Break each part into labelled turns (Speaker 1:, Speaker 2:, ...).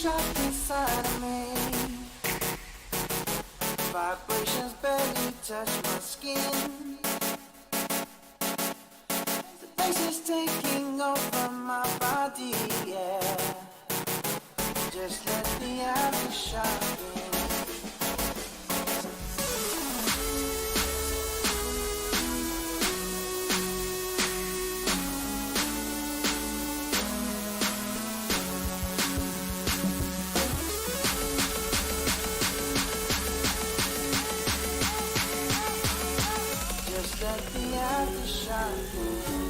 Speaker 1: shock inside of me. Vibrations barely touch my skin. The bass is taking over my body, yeah. Just let the aftershock in. Let the aftershock in.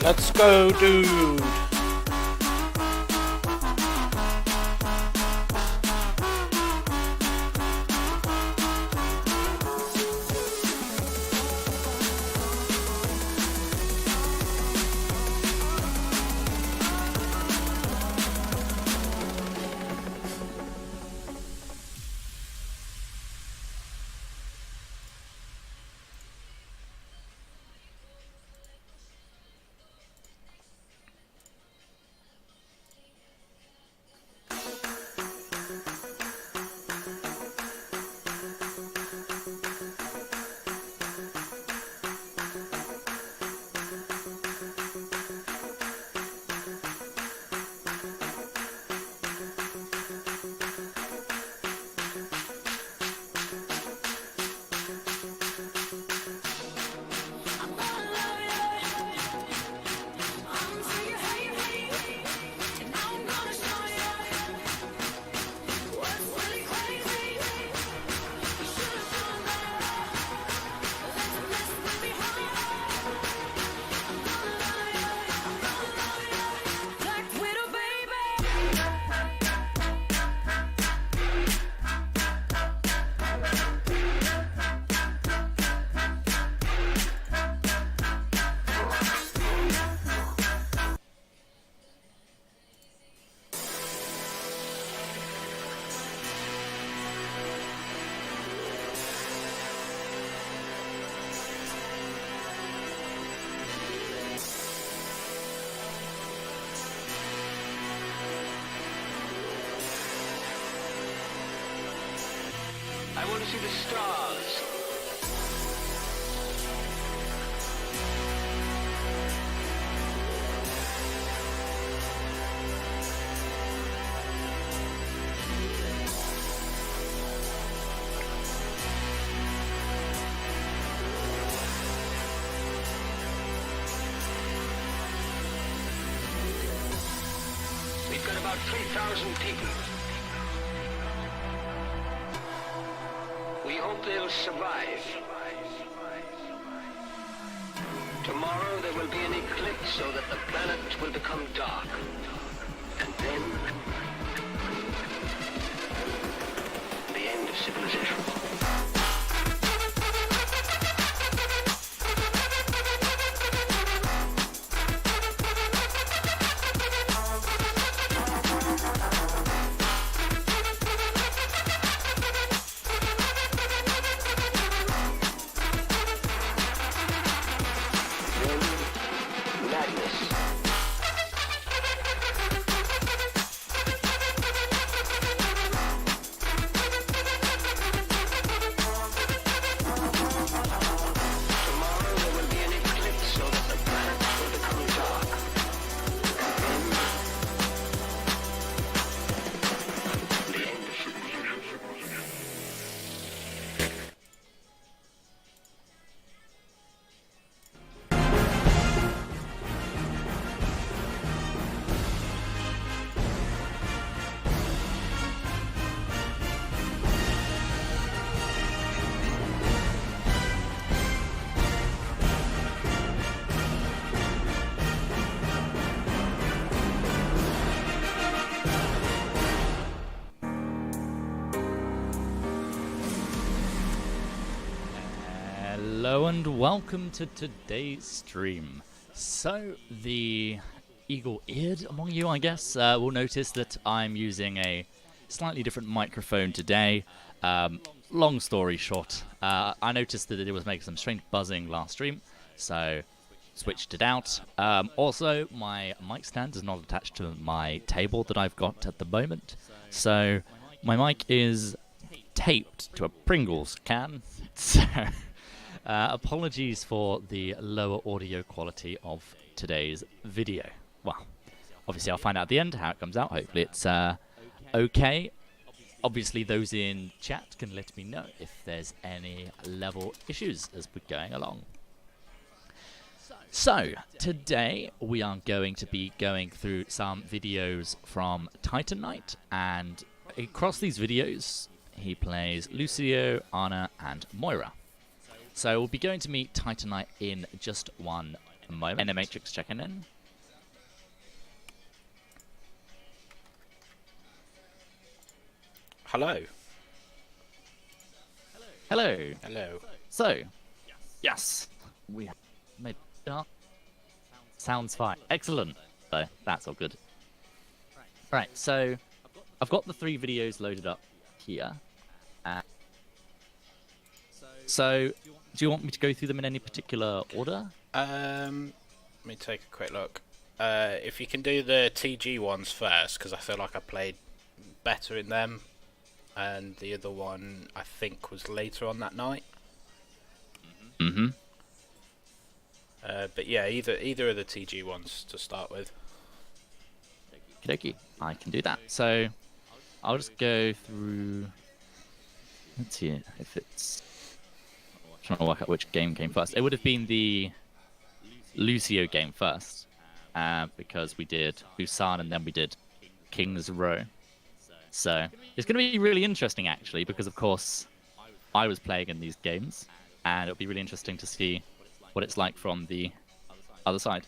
Speaker 2: Let's go, dude.
Speaker 3: I want to see the stars. about 3,000 people. We hope they'll survive. Tomorrow there will be an eclipse so that the planet will become dark. And then, the end of civilization.
Speaker 2: Hello and welcome to today's stream. So, the eagle-eared among you, I guess, will notice that I'm using a slightly different microphone today. Long story short, I noticed that it was making some strange buzzing last stream, so switched it out. Also, my mic stand is not attached to my table that I've got at the moment, so my mic is taped to a Pringles can, so apologies for the lower audio quality of today's video. Well, obviously I'll find out at the end how it comes out. Hopefully it's okay. Obviously those in chat can let me know if there's any level issues as we're going along. So, today we are going to be going through some videos from Titan Knight, and across these videos he plays Lucio, Anna and Moira. So we'll be going to meet Titan Knight in just one moment. Enermatrix checking in.
Speaker 4: Hello.
Speaker 2: Hello.
Speaker 4: Hello.
Speaker 2: So, yes, we made sounds fine. Excellent. So that's all good. Right. So I've got the 3 videos loaded up here. So, do you want me to go through them in any particular order?
Speaker 4: Let me take a quick look. If you can do the TG ones first, because I feel like I played better in them, and the other one I think was later on that night.
Speaker 2: Mm-hmm.
Speaker 4: But yeah, either of the TG ones to start with.
Speaker 2: Okie, I can do that. So, I'll just go through. Let's see if it's. Trying to work out which game came first. It would have been the Lucio game first, because we did Busan and then we did King's Row. So it's going to be really interesting, actually, because of course I was playing in these games, and it'll be really interesting to see what it's like from the other side.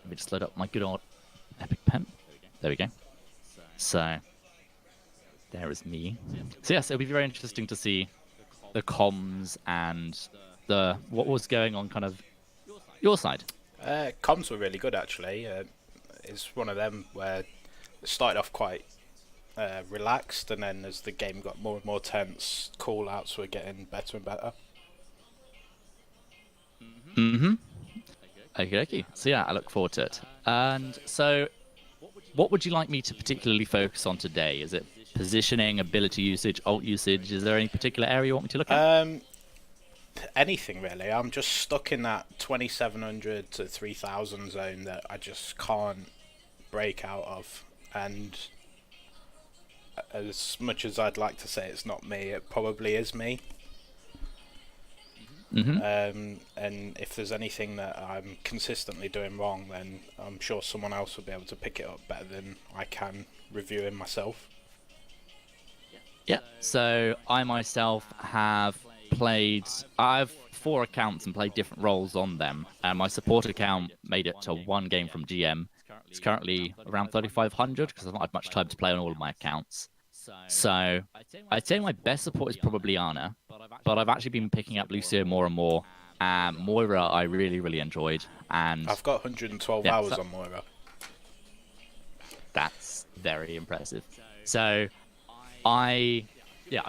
Speaker 2: Let me just load up my good old Epic Pen. There we go. So there is me. So yes, it'll be very interesting to see the comms and the what was going on kind of your side.
Speaker 4: Comms were really good, actually. It's one of them where it started off quite relaxed, and then as the game got more and more tense, call-outs were getting better and better.
Speaker 2: Mm-hmm. Okay. So yeah, I look forward to it. And so, what would you like me to particularly focus on today? Is it positioning, ability usage, ult usage? Is there any particular area you want me to look at?
Speaker 4: Anything really. I'm just stuck in that 2700 to 3000 zone that I just can't break out of, and as much as I'd like to say it's not me, it probably is me. And if there's anything that I'm consistently doing wrong, then I'm sure someone else will be able to pick it up better than I can reviewing myself.
Speaker 2: Yeah, so I myself have played. I have 4 accounts and played different roles on them. And my support account made it to 1 game from GM. It's currently around 3,500 because I've not had much time to play on all of my accounts. So I'd say my best support is probably Ana, but I've actually been picking up Lucio more and more. And Moira, I really, really enjoyed. And
Speaker 4: I've got 112 hours on Moira.
Speaker 2: That's very impressive. So I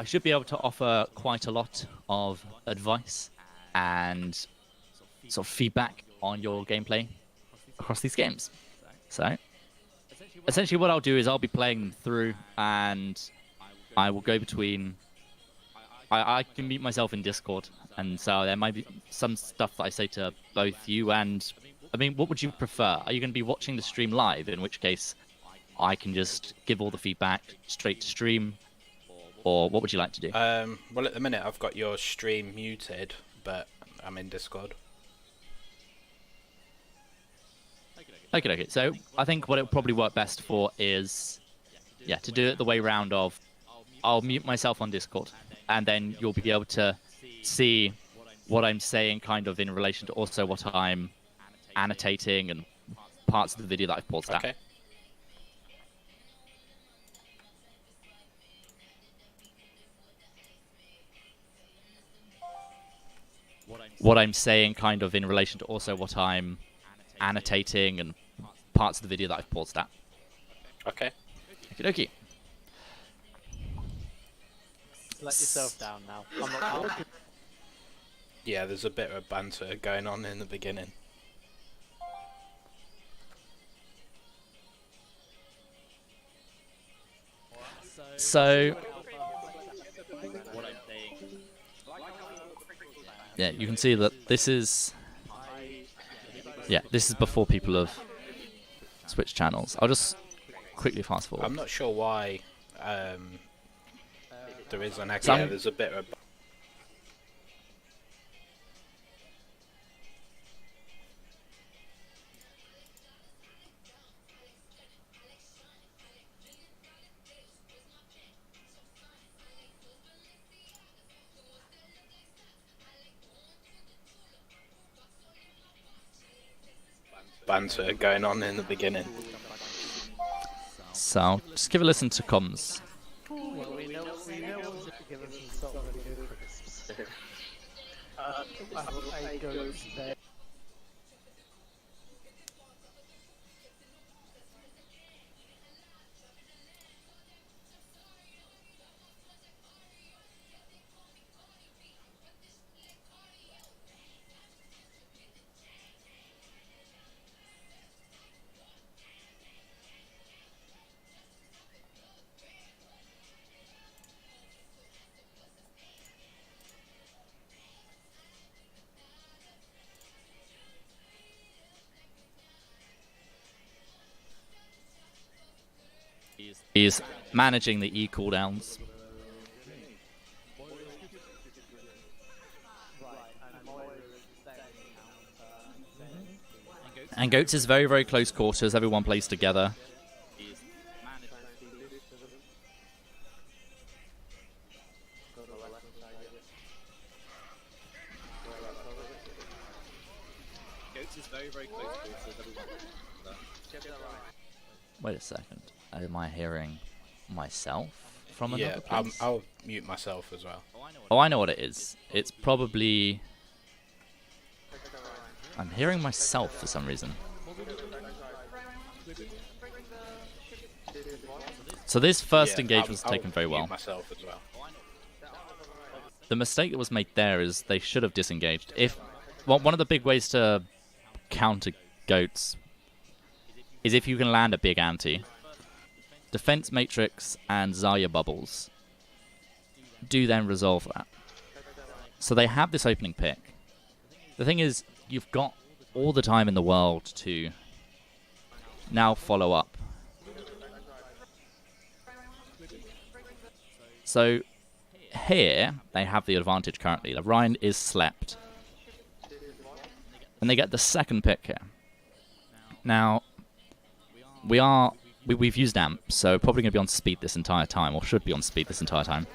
Speaker 2: should be able to offer quite a lot of advice and sort of feedback on your gameplay across these games. So essentially what I'll do is I'll be playing them through, and I will go between... I can mute myself in Discord, and so there might be some stuff that I say to both you and... I mean, what would you prefer? Are you going to be watching the stream live, in which case I can just give all the feedback straight to stream, or what would you like to do?
Speaker 4: Well, at the minute I've got your stream muted, but I'm in Discord.
Speaker 2: Okay. So I think what it would probably work best for is, to do it the way round of, I'll mute myself on Discord, and then you'll be able to see what I'm saying kind of in relation to also what I'm annotating and parts of the video that I've paused
Speaker 4: Okay.
Speaker 2: out. What I'm saying kind of in relation to also what I'm annotating and parts of the video that I've paused out.
Speaker 4: Okay.
Speaker 2: Okie
Speaker 5: Let yourself down now. I'm not
Speaker 4: Yeah, there's a bit of banter going on in the beginning.
Speaker 2: So, yeah, you can see that this is before people have switched channels. I'll just quickly fast forward.
Speaker 4: I'm not sure why there is an echo.
Speaker 2: Some-
Speaker 4: Yeah, there's a bit of... banter going on in the beginning.
Speaker 2: So, I'll just give a listen to comms.
Speaker 5: we know give us some sort of really good crisps. I go there.
Speaker 2: He's managing the E cooldowns. And Goats is very, very close quarters. Everyone plays together. Wait a second. Am I hearing myself from another place?
Speaker 4: I'll mute myself as well.
Speaker 2: Oh, I know what it is. It's probably... I'm hearing myself for some reason. So this first engagement was taken very well.
Speaker 4: Mute myself as well.
Speaker 2: The mistake that was made there is they should have disengaged. One of the big ways to counter Goats is if you can land a big anti. Defense Matrix and Zarya Bubbles do then resolve that. So they have this opening pick. The thing is, you've got all the time in the world to now follow up. So here, they have the advantage currently. The Ryan is slept. and they get the second pick here. Now, we've used amp, so probably going to be on speed this entire time, or should be on speed this entire time.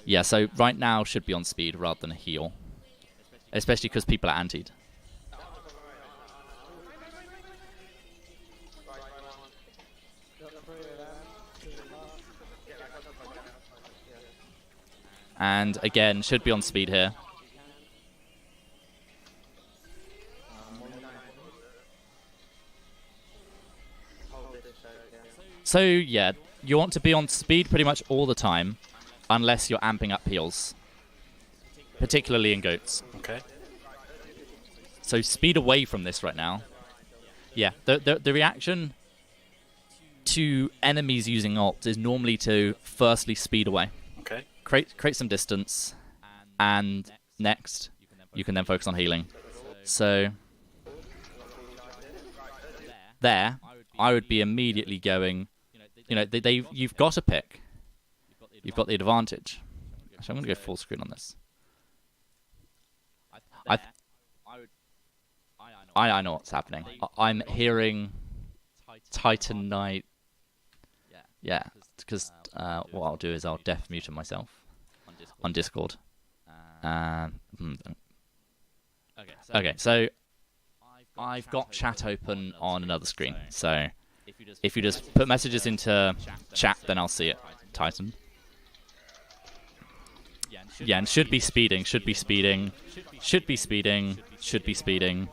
Speaker 2: Yeah, so right now should be on speed rather than a heal, especially because people are antied. And again, should be on speed here. So yeah, you want to be on speed pretty much all the time, unless you're amping up heals, particularly in goats.
Speaker 4: Okay.
Speaker 2: So speed away from this right now. Yeah, the reaction to enemies using ult is normally to firstly speed away.
Speaker 4: Okay.
Speaker 2: Create some distance, and next you can then focus on healing. So there, I would be immediately going. You know, you've got a pick. You've got the advantage. Actually, I'm going to go full screen on this. I know what's happening. I'm hearing Titan Knight. Yeah, because what I'll do is I'll deaf mute myself on Discord. Okay, so I've got chat open on another screen. So if you just put messages into chat, then I'll see it. Titan. Yeah, and should be speeding. Should be speeding. Should be speeding. Should be speeding.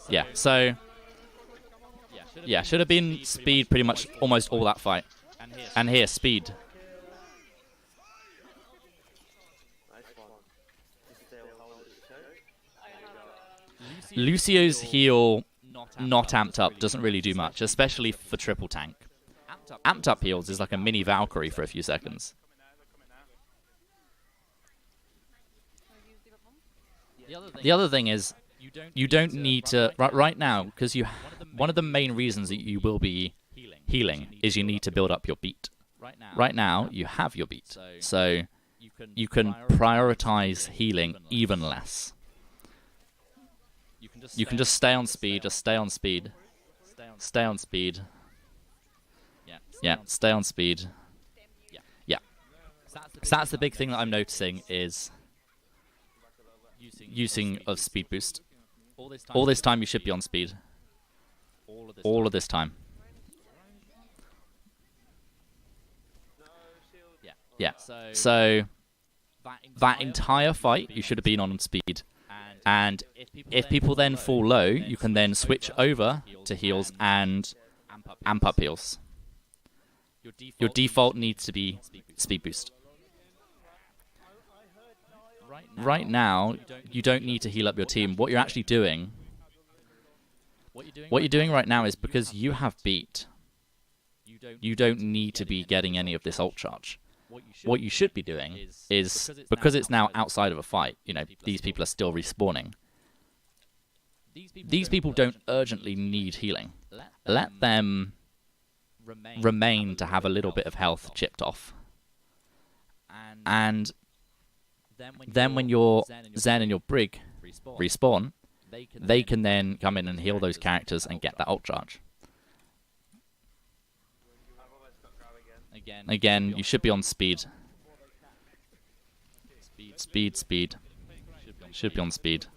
Speaker 2: Yeah, so yeah, should have been speed pretty much almost all that fight. And here, speed. Lucio's heal, not amped up, doesn't really do much, especially for triple tank. Amped up heals is like a mini Valkyrie for a few seconds. The other thing is, you don't need to right now, because one of the main reasons that you will be healing is you need to build up your beat. Right now you have your beat, so you can prioritize healing even less. You can just stay on speed, stay on speed. Yeah, stay on speed. Yeah. So that's the big thing that I'm noticing is using of speed boost. All this time you should be on speed. All of this time. Yeah. So that entire fight you should have been on speed. And if people then fall low, you can then switch over to heals and amp up heals. Your default needs to be speed boost. Right now, you don't need to heal up your team. What you're actually doing, right now is because you have beat, you don't need to be getting any of this ult charge. What you should be doing is, because it's now outside of a fight, you know, these people are still respawning. These people don't urgently need healing. Let them remain to have a little bit of health chipped off. And then when your Zen and your Brig respawn, they can then come in and heal those characters and get that ult charge. Again, you should be on speed. Speed. Should be on speed.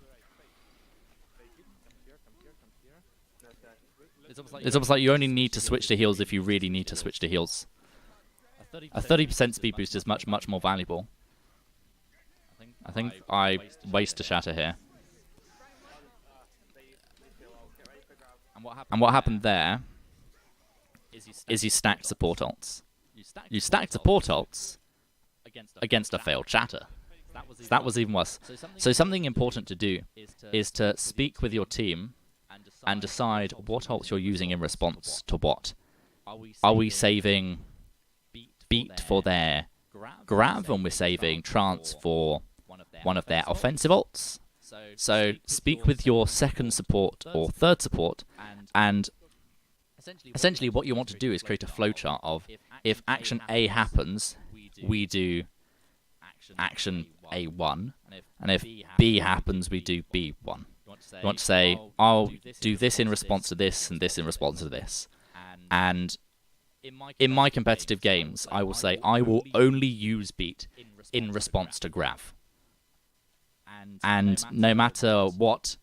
Speaker 2: It's almost like you only need to switch to heals if you really need to switch to heals. A 30% speed boost is much more valuable. I think I waste a shatter here. And what happened there is you stacked support ults. You stacked support ults against a failed shatter. That was even worse. So something important to do is to speak with your team and decide what ults you're using in response to what. Are we saving beat for their grab, and we're saving trance for one of their offensive ults? So speak with your second support or third support, and essentially what you want to do is create a flowchart of, if action A happens, we do action A1, and if B happens, we do B1. You want to say, I'll do this in response to this, and this in response to this. And in my competitive games, I will say I will only use beat in response to grav. And no matter what,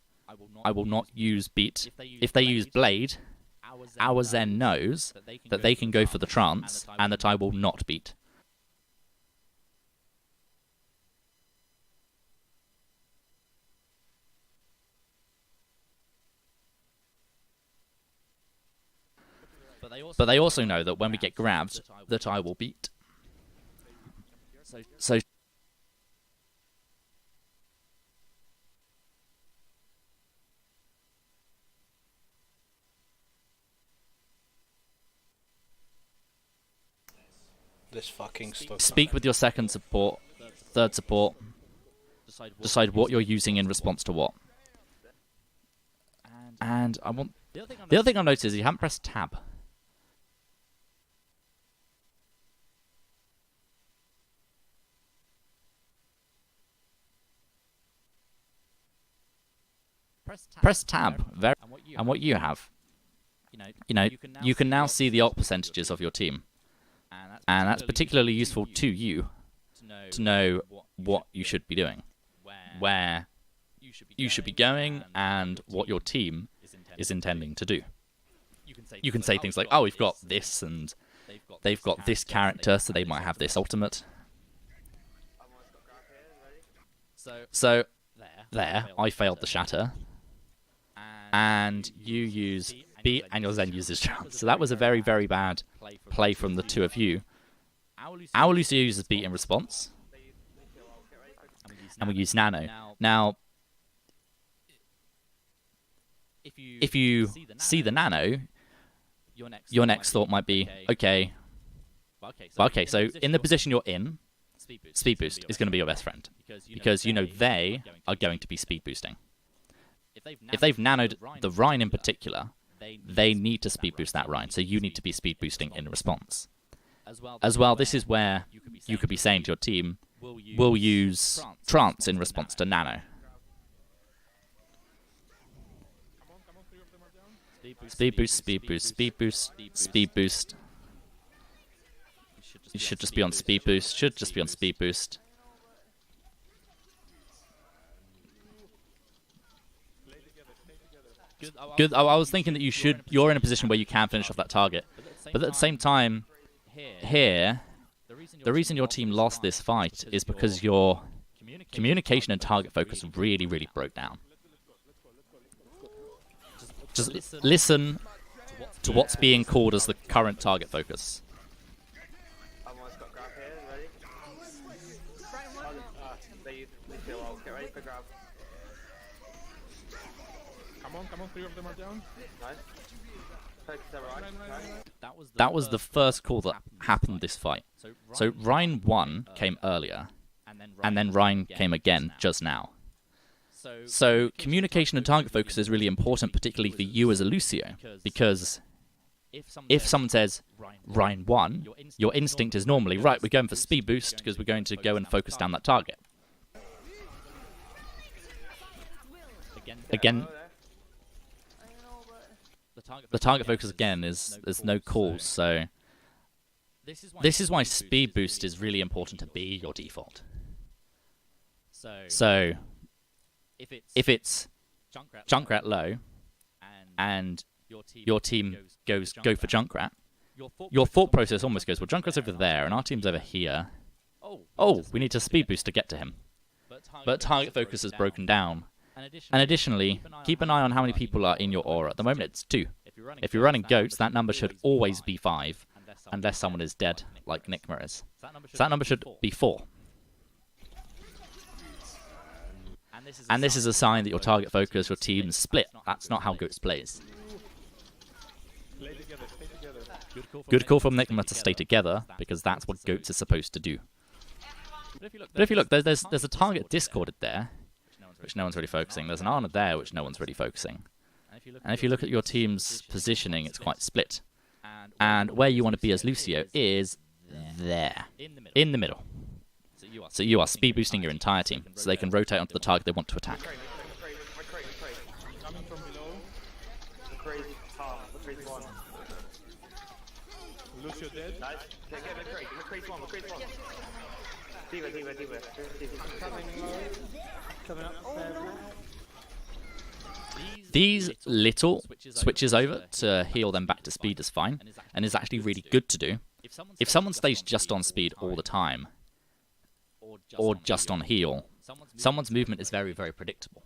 Speaker 2: I will not use beat. If they use blade, our Zen knows that they can go for the trance, and that I will not beat. But they also know that when we get grabbed, that I will beat. So
Speaker 4: This fucking stuff.
Speaker 2: speak with your second support, third support. Decide what you're using in response to what. And I want... The other thing I noticed is you haven't pressed tab. Press tab, and what you have. You know, you can now see the ult percentages of your team. And that's particularly useful to you to know what you should be doing, where you should be going, and what your team is intending to do. You can say things like, oh, we've got this, and they've got this character, so they might have this ultimate. So, there, I failed the shatter, and you use beat, and your Zen uses trance. So that was a very, very bad play from the two of you. Our Lucio uses beat in response, and we use nano. Now, if you see the nano, your next thought might be, okay, so in the position you're in, speed boost is going to be your best friend, because you know they are going to be speed boosting. If they've nanoed the Rhine in particular, they need to speed boost that Rhine, so you need to be speed boosting in response. As well, this is where you could be saying to your team, we'll use trance in response to nano. Speed boost, speed boost, speed boost, speed boost. You should just be on speed boost, should just be on speed boost. Good. I was thinking that you're in a position where you can finish off that target. But at the same time, here, the reason your team lost this fight is because your communication and target focus really, really broke down. Just listen to what's being called as the current target focus.
Speaker 5: Almost got grab here, ready? They feel well, get ready for grab.
Speaker 6: Come on, 3 of them are down.
Speaker 5: Nice. Focus there, right?
Speaker 2: That was the first call that happened this fight. So Rhine 1 came earlier, and then Rhine came again just now. So communication and target focus is really important, particularly for you as a Lucio, because if someone says Rhine 1, your instinct is normally, right, we're going for speed boost because we're going to go and focus down that target. Again, the target focus again is there's no calls, so this is why speed boost is really important to be your default. So if it's Junkrat low and your team go for Junkrat, your thought process almost goes, well, Junkrat's over there and our team's over here. Oh, we need to speed boost to get to him. But target focus is broken down. And additionally, keep an eye on how many people are in your aura. At the moment, it's 2. If you're running goats, that number should always be 5, unless someone is dead, like Nikma is. So that number should be 4. And this is a sign that your target focus, your team, is split. That's not how goats plays. Good call from Nikma to stay together, because that's what goats is supposed to do. But if you look, there's a target discorded there, which no one's really focusing. There's an Arna there, which no one's really focusing. And if you look at your team's positioning, it's quite split. And where you want to be as Lucio is there, in the middle. So you are speed boosting your entire team, so they can rotate onto the target they want to attack.
Speaker 6: Coming from below. Lucio dead.
Speaker 5: Coming up stairs now.
Speaker 2: These little switches over to heal them back to speed is fine, and is actually really good to do. If someone stays just on speed all the time, or just on heal, someone's movement is very, very predictable.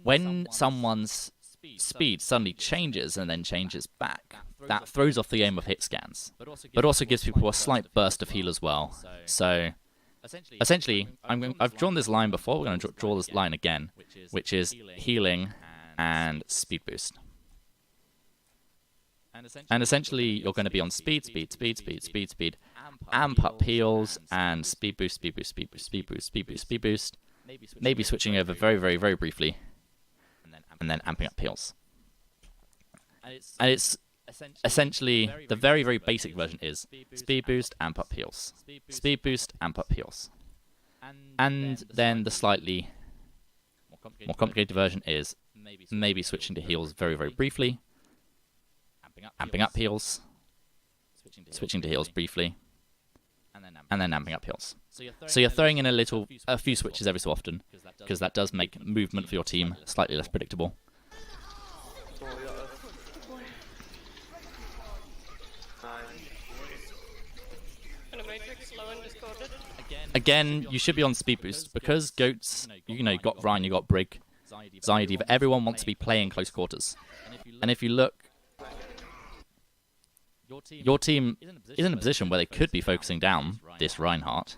Speaker 2: When someone's speed suddenly changes and then changes back, that throws off the aim of hit scans, but also gives people a slight burst of heal as well. So essentially, I've drawn this line before, we're going to draw this line again, which is healing and speed boost. And essentially, you're going to be on speed, amp up heals, and speed boost, speed boost, speed boost, speed boost, speed boost, speed boost. Maybe switching over very, very, very briefly, and then amping up heals. And it's essentially, the very, very basic version is speed boost, amp up heals. Speed boost, amp up heals. And then the slightly more complicated version is maybe switching to heals very, very briefly, amping up heals, switching to heals briefly, and then amping up heals. So you're throwing in a few switches every so often, because that does make movement for your team slightly less predictable.
Speaker 7: Enermatrix, low end discorded.
Speaker 2: Again, you should be on speed boost, because goats, you got Ryan, you got Brig, Zaidi, but everyone wants to be playing close quarters. And if you look, your team is in a position where they could be focusing down this Reinhardt.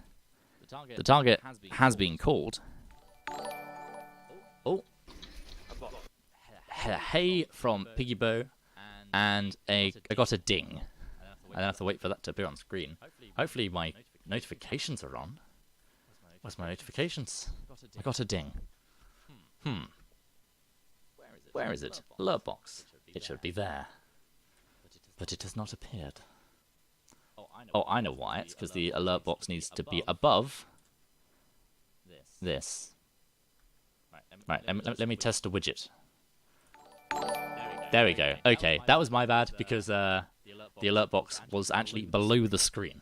Speaker 2: The target has been called. Oh. Hey from Piggybo, and I got a ding. I don't have to wait for that to appear on screen. Hopefully my notifications are on. Where's my notifications? I got a ding. Where is it? Alert box. It should be there. But it has not appeared. Oh, I know why. It's because the alert box needs to be above this. Right, let me test a widget. There we go. Okay, that was my bad, because the alert box was actually below the screen.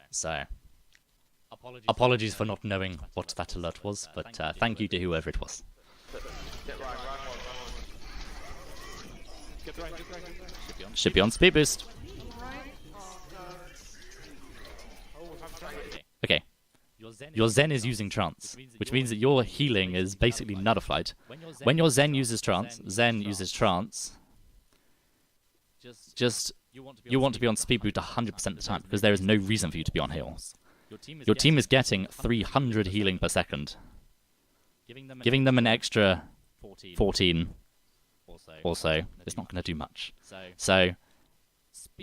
Speaker 2: So, apologies for not knowing what that alert was, but thank you to whoever it was. Should be on speed boost. Okay. Your Zen is using trance, which means that your healing is basically nullified. When your Zen uses trance, just you want to be on speed boost 100% of the time, because there is no reason for you to be on heal. Your team is getting 300 healing per second. Giving them an extra 14 also is not going to do much. So,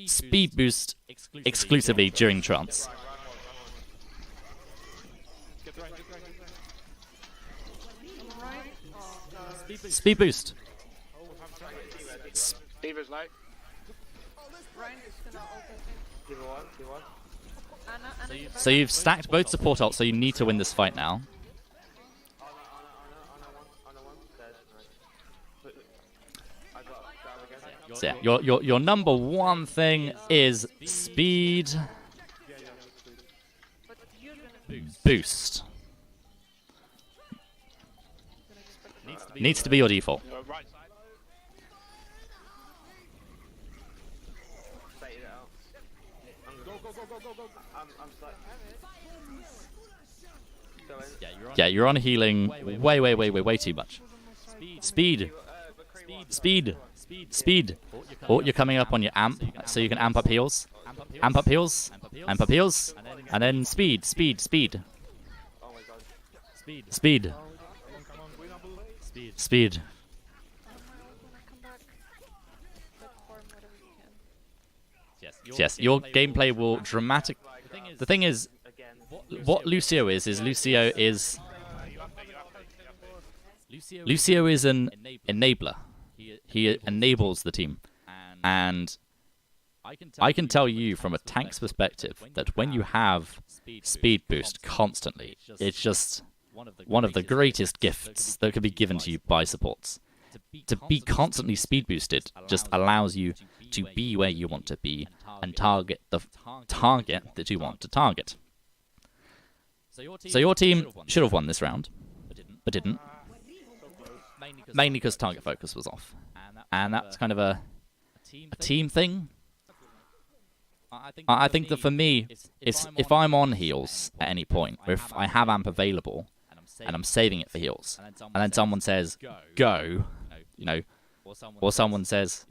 Speaker 2: speed boost exclusively during trance. Speed boost.
Speaker 6: Beaver's light.
Speaker 2: So you've stacked both support ults, so you need to win this fight now. So yeah, your number one thing is speed boost. Needs to be your default.
Speaker 6: Right side.
Speaker 2: Yeah, you're on healing way too much. Speed. Oh, you're coming up on your amp, so you can amp up heals. Amp up heals. And then speed. Speed. Yes, your gameplay will dramatic. The thing is, what Lucio is Lucio is an enabler. He enables the team, and I can tell you from a tank's perspective that when you have speed boost constantly, it's just one of the greatest gifts that could be given to you by supports. To be constantly speed boosted just allows you to be where you want to be and target the target that you want to target. So your team should have won this round, but didn't. Mainly because target focus was off. And that's kind of a team thing. I think that for me, if I'm on heals at any point, or if I have amp available, and I'm saving it for heals, and then someone says, go, or someone says,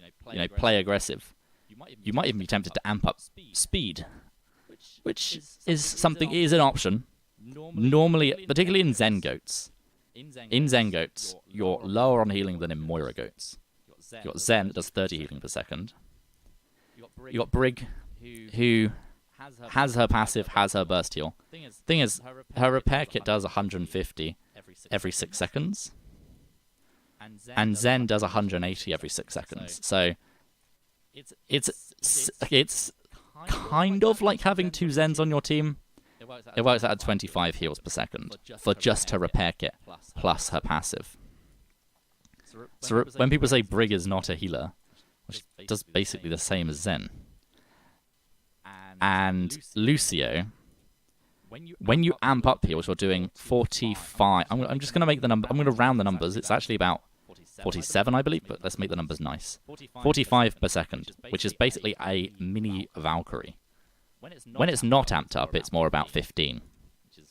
Speaker 2: play aggressive, you might even be tempted to amp up speed, which is an option. Normally, particularly in Zen Goats, you're lower on healing than in Moira Goats. You've got Zen that does 30 healing per second. You got Brig, who has her passive, has her burst heal. Thing is, her repair kit does 150 every 6 seconds, and Zen does 180 every 6 seconds. So it's kind of like having 2 Zens on your team. It works out at 25 heals per second for just her repair kit plus her passive. So when people say Brig is not a healer, which does basically the same as Zen, and Lucio, when you amp up heals, you're doing 45. I'm just going to make the number. I'm going to round the numbers. It's actually about 47, I believe, but let's make the numbers nice. 45 per second, which is basically a mini Valkyrie. When it's not amped up, it's more about 15,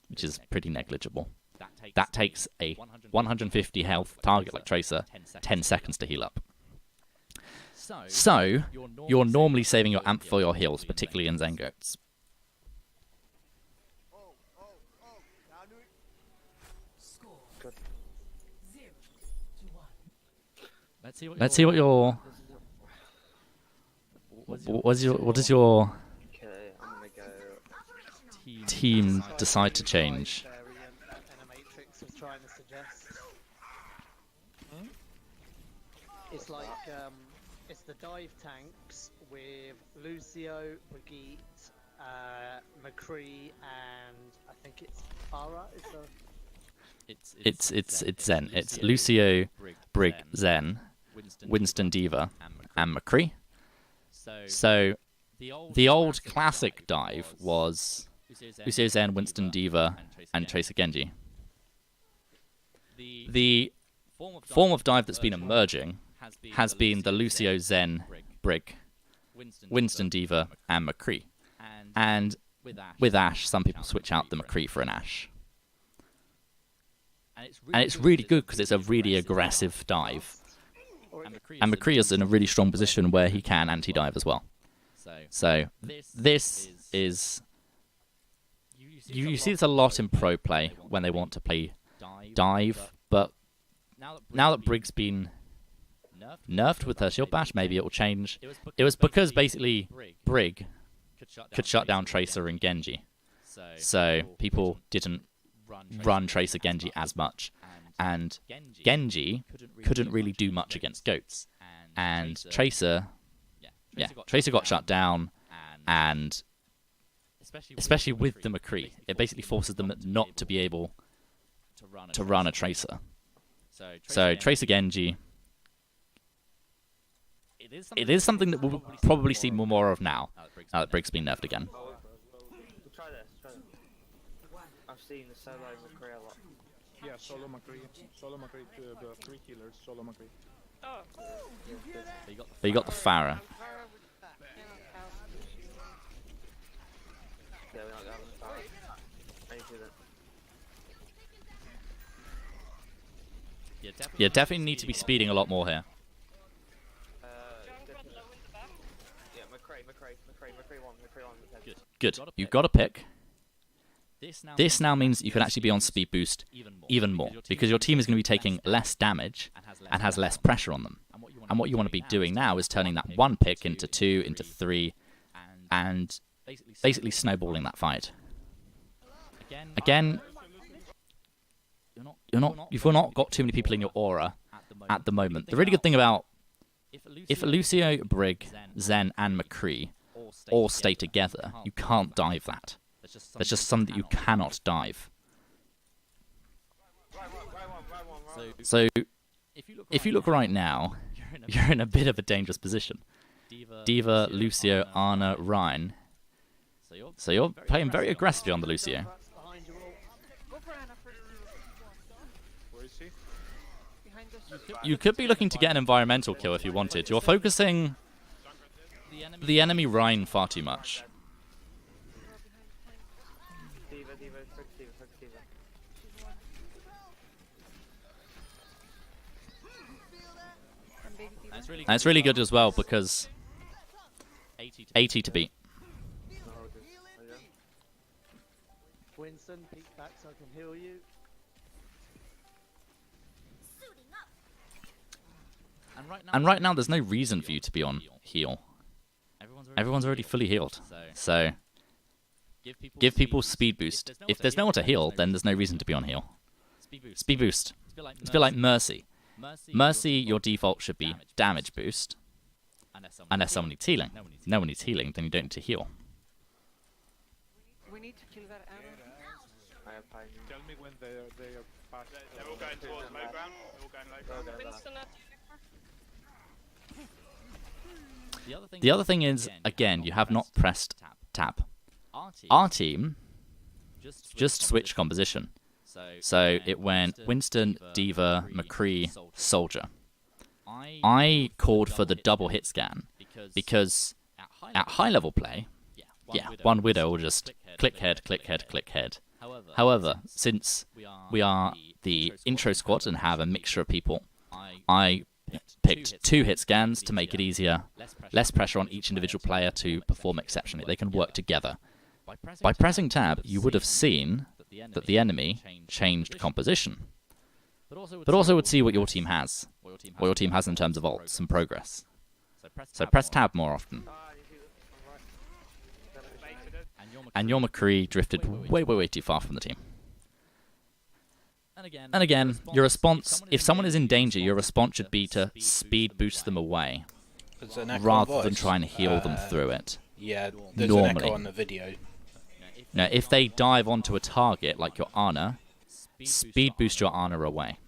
Speaker 2: which is pretty negligible. That takes a 150 health target like Tracer 10 seconds to heal up. So, you're normally saving your amp for your heals, particularly in Zen Goats. Let's see what your what does your team decide to change.
Speaker 5: Enermatrix was trying to suggest. It's like it's the dive tanks with Lucio, Brigitte, McCree, and I think it's Farah.
Speaker 2: It's Zen. It's Lucio, Brig, Zen, Winston Diva, and McCree. So the old classic dive was Lucio, Zen, Winston Diva, and Tracer Genji. The form of dive that's been emerging has been the Lucio, Zen, Brig, Winston Diva, and McCree. And with Ashe, some people switch out the McCree for an Ashe. And it's really good because it's a really aggressive dive. And McCree is in a really strong position where he can anti-dive as well. So this is... You see this a lot in pro play when they want to play dive, but now that Brig's been nerfed with her shield bash, maybe it will change. It was because basically Brig could shut down Tracer and Genji. So people didn't run Tracer Genji as much, and Genji couldn't really do much against goats, and Tracer got shut down, and especially with the McCree, it basically forces them not to be able to run a Tracer. So Tracer Genji, it is something that we'll probably see more of now that Brig's been nerfed again.
Speaker 8: Try this. I've seen the solo McCree a lot.
Speaker 6: Yeah, solo McCree to the 3 healers, solo McCree.
Speaker 7: Oh.
Speaker 2: But you got the Farah.
Speaker 8: Yeah, we're not going to power. I need to do that.
Speaker 2: Yeah, definitely need to be speeding a lot more here.
Speaker 8: Yeah, McCree one.
Speaker 2: Good. You've got to pick. This now means you can actually be on speed boost even more, because your team is going to be taking less damage and has less pressure on them. And what you want to be doing now is turning that 1 pick into 2, into 3, and basically snowballing that fight. Again, you've not got too many people in your aura at the moment. The really good thing about If Lucio, Brig, Zen, and McCree all stay together, you can't dive that. There's just something that you cannot dive. So, if you look right now, you're in a bit of a dangerous position. Diva, Lucio, Ana, Ryan. So you're playing very aggressively on the Lucio.
Speaker 6: Where is he?
Speaker 2: You could be looking to get an environmental kill if you wanted. You're focusing the enemy Rhine far too much.
Speaker 8: Diva, focus Diva, focus Diva.
Speaker 2: And it's really good as well because 80 to beat.
Speaker 5: Winston, peek back so I can heal you.
Speaker 2: And right now there's no reason for you to be on heal. Everyone's already fully healed. So give people speed boost. If there's no one to heal, then there's no reason to be on heal. Speed boost. It's a bit like Mercy. Mercy, your default should be damage boost. Unless someone needs healing. No one needs healing, then you don't need to heal.
Speaker 7: We need to kill that animal.
Speaker 6: Tell me when they are past.
Speaker 9: They're all going towards low ground. They're all going low ground.
Speaker 7: Winston at
Speaker 2: The other thing is, again, you have not pressed tab. Our team just switched composition. So it went Winston, Diva, McCree, Soldier. I called for the double hit scan because at high level play, yeah, one Widow will just click head, click head, click head. However, since we are the intro squad and have a mixture of people, I picked 2 hit scans to make it easier, less pressure on each individual player to perform exceptionally. They can work together. By pressing tab, you would have seen that the enemy changed composition, but also would see what your team has, in terms of ults and progress. So press tab more often. And your McCree drifted way too far from the team. And again, your response, if someone is in danger, your response should be to speed boost them away, rather than try and heal them through it.
Speaker 4: Yeah, there's an echo on the video.
Speaker 2: Now, if they dive onto a target like your Ana, speed boost your Ana away.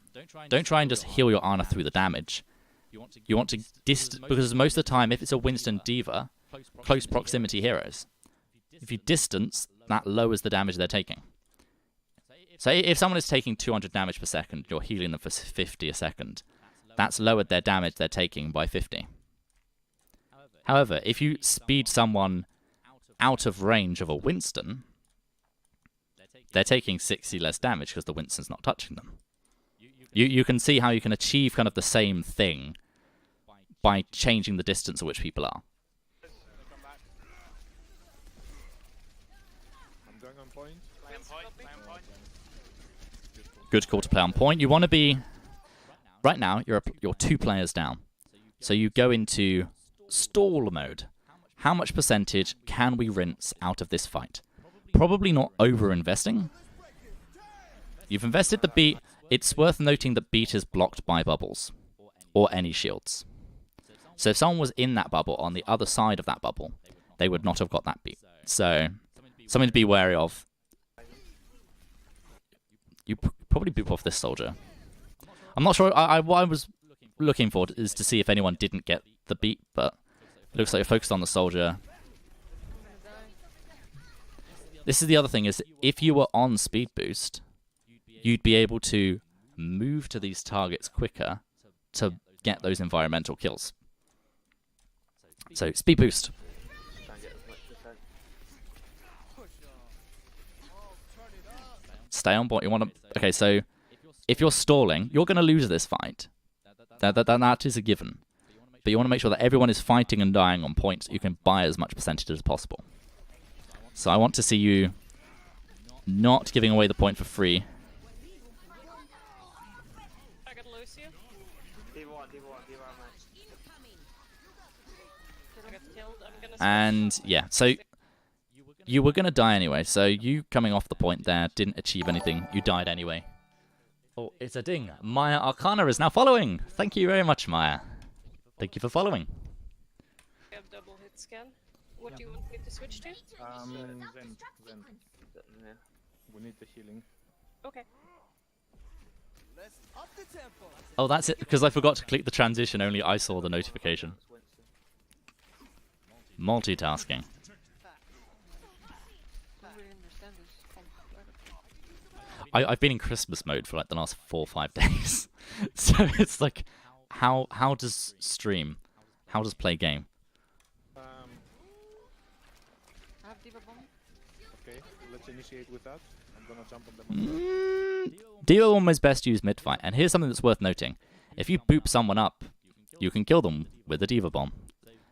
Speaker 2: Don't try and just heal your Ana through the damage. You want to because most of the time, if it's a Winston Diva, close proximity heroes, if you distance, that lowers the damage they're taking. So if someone is taking 200 damage per second, you're healing them for 50 a second. That's lowered their damage they're taking by 50. However, if you speed someone out of range of a Winston, they're taking 60 less damage because the Winston's not touching them. You can see how you can achieve kind of the same thing by changing the distance at which people are.
Speaker 6: I'm going on point.
Speaker 9: Play on point. Play on point.
Speaker 2: Good call to play on point. You want to be... Right now, you're 2 players down. So you go into stall mode. How much percentage can we rinse out of this fight? Probably not over-investing. You've invested the beat. It's worth noting that beat is blocked by bubbles. Or any shields. So if someone was in that bubble, on the other side of that bubble, they would not have got that beat. So, something to be wary of. You probably boop off this soldier. I'm not sure. What I was looking for is to see if anyone didn't get the beat, but it looks like you're focused on the soldier. This is the other thing, is if you were on speed boost, you'd be able to move to these targets quicker to get those environmental kills. So, speed boost. Stay on point. You want to... Okay, so if you're stalling, you're going to lose this fight. That is a given. But you want to make sure that everyone is fighting and dying on point so you can buy as much percentage as possible. So I want to see you not giving away the point for free.
Speaker 7: I got Lucio.
Speaker 8: D1, mate.
Speaker 7: I got killed. I'm gonna
Speaker 2: And yeah, so you were going to die anyway. So you coming off the point there didn't achieve anything. You died anyway. Oh, it's a ding. Maya Arcana is now following. Thank you very much, Maya. Thank you for following.
Speaker 7: We have double hit scan. What do you want me to switch to?
Speaker 6: Zen.
Speaker 8: Yeah.
Speaker 6: We need the healing.
Speaker 7: Okay.
Speaker 2: Oh, that's it, because I forgot to click the transition, only I saw the notification. Multitasking.
Speaker 7: Don't really understand this.
Speaker 2: I've been in Christmas mode for like the last 4 or 5 days. So it's like, how does stream, how does play game?
Speaker 7: I have Diva Bomb.
Speaker 6: Okay, let's initiate with that. I'm gonna jump on them.
Speaker 2: Dio Bomb is best used mid-fight, and here's something that's worth noting. If you boop someone up, you can kill them with the Diva Bomb.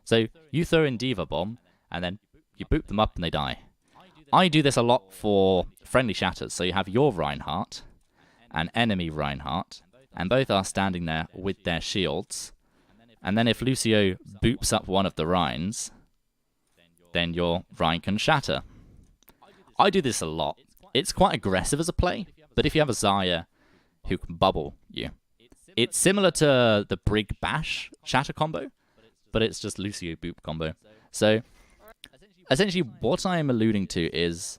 Speaker 2: So you throw in Diva Bomb, and then you boop them up and they die. I do this a lot for friendly shatters, so you have your Reinhardt, and enemy Reinhardt, and both are standing there with their shields, and then if Lucio boops up one of the Reins, then your Rein can shatter. I do this a lot. It's quite aggressive as a play, but if you have a Zarya who can bubble you, it's similar to the Brig Bash shatter combo, but it's just Lucio boop combo. So, essentially what I am alluding to is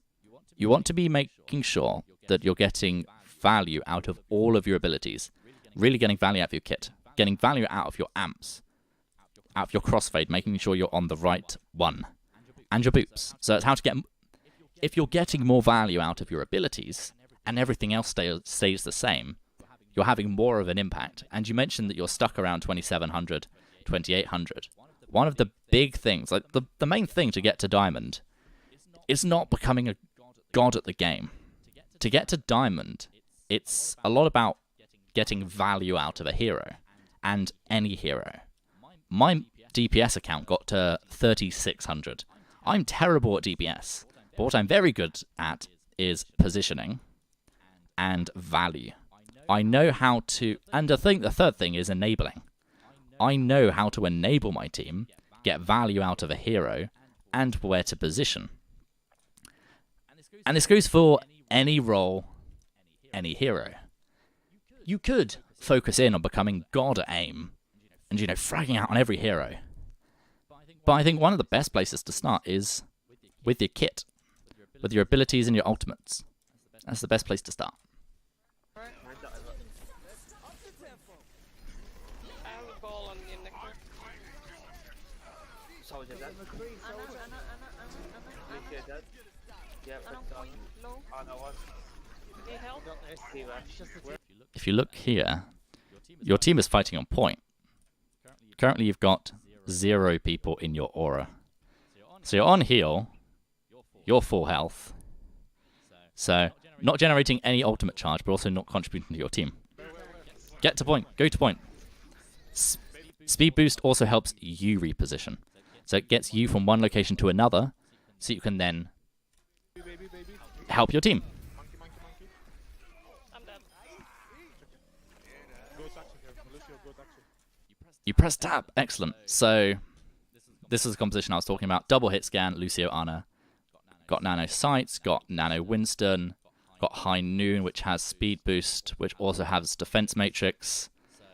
Speaker 2: you want to be making sure that you're getting value out of all of your abilities, really getting value out of your kit, getting value out of your amps, out of your crossfade, making sure you're on the right one, and your boops. So it's how to get... If you're getting more value out of your abilities, and everything else stays the same, you're having more of an impact. And you mentioned that you're stuck around 2700, 2800. One of the big things, like the main thing to get to Diamond, is not becoming a god at the game. To get to Diamond, it's a lot about getting value out of a hero, and any hero. My DPS account got to 3600. I'm terrible at DPS, but what I'm very good at is positioning and value. I know how to, and I think the third thing is enabling. I know how to enable my team, get value out of a hero, and where to position. And this goes for any role, any hero. You could focus in on becoming god at aim, and, fragging out on every hero. But I think one of the best places to start is with your kit, with your abilities and your ultimates. That's the best place to start.
Speaker 7: I have a ball on your neck.
Speaker 8: Soldier dead. Lucio dead. Yeah,
Speaker 7: Low.
Speaker 8: oh no, what?
Speaker 7: Need help?
Speaker 2: If you look here, your team is fighting on point. Currently you've got 0 people in your aura. So you're on heal, you're full health. So, not generating any ultimate charge, but also not contributing to your team. Get to point, go to point. Speed boost also helps you reposition. So it gets you from one location to another, so you can then help your team.
Speaker 7: I'm dead.
Speaker 6: Go taxi here. Lucio, go taxi.
Speaker 2: You press tab, excellent. So, this is the composition I was talking about. Double hit scan, Lucio Ana. Got Nano Sights, got Nano Winston, got High Noon, which has speed boost, which also has defense matrix.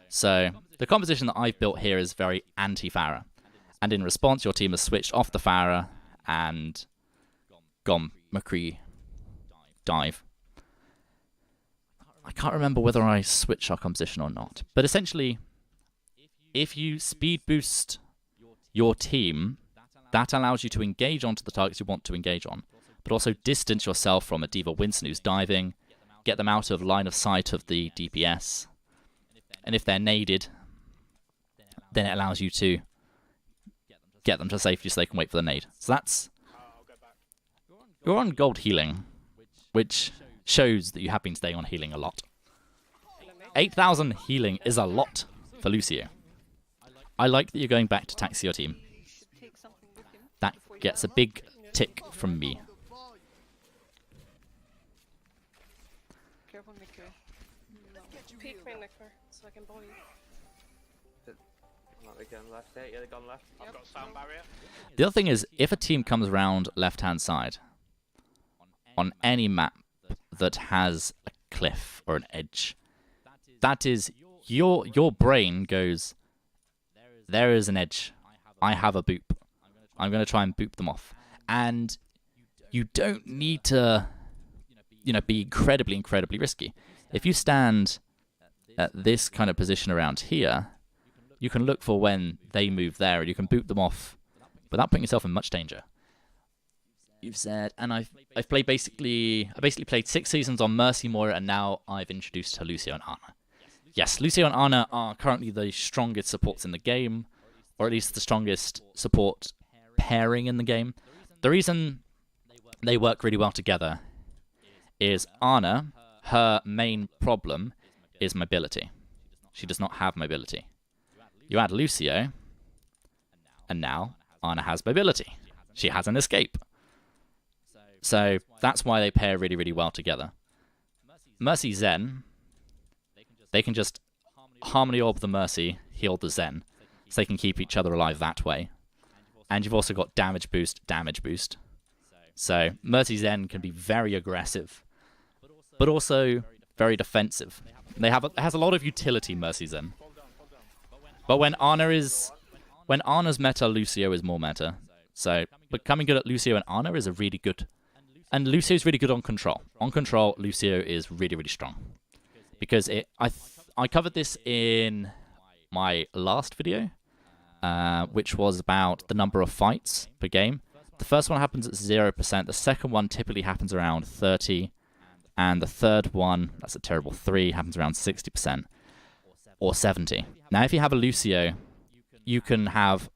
Speaker 2: So, the composition that I've built here is very anti-Pharah. And in response, your team has switched off the Pharah and gone McCree dive. I can't remember whether I switched our composition or not. But essentially, if you speed boost your team, that allows you to engage onto the targets you want to engage on, but also distance yourself from a Diva Winston who's diving, get them out of line of sight of the DPS, and if they're naded, then it allows you to get them to safety so they can wait for the nade. So that's... You're on gold healing, which shows that you have been staying on healing a lot. 8,000 healing is a lot for Lucio. I like that you're going back to taxi your team.
Speaker 7: Take something with him.
Speaker 2: That gets a big tick from me.
Speaker 7: Careful, Mickey. Peek my neckler so I can ball you.
Speaker 8: They're going left there. Yeah, they're gone left.
Speaker 9: I've got sound barrier.
Speaker 2: The other thing is, if a team comes around left-hand side, on any map that has a cliff or an edge, that is, your brain goes, there is an edge. I have a boop. I'm going to try and boop them off. And you don't need to, be incredibly risky. If you stand at this kind of position around here, you can look for when they move there, and you can boot them off without putting yourself in much danger. You've said, and I've played I basically played 6 seasons on Mercy, Moira, and now I've introduced to Lucio and Ana. Yes, Lucio and Ana are currently the strongest supports in the game, or at least the strongest support pairing in the game. The reason they work really well together is Ana, her main problem is mobility. She does not have mobility. You add Lucio, and now Ana has mobility. She has an escape. So that's why they pair really well together. Mercy Zen, they can just Harmony Orb the Mercy, heal the Zen, so they can keep each other alive that way. And you've also got damage boost. So Mercy Zen can be very aggressive, but also very defensive. It has a lot of utility, Mercy Zen. But when Ana's meta, Lucio is more meta. So becoming good at Lucio and Ana is a really good. And Lucio's really good on control. On control, Lucio is really strong. Because I covered this in my last video, which was about the number of fights per game. The first one happens at 0%, the second one typically happens around 30%, and the third one, that's a terrible 3, happens around 60% or 70%. Now if you have a Lucio, you can have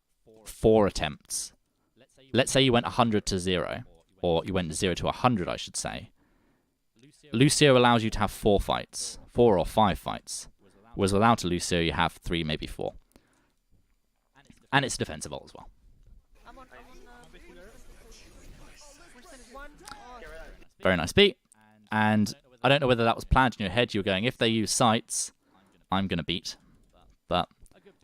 Speaker 2: 4 attempts. Let's say you went 100 to 0, or you went 0 to 100, I should say. Lucio allows you to have 4 fights, 4 or 5 fights. Whereas without a Lucio, you have 3, maybe 4. And it's defensive ult as well. Very nice beat. And I don't know whether that was planned in your head. You were going, if they use sights, I'm going to beat. But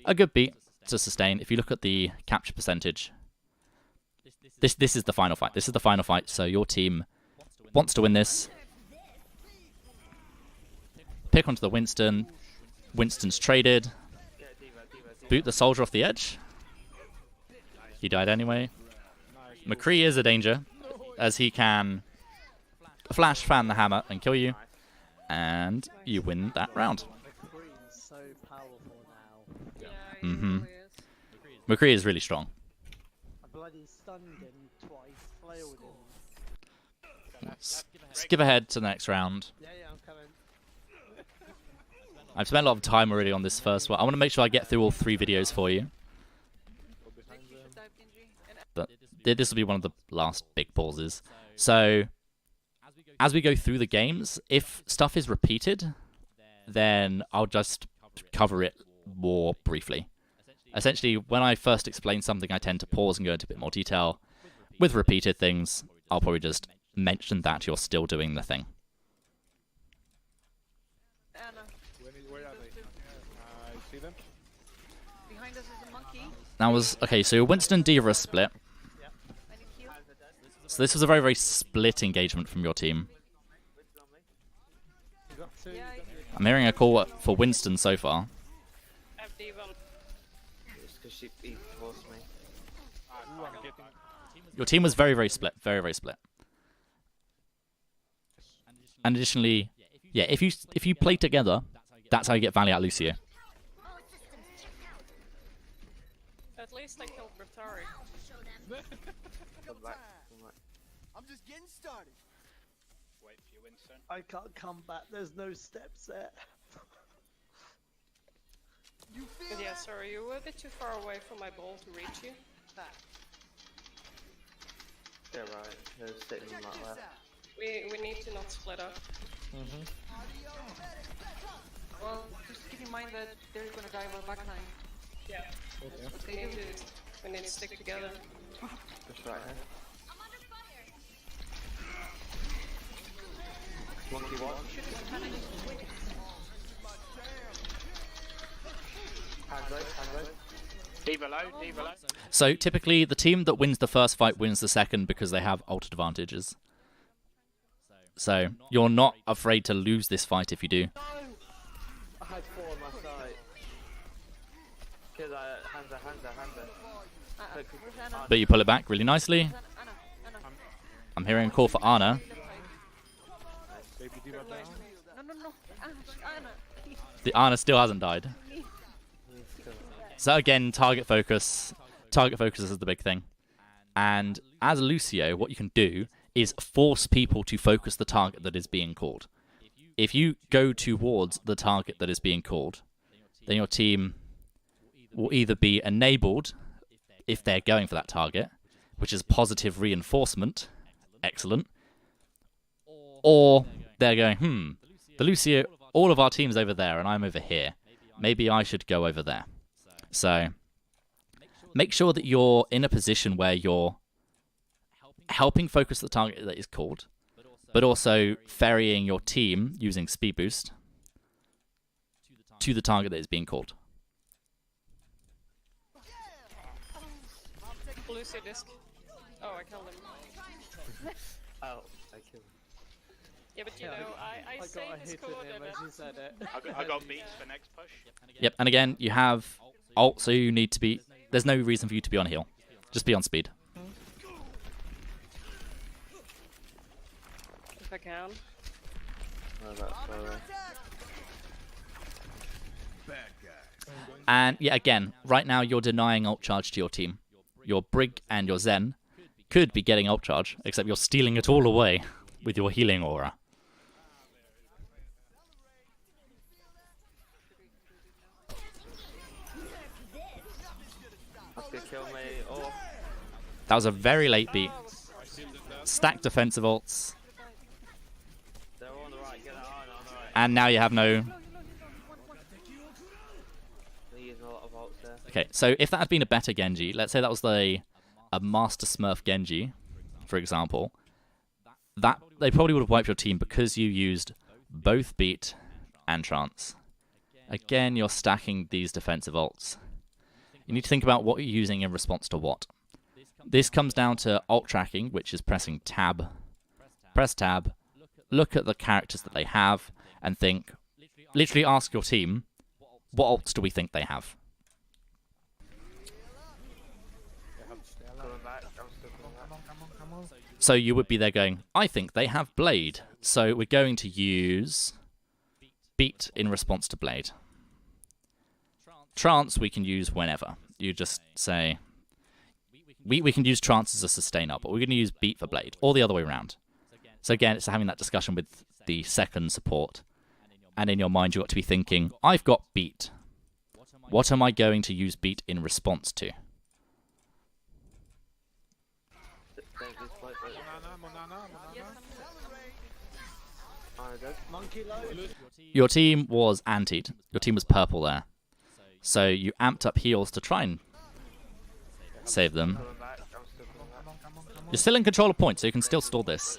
Speaker 2: a good beat to sustain. If you look at the capture percentage, this is the final fight. This is the final fight. So your team wants to win this. Pick onto the Winston. Winston's traded. Boot the soldier off the edge. He died anyway. McCree is a danger, as he can flash fan the hammer and kill you, and you win that round.
Speaker 5: So powerful now.
Speaker 2: Mm-hmm. McCree is really strong.
Speaker 5: I bloody stunned him twice, flailed him.
Speaker 2: Skip ahead to the next round.
Speaker 5: Yeah, I'm coming.
Speaker 2: I've spent a lot of time already on this first one. I want to make sure I get through all 3 videos for you. But this will be one of the last big pauses. So, as we go through the games, if stuff is repeated, then I'll just cover it more briefly. Essentially, when I first explain something, I tend to pause and go into a bit more detail. With repeated things, I'll probably just mention that you're still doing the thing.
Speaker 6: Where are they? I see them.
Speaker 7: Behind us is a monkey.
Speaker 2: That was okay. So Winston D.Va split. So this was a very split engagement from your team. I'm hearing a call for Winston so far.
Speaker 7: I have D.Va.
Speaker 8: It's because he forced me.
Speaker 2: Your team was very split. Very split. And additionally, yeah, if you play together, that's how you get value out of Lucio.
Speaker 7: At least I killed Bertari.
Speaker 8: Come back.
Speaker 1: I'm just getting started.
Speaker 9: Wait for your Winston.
Speaker 5: I can't come back, there's no steps there.
Speaker 7: But yeah, sorry, you were a bit too far away from my ball to reach you.
Speaker 8: Yeah, right. There's a statement like that.
Speaker 7: We need to not split up.
Speaker 10: Well, just keep in mind that they're gonna die on backline.
Speaker 7: Yeah. We need to stick together.
Speaker 8: Just right here. Monkey watch. Hand right.
Speaker 9: D.Va low.
Speaker 2: So typically, the team that wins the first fight wins the second because they have ult advantages. So you're not afraid to lose this fight if you do.
Speaker 8: I had 4 on my side. Because I
Speaker 10: Where's Anna?
Speaker 2: But you pull it back really nicely.
Speaker 10: Anna.
Speaker 2: I'm hearing a call for Ana.
Speaker 6: Baby D.Va down.
Speaker 10: No. Anna.
Speaker 2: The Ana still hasn't died. So again, target focus. Target focus is the big thing. And as Lucio, what you can do is force people to focus the target that is being called. If you go towards the target that is being called, then your team will either be enabled if they're going for that target, which is positive reinforcement, excellent, or they're going, the Lucio, all of our team's over there and I'm over here. Maybe I should go over there. So make sure that you're in a position where you're helping focus the target that is called, but also ferrying your team using speed boost to the target that is being called.
Speaker 7: Lucio disc. Oh, I killed him.
Speaker 8: Oh, I killed him.
Speaker 7: Yeah, but you know, I say his code and
Speaker 5: She said it.
Speaker 9: I got beats for next push.
Speaker 2: Yep, and again, you have ult, so you need to be... There's no reason for you to be on heal. Just be on speed.
Speaker 7: if I can.
Speaker 8: Oh, that's sorry.
Speaker 2: And yeah, again, right now you're denying ult charge to your team. Your Brig and your Zen could be getting ult charge, except you're stealing it all away with your healing aura.
Speaker 8: That's gonna kill me. Oh,
Speaker 2: That was a very late beat. Stacked defensive ults,
Speaker 8: they're all on the right. Get that on the right.
Speaker 2: and now you have no...
Speaker 8: They're using a lot of ults there.
Speaker 2: Okay, so if that had been a better Genji, let's say that was a Master Smurf Genji, for example, that they probably would have wiped your team because you used both beat and trance. Again, you're stacking these defensive ults. You need to think about what you're using in response to what. This comes down to ult tracking, which is pressing tab. Press tab, look at the characters that they have, and think, literally ask your team, what ults do we think they have?
Speaker 8: Coming back. I'm still coming back.
Speaker 2: So you would be there going, I think they have Blade, so we're going to use beat in response to Blade. Trance we can use whenever. You just say, we can use trance as a sustainer, but we're going to use beat for Blade, or the other way around. So again, it's having that discussion with the second support, and in your mind you've got to be thinking, I've got beat. What am I going to use beat in response to?
Speaker 5: Monkey load.
Speaker 2: Your team was antied. Your team was purple there. So you amped up heals to try and save them. You're still in control of points, so you can still stall this.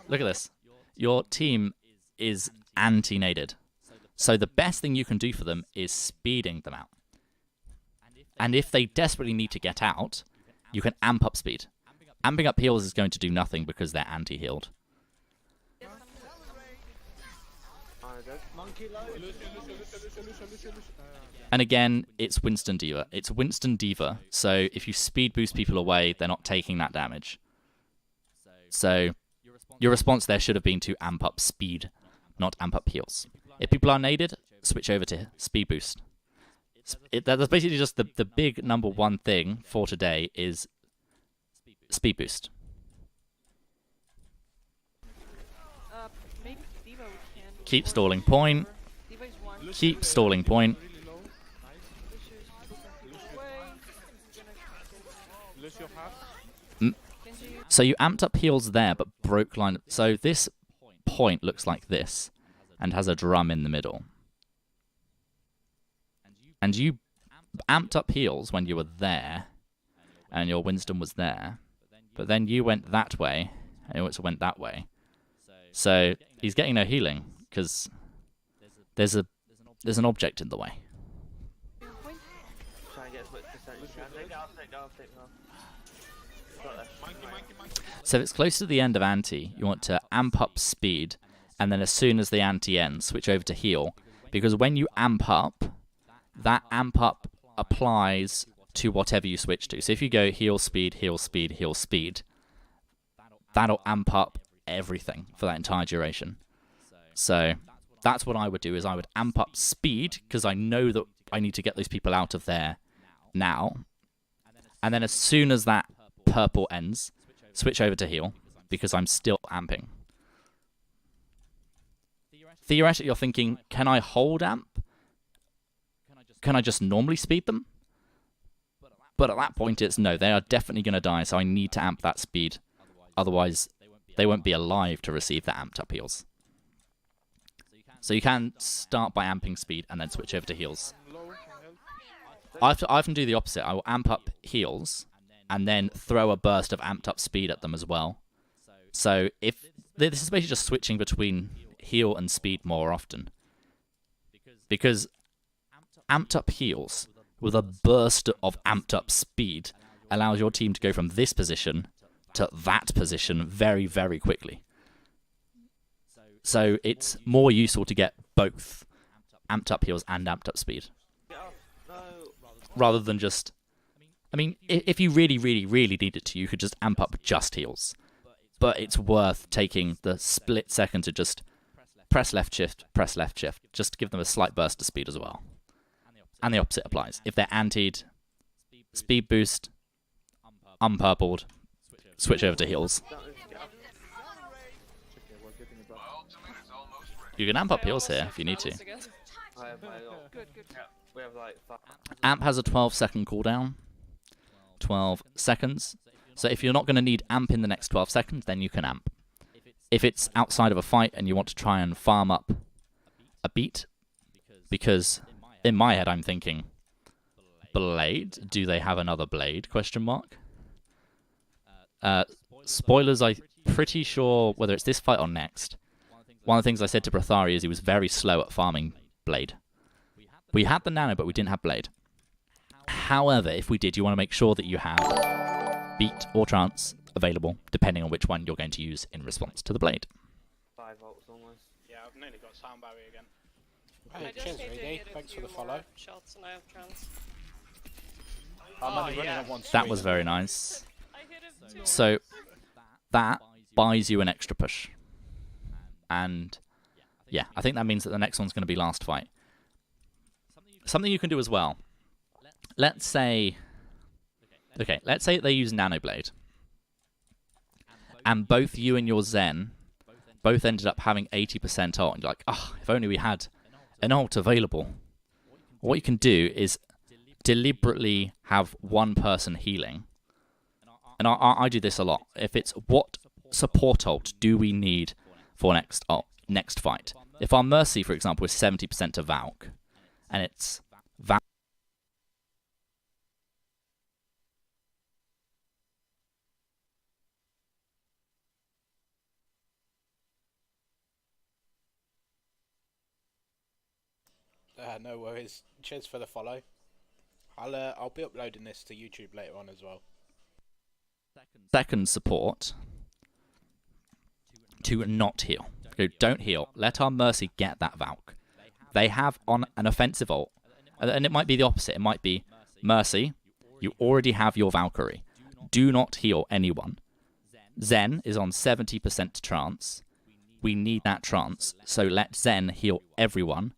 Speaker 2: Look at this. Your team is anti-naded. So the best thing you can do for them is speeding them out. And if they desperately need to get out, you can amp up speed. Amping up heals is going to do nothing because they're anti-healed.
Speaker 5: Monkey load.
Speaker 2: And again, it's Winston D.Va. It's Winston D.Va, so if you speed boost people away, they're not taking that damage. So your response there should have been to amp up speed, not amp up heals. If people are naded, switch over to speed boost. That's basically just the big number one thing for today is speed boost.
Speaker 10: Maybe D.Va we can.
Speaker 2: Keep stalling point.
Speaker 10: D.Va's one.
Speaker 2: Keep stalling point.
Speaker 6: Lucio half.
Speaker 2: So you amped up heals there, but broke line. So this point looks like this, and has a drum in the middle. And you amped up heals when you were there, and your Winston was there, but then you went that way, and you also went that way. So he's getting no healing because there's an object in the way.
Speaker 8: Try and get as much percent as you can. I'll take now.
Speaker 2: So if it's close to the end of anti, you want to amp up speed, and then as soon as the anti ends, switch over to heal, because when you amp up, that amp up applies to whatever you switch to. So if you go heal speed, heal speed, heal speed, that'll amp up everything for that entire duration. So that's what I would do, is I would amp up speed, because I know that I need to get those people out of there now. And then as soon as that purple ends, switch over to heal, because I'm still amping. Theoretically, you're thinking, can I hold amp? Can I just normally speed them? But at that point, it's no, they are definitely going to die, so I need to amp that speed. Otherwise, they won't be alive to receive the amped up heals. So you can start by amping speed and then switch over to heals. I often do the opposite. I will amp up heals and then throw a burst of amped up speed at them as well. So if this is basically just switching between heal and speed more often. Because amped up heals with a burst of amped up speed allows your team to go from this position to that position very, very quickly. So it's more useful to get both amped up heals and amped up speed. Rather than just... I mean, if you really, really, really needed to, you could just amp up just heals. But it's worth taking the split second to just press left shift, just to give them a slight burst of speed as well. And the opposite applies. If they're antied, speed boost, unpurpled, switch over to heals. You can amp up heals here if you need to. Amp has a 12-second cooldown. 12 seconds. So if you're not going to need amp in the next 12 seconds, then you can amp. If it's outside of a fight and you want to try and farm up a beat, because in my head I'm thinking, blade? Do they have another blade? Question mark. Spoilers, I'm pretty sure whether it's this fight or next. One of the things I said to Brathari is he was very slow at farming blade. We had the nano, but we didn't have blade. However, if we did, you want to make sure that you have beat or trance available, depending on which one you're going to use in response to the blade.
Speaker 8: 5 volts almost.
Speaker 9: Yeah, I've nearly got sound barrier again.
Speaker 4: Hey, cheers, Reedy. Thanks for the follow.
Speaker 7: Shots and I have trance.
Speaker 4: I'm only running on one
Speaker 2: That
Speaker 4: screen.
Speaker 2: was very nice.
Speaker 7: I hit him too.
Speaker 2: So that buys you an extra push. And yeah, I think that means that the next one's going to be last fight. Something you can do as well. Let's say they use Nanoblade. And both you and your Zen both ended up having 80% ult. And you're like, oh, if only we had an ult available. What you can do is deliberately have one person healing. And I do this a lot. If it's what support ult do we need for next fight? If our Mercy, for example, is 70% to Valk, and it's Valk.
Speaker 4: No worries. Cheers for the follow. I'll be uploading this to YouTube later on as well.
Speaker 2: Second support to not heal. Don't heal. Let our Mercy get that Valk. They have on an offensive ult, and it might be the opposite. It might be Mercy, you already have your Valkyrie. Do not heal anyone. Zen is on 70% trance. We need that trance, so let Zen heal everyone.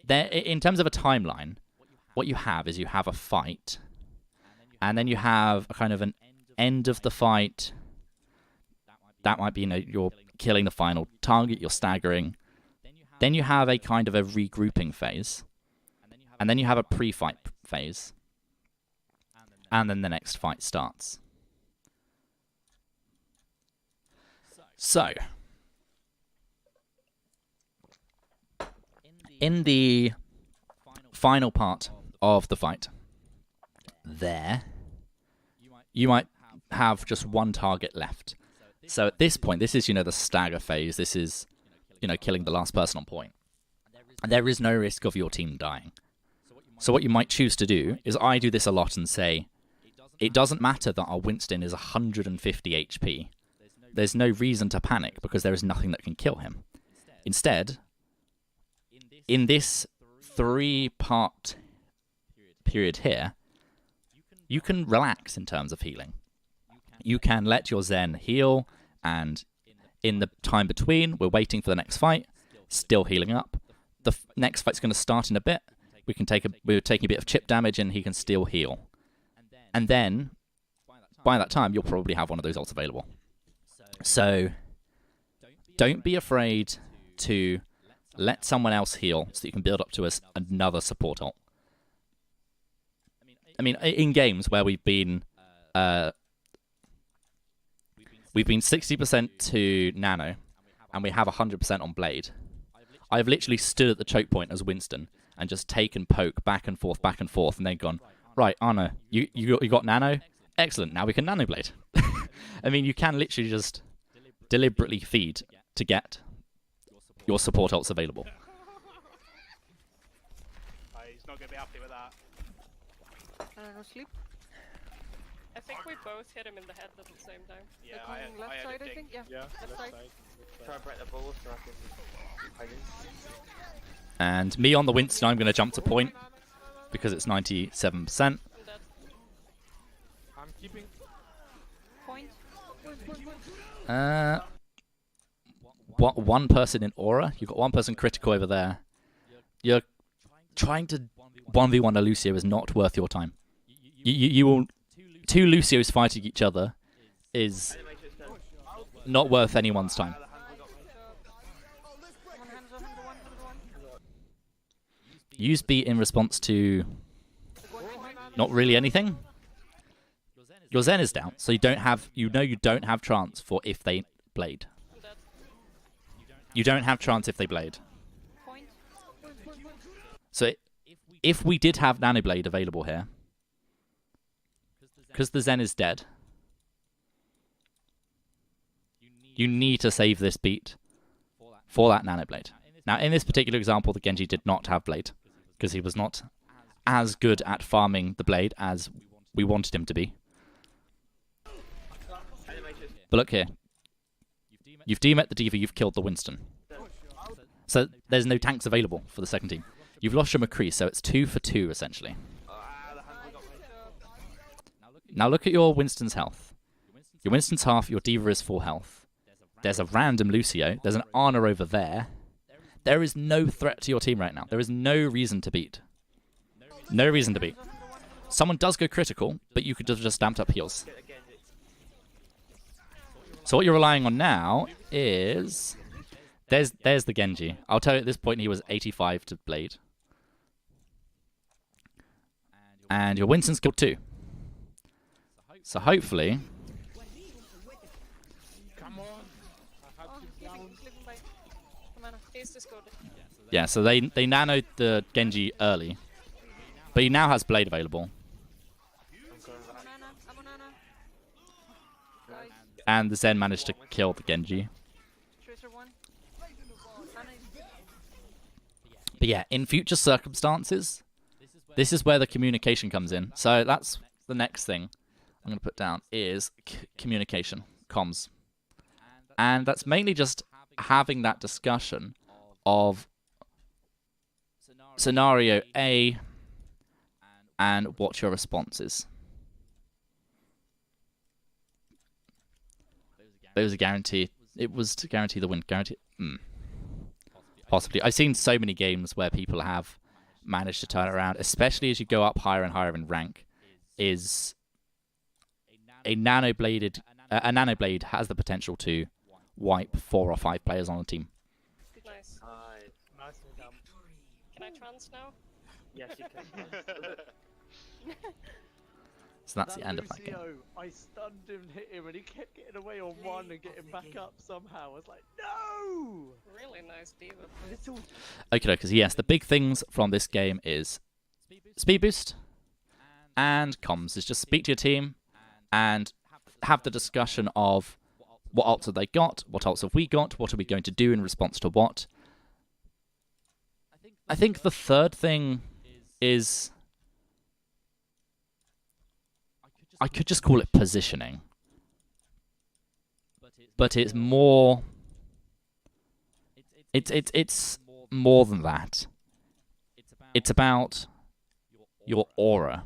Speaker 2: There, in terms of a timeline, what you have is you have a fight, and then you have a kind of an end of the fight. That might be, you're killing the final target, you're staggering. Then you have a kind of a regrouping phase, and then you have a pre-fight phase, and then the next fight starts. So, in the final part of the fight, you might have just one target left. So at this point, this is, the stagger phase. This is, killing the last person on point. And there is no risk of your team dying. So what you might choose to do is, I do this a lot and say, it doesn't matter that our Winston is 150 HP. There's no reason to panic because there is nothing that can kill him. Instead, in this 3-part period here, you can relax in terms of healing. You can let your Zen heal, and in the time between, we're waiting for the next fight, still healing up. The next fight's going to start in a bit. We're taking a bit of chip damage, and he can still heal. And then, by that time, you'll probably have one of those ults available. So, don't be afraid to let someone else heal so that you can build up to another support ult. I mean, in games where we've been 60% to Nano, and we have 100% on Blade. I've literally stood at the choke point as Winston and just taken poke back and forth, and then gone, right, Anna, you got Nano? Excellent, now we can Nano Blade. I mean, you can literally just deliberately feed to get your support ults available.
Speaker 9: He's not going to be happy with that.
Speaker 10: No sleep.
Speaker 7: I think we both hit him in the head at the same time.
Speaker 9: Yeah,
Speaker 10: They're
Speaker 9: I
Speaker 10: coming left
Speaker 9: had
Speaker 10: side,
Speaker 9: a
Speaker 10: I
Speaker 9: ding.
Speaker 10: think. Yeah, left side.
Speaker 8: Try and break the ball so I can hide in.
Speaker 2: And me on the Winston, I'm going to jump to point because it's 97%.
Speaker 7: I'm dead.
Speaker 6: I'm keeping.
Speaker 10: Point.
Speaker 2: One person in aura. You've got one person critical over there. You're trying to 1v1 a Lucio is not worth your time. You will. Two Lucios fighting each other is not worth anyone's time. Use beat in response to not really anything. Your Zen is down, so you don't have trance for if they blade. You don't have trance if they blade. So if we did have Nanoblade available here, because the Zen is dead, you need to save this beat for that Nanoblade. Now, in this particular example, the Genji did not have Blade, because he was not as good at farming the Blade as we wanted him to be. But look here. You've demet the D.Va, you've killed the Winston. So there's no tanks available for the second team. You've lost your McCree, so it's 2 for 2, essentially. Now look at your Winston's health. Your Winston's half, your D.Va is full health. There's a random Lucio. There's an Ana over there. There is no threat to your team right now. There is no reason to beat. No reason to beat. Someone does go critical, but you could have just stamped up heals. So what you're relying on now is... There's the Genji. I'll tell you at this point he was 85 to Blade. And your Winston's killed 2. So hopefully...
Speaker 6: Come on.
Speaker 2: Yeah, so they nanoed the Genji early. But he now has Blade available. And the Zen managed to kill the Genji. But yeah, in future circumstances, this is where the communication comes in. So that's the next thing I'm going to put down is communication, comms. And that's mainly just having that discussion of scenario A and what your response is. But it was a guarantee. It was to guarantee the win. Possibly. I've seen so many games where people have managed to turn it around, especially as you go up higher and higher in rank, is a nanoblade has the potential to wipe 4 or 5 players on a team.
Speaker 7: Nice. Can I trance now?
Speaker 8: Yes, you can.
Speaker 2: So that's the end of that game.
Speaker 5: I stunned him and hit him, and he kept getting away on one and getting back up somehow. I was like, no!
Speaker 7: Really nice D.Va.
Speaker 2: Okay, because yes, the big things from this game is speed boost and comms. Is just speak to your team and have the discussion of what ults have they got, what ults have we got, what are we going to do in response to what. I think the third thing is... I could just call it positioning. But it's more... It's more than that. It's about your aura.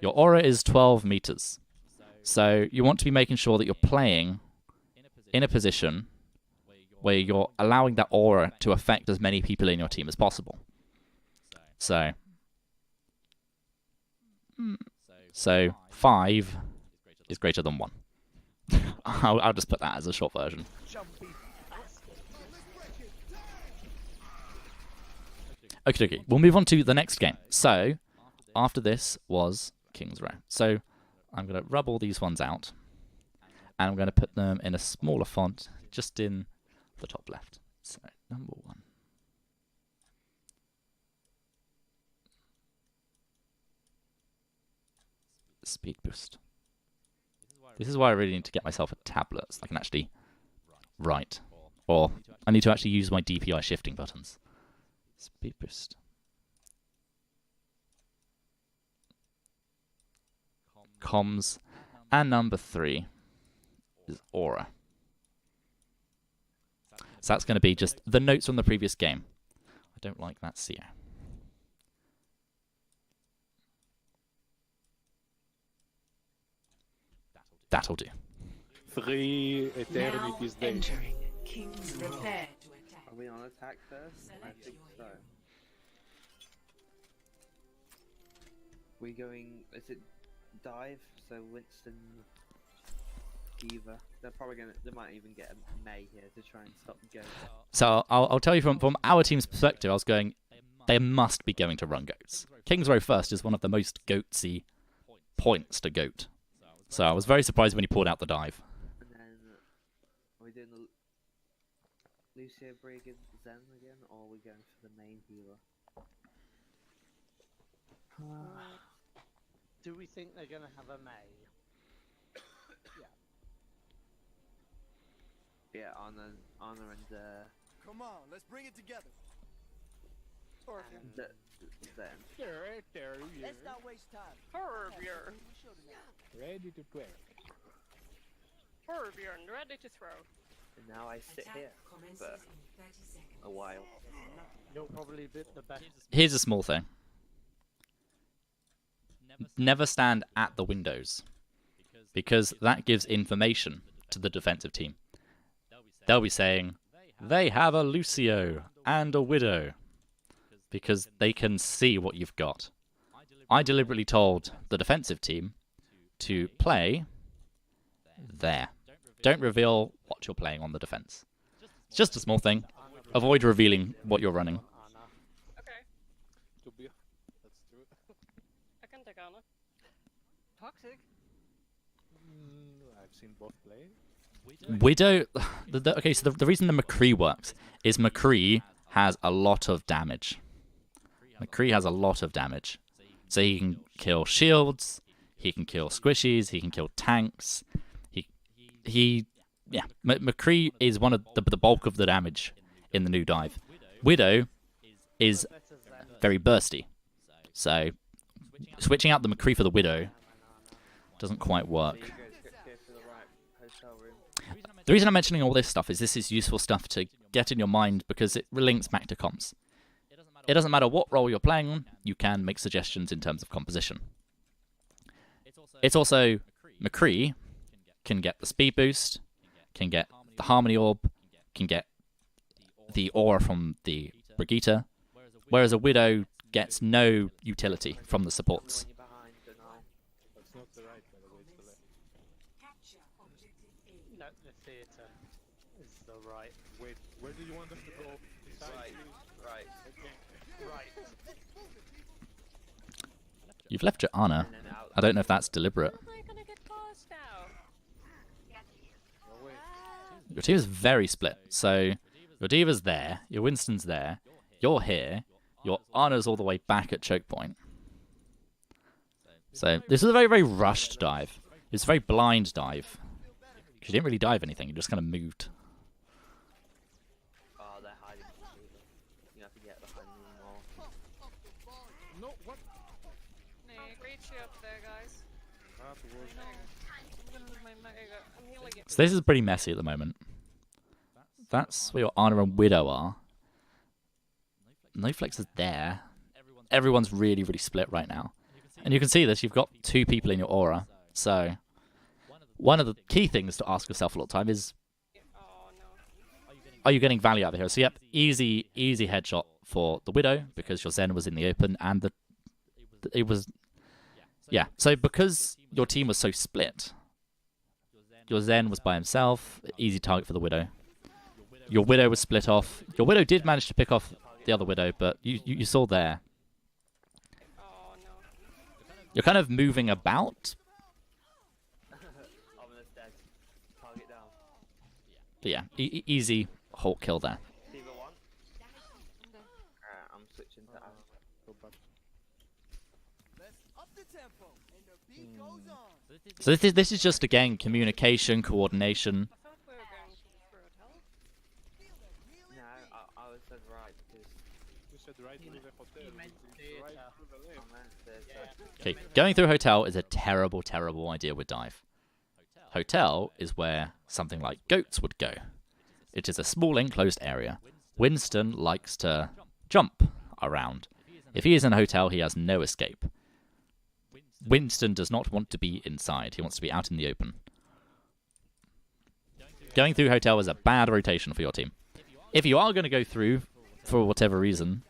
Speaker 2: Your aura is 12 meters. So you want to be making sure that you're playing in a position where you're allowing that aura to affect as many people in your team as possible. So 5 is greater than 1. I'll just put that as a short version. Okay, we'll move on to the next game. So, after this was King's Row. So, I'm going to rub all these ones out, and I'm going to put them in a smaller font, just in the top left. So, number 1. Speed boost. This is why I really need to get myself a tablet so I can actually write. Or I need to actually use my DPI shifting buttons. Speed boost. Comms. And number 3 is aura. So that's going to be just the notes from the previous game. I don't like that CO. That'll do.
Speaker 6: 3 eternities days.
Speaker 11: King's prepare to attack.
Speaker 8: Are we on attack first? I think so. We going? Is it dive? So Winston, Giva. They're probably gonna. They might even get a May here to try and stop the goat.
Speaker 2: So I'll tell you from our team's perspective. I was going. They must be going to run goats. King's Row first is one of the most goatsy points to goat. So I was very surprised when he pulled out the dive.
Speaker 8: And then are we doing the Lucio Brig and Zen again, or are we going for the main healer?
Speaker 5: Do we think they're gonna have a May?
Speaker 8: Yeah, Honor and
Speaker 1: Come on, let's bring it together.
Speaker 8: and Zen.
Speaker 6: There,
Speaker 1: Let's not waste time.
Speaker 7: Torbjörn.
Speaker 6: ready to play.
Speaker 7: Torbjörn, ready to throw.
Speaker 8: And now I sit here
Speaker 11: Commences
Speaker 8: for
Speaker 11: in 30 seconds.
Speaker 8: a while.
Speaker 5: You'll probably be the best.
Speaker 2: Here's a small thing. Never stand at the windows, because that gives information to the defensive team. They'll be saying, they have a Lucio and a Widow, because they can see what you've got. I deliberately told the defensive team to play there. Don't reveal what you're playing on the defense. It's just a small thing. Avoid revealing what you're running.
Speaker 7: Okay,
Speaker 6: Tobias, let's do it.
Speaker 7: I can take Anna.
Speaker 10: Toxic.
Speaker 6: I've seen both play.
Speaker 2: Widow... Okay, so the reason the McCree works is McCree has a lot of damage. McCree has a lot of damage. So he can kill shields, he can kill squishies, he can kill tanks. McCree is one of the bulk of the damage in the new dive. Widow is very bursty. So switching out the McCree for the Widow doesn't quite work. The reason I'm mentioning all this stuff is this is useful stuff to get in your mind because it links back to comms. It doesn't matter what role you're playing on, you can make suggestions in terms of composition. It's also McCree can get the speed boost, can get the harmony orb, can get the aura from the Brigitte, whereas a Widow gets no utility from the supports.
Speaker 6: That's not the right, by the way, it's the left.
Speaker 11: Capture objective A.
Speaker 5: No, the theatre is the right.
Speaker 6: Wait, where do you want us to go? Decide,
Speaker 8: Right,
Speaker 6: please.
Speaker 8: right.
Speaker 6: Okay.
Speaker 5: Right.
Speaker 2: You've left your Ana.
Speaker 8: And then out.
Speaker 2: I don't know if that's deliberate.
Speaker 7: How am I gonna get past now?
Speaker 6: Oh, wait.
Speaker 2: Your team is very split. So your D.Va's there, your Winston's there, you're here, your Ana's all the way back at choke point. So this is a very, very rushed dive. It's a very blind dive. Because you didn't really dive anything, you just kind of moved.
Speaker 8: Oh, they're hiding from people. You have to get behind them more.
Speaker 6: No, what?
Speaker 7: Nick, reach you up there, guys.
Speaker 6: That was...
Speaker 7: I'm gonna lose my mega. I'm healing it.
Speaker 2: So this is pretty messy at the moment. That's where your Ana and Widow are. No Flex is there. everyone's really, really split right now. And you can see this, you've got 2 people in your aura. So, one of the key things to ask yourself a lot of time is, are you getting value out of the hero? So, yep, easy headshot for the Widow, because your Zen was in the open, and it was... Yeah, so because your team was so split, your Zen was by himself, easy target for the Widow. Your Widow was split off. Your Widow did manage to pick off the other Widow, but you saw there. You're kind of moving about. But yeah, easy Hulk kill there.
Speaker 8: I'm switching to
Speaker 2: So this is just, again, communication, coordination.
Speaker 8: No, I was said right because
Speaker 6: You said right through the hotel.
Speaker 2: Okay, going through hotel is a terrible, terrible idea with dive. Hotel is where something like goats would go. It is a small enclosed area. Winston likes to jump around. If he is in a hotel, he has no escape. Winston does not want to be inside. He wants to be out in the open. Going through hotel is a bad rotation for your team. If you are going to go through, for whatever reason,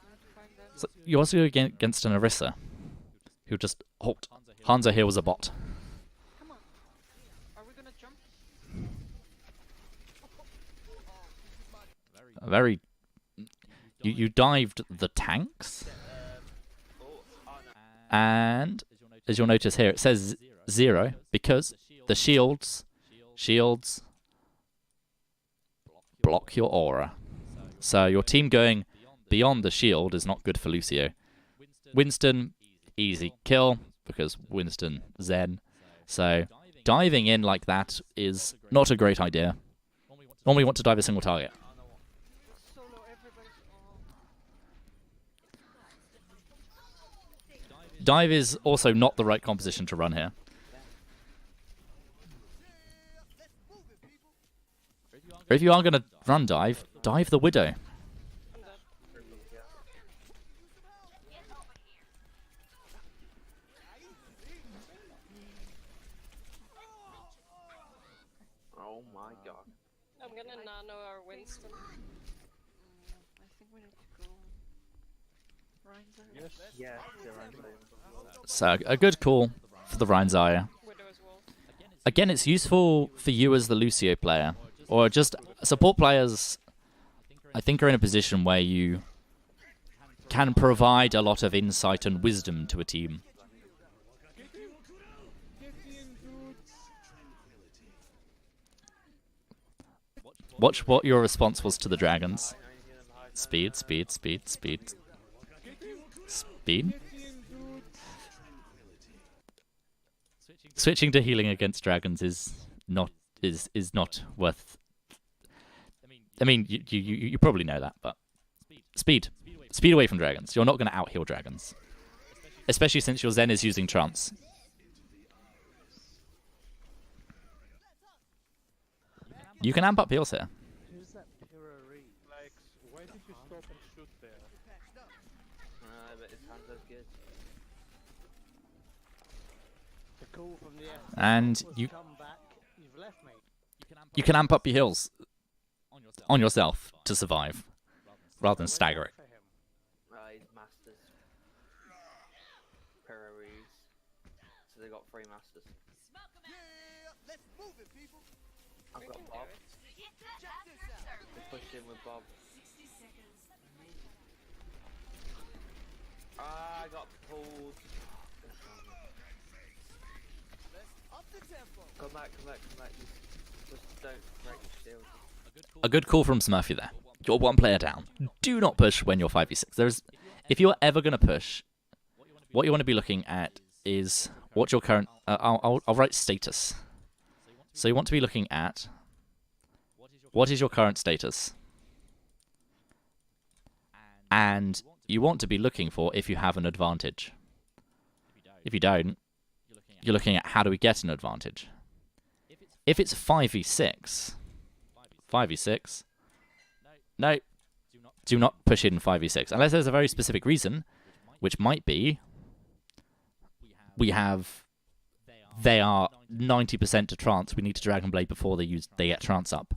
Speaker 2: so you also go against an Orisa, who just halt. Hanzo here was a bot.
Speaker 10: Come on. Are we gonna jump?
Speaker 2: Very... You dived the tanks. And, as you'll notice here, it says 0 because the shields block your aura. So your team going beyond the shield is not good for Lucio. Winston, easy kill, because Winston Zen. So diving in like that is not a great idea. Normally you want to dive a single target. Dive is also not the right composition to run here. Or if you are going to run dive, dive the Widow.
Speaker 8: Oh my god.
Speaker 7: I'm gonna nano our Winston.
Speaker 10: I think we need to go. Ryan's
Speaker 8: Yeah,
Speaker 2: So, a good call for the Reinzaya. Again, it's useful for you as the Lucio player, or just support players, I think, are in a position where you can provide a lot of insight and wisdom to a team. Watch what your response was to the dragons. Speed, speed, speed, speed. Speed. Switching to healing against dragons is not worth. I mean, you probably know that, but speed away from dragons. You're not going to out heal dragons, especially since your Zen is using trance. You can amp up heals here.
Speaker 5: Who's that Pirari?
Speaker 6: Like, why did you stop and shoot there?
Speaker 8: But his hands are good.
Speaker 5: The call from the F
Speaker 2: And
Speaker 5: was
Speaker 2: you
Speaker 5: come back. You've left me.
Speaker 2: can amp up your heals on yourself to survive, rather than stagger it.
Speaker 8: He's masters. Ferraris. So they got 3 masters. I've got Bob. They pushed in with Bob. Ah, I got pulled. Come back. Just don't break the shield.
Speaker 2: A good call from Smurfy there. You're 1 player down. Do not push when you're 5v6. If you are ever going to push, what you want to be looking at is what your current... I'll write status. So you want to be looking at what is your current status. And you want to be looking for if you have an advantage. If you don't, you're looking at how do we get an advantage. If it's 5v6, no, do not push in 5v6. Unless there's a very specific reason, which might be they are 90% to trance. We need to Dragon Blade before they get trance up,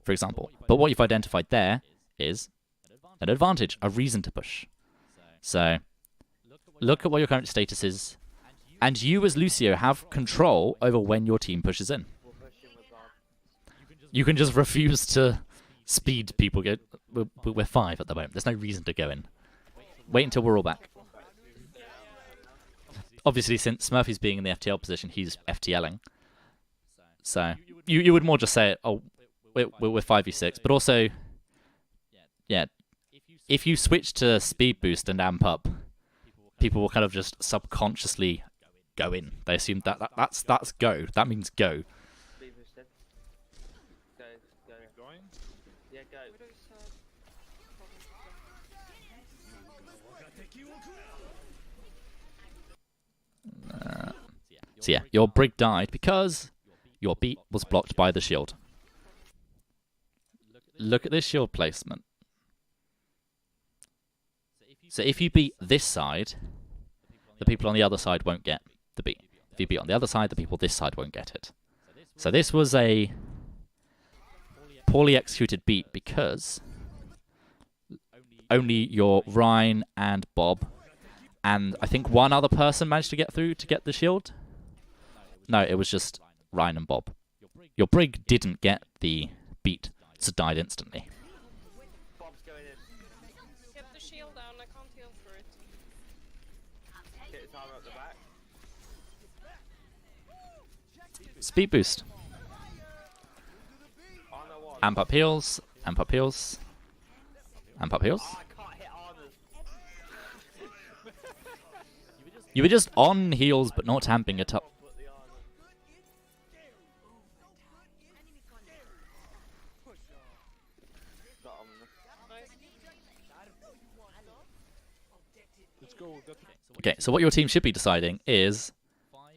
Speaker 2: for example. But what you've identified there is an advantage, a reason to push. So look at what your current status is, and you as Lucio have control over when your team pushes in. You can just refuse to speed people. We're 5 at the moment. There's no reason to go in. Wait until we're all back. Obviously, since Murphy's being in the FTL position, he's FTLing. So you would more just say, oh, we're 5v6. But also, yeah, if you switch to speed boost and amp up, people will kind of just subconsciously go in. They assume that's go. That means go.
Speaker 8: Yeah, go.
Speaker 2: So yeah, your brig died because your beat was blocked by the shield. Look at this shield placement. So if you beat this side, the people on the other side won't get the beat. If you beat on the other side, the people this side won't get it. So this was a poorly executed beat because only your Rhine and Bob and I think one other person managed to get through to get the shield. No, it was just Ryan and Bob. Your brig didn't get the beat, so died instantly.
Speaker 8: Bob's going in.
Speaker 7: Get the shield down, I can't heal for it.
Speaker 8: Get his armor up the back.
Speaker 2: Speed boost. Amp up heals, amp up heals, amp up heals. You were just on heals, but not amping it up. Okay, so what your team should be deciding is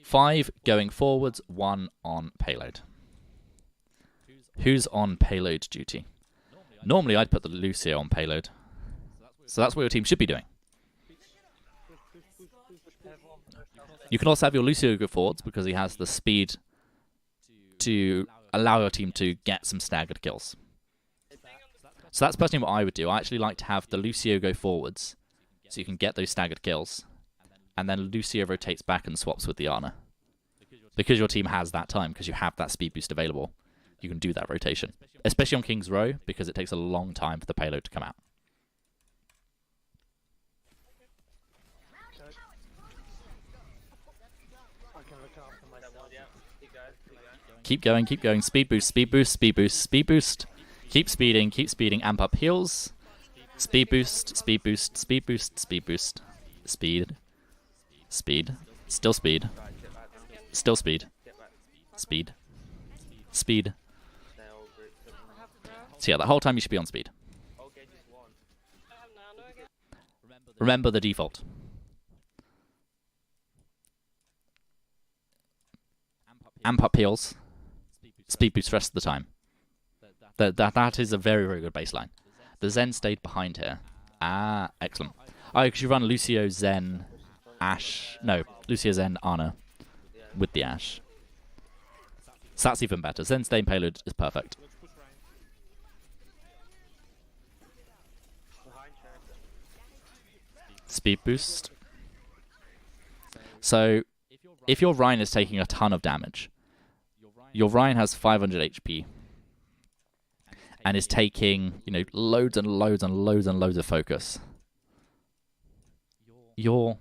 Speaker 2: 5 going forwards, 1 on payload. Who's on payload duty? Normally I'd put the Lucio on payload. So that's what your team should be doing. You can also have your Lucio go forwards because he has the speed to allow your team to get some staggered kills. So that's personally what I would do. I actually like to have the Lucio go forwards so you can get those staggered kills. And then Lucio rotates back and swaps with the Ana. Because your team has that time, because you have that speed boost available, you can do that rotation. Especially on King's Row, because it takes a long time for the payload to come out. Keep going, keep going. Speed boost, speed boost, speed boost, speed boost. Keep speeding, amp up heals. Speed boost, speed boost, speed boost, speed boost. Speed. Speed. Still speed. Still speed. Speed. Speed. So yeah, the whole time you should be on speed. Remember the default. Amp up heals. Speed boost rest of the time. That is a very, very good baseline. The Zen stayed behind here. Ah, excellent. Oh, because you run Lucio, Zen, Ashe. No, Lucio, Zen, Ana with the Ashe. So that's even better. Zen staying payload is perfect. Speed boost. So, if your Rhine is taking a ton of damage, your Rhine has 500 HP and is taking, loads and loads and loads and loads of focus. Your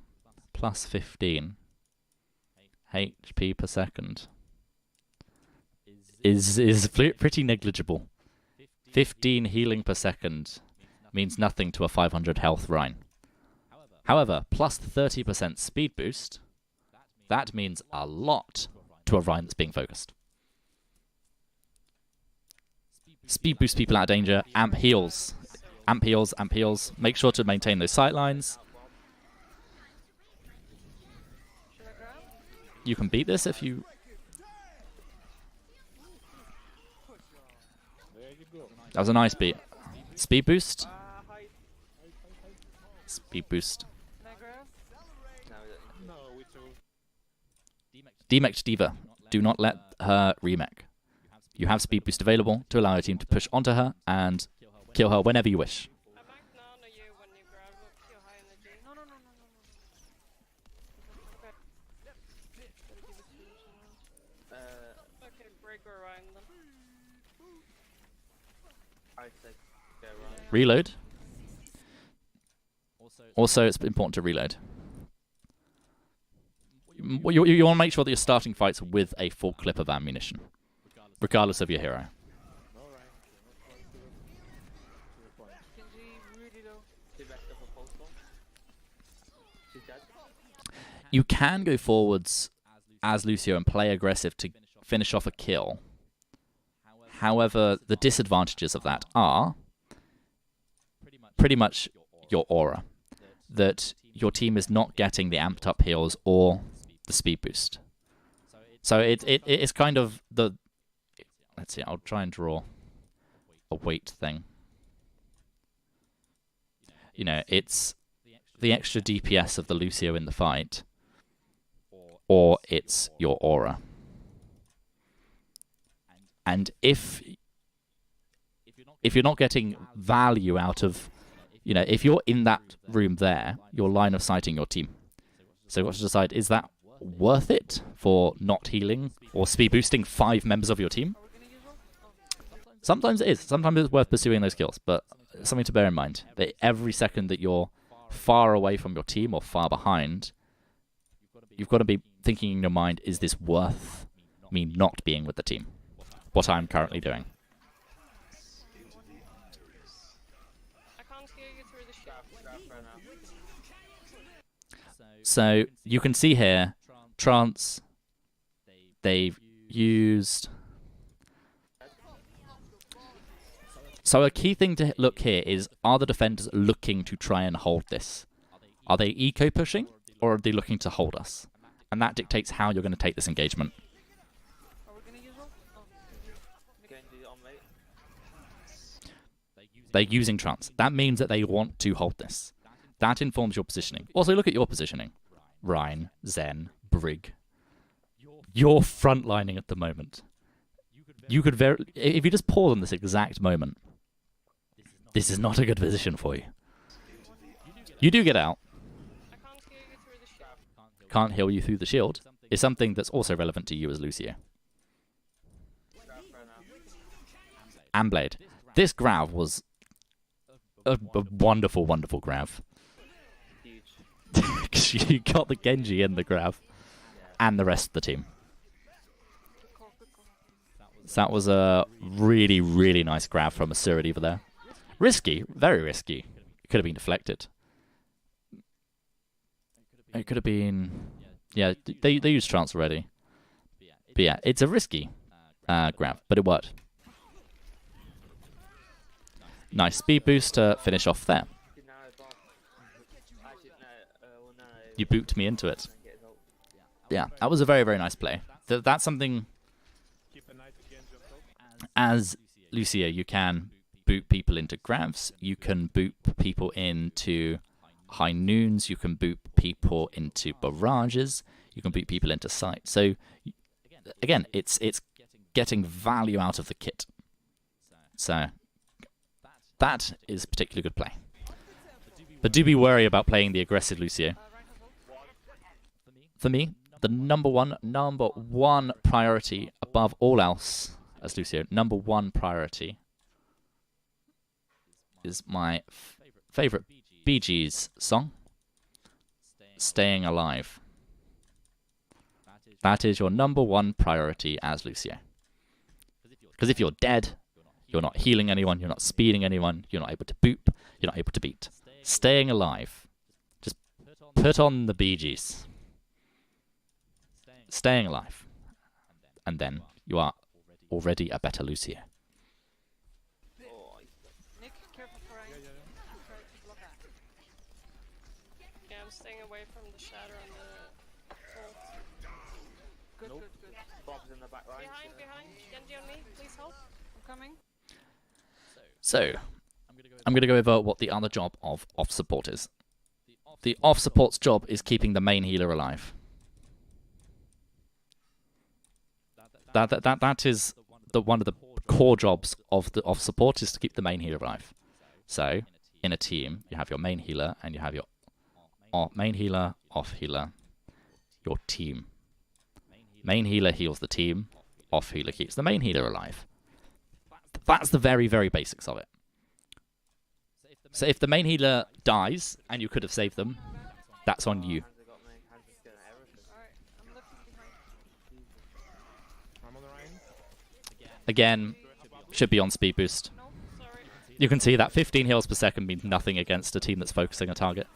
Speaker 2: plus 15 HP per second is pretty negligible. 15 healing per second means nothing to a 500 health Rhine. However, plus 30% speed boost, that means a lot to a Rhine that's being focused. Speed boost people out of danger. Amp heals. Amp heals, amp heals. Make sure to maintain those sight lines. You can beat this if you... That was a nice beat. Speed boost. Speed boost. Demech D.Va. Do not let her remech. You have speed boost available to allow your team to push onto her and kill her whenever you wish.
Speaker 7: I might nano you when you grab your high energy.
Speaker 10: No, no, no, no, no, no. Okay. Gotta give it to someone else.
Speaker 7: Okay, break Orion then.
Speaker 8: I said go right.
Speaker 2: Reload. Also, it's important to reload. You want to make sure that you're starting fights with a full clip of ammunition, regardless of your hero.
Speaker 10: Genji really low.
Speaker 8: Two back up a pulse bomb. She's dead.
Speaker 2: You can go forwards as Lucio and play aggressive to finish off a kill. However, the disadvantages of that are pretty much your aura. That your team is not getting the amped up heals or the speed boost. So it's kind of the... Let's see, I'll try and draw a weight thing. You know, it's the extra DPS of the Lucio in the fight, or it's your aura. And if you're not getting value out of... You know, if you're in that room there, you're line of sighting your team. So you've got to decide, is that worth it for not healing or speed boosting 5 members of your team? Sometimes it is. Sometimes it's worth pursuing those kills, but something to bear in mind, that every second that you're far away from your team or far behind, you've got to be thinking in your mind, is this worth me not being with the team? What I'm currently doing. So you can see here, Trance, they've used... So a key thing to look here is, are the defenders looking to try and hold this? Are they eco-pushing, or are they looking to hold us? And that dictates how you're going to take this engagement.
Speaker 10: Are we gonna use roll? Oh.
Speaker 8: Genji on mate.
Speaker 2: They're using Trance. That means that they want to hold this. That informs your positioning. Also, look at your positioning. Rhine, Zen, Brig. You're frontlining at the moment. You could if you just pause on this exact moment, this is not a good position for you. You do get out. Can't heal you through the shield is something that's also relevant to you as Lucio. And Blade. This grav was a wonderful, wonderful grav. Because you got the Genji in the grav and the rest of the team. So that was a really, really nice grab from Asura over there. Risky, very risky. It could have been deflected. It could have been... Yeah, they used Trance already. But yeah, it's a risky grab, but it worked. Nice speed boost to finish off there. You booped me into it. Yeah, that was a very, very nice play. That's something... As Lucio, you can boot people into grabs, you can boot people into high noons, you can boot people into barrages, you can boot people into sight. So, again, it's getting value out of the kit. So, that is a particularly good play. But do be wary about playing the aggressive Lucio. For me, the number one priority above all else as Lucio, number one priority is my favorite Bee Gees song, Staying Alive. That is your number one priority as Lucio. Because if you're dead, you're not healing anyone, you're not speeding anyone, you're not able to boop, you're not able to beat. Staying alive. Just put on the Bee Gees. Staying alive. And then you are already a better Lucio.
Speaker 10: Nick, careful for Ryan. Try to block that.
Speaker 7: Yeah, I'm staying away from the shatter and the ult.
Speaker 10: Good, good, good.
Speaker 8: Bob's in the back right.
Speaker 7: Behind. Genji on me, please help.
Speaker 10: I'm coming.
Speaker 2: So, I'm going to go over what the other job of off support is. The off support's job is keeping the main healer alive. That is one of the core jobs of support, is to keep the main healer alive. So in a team, you have your main healer and you have your main healer, off healer, your team. Main healer heals the team, off healer keeps the main healer alive. That's the very, very basics of it. So if the main healer dies and you could have saved them, that's on you.
Speaker 6: I'm on the Ryan.
Speaker 2: Again, should be on speed boost. You can see that 15 heals per second means nothing against a team that's focusing a target.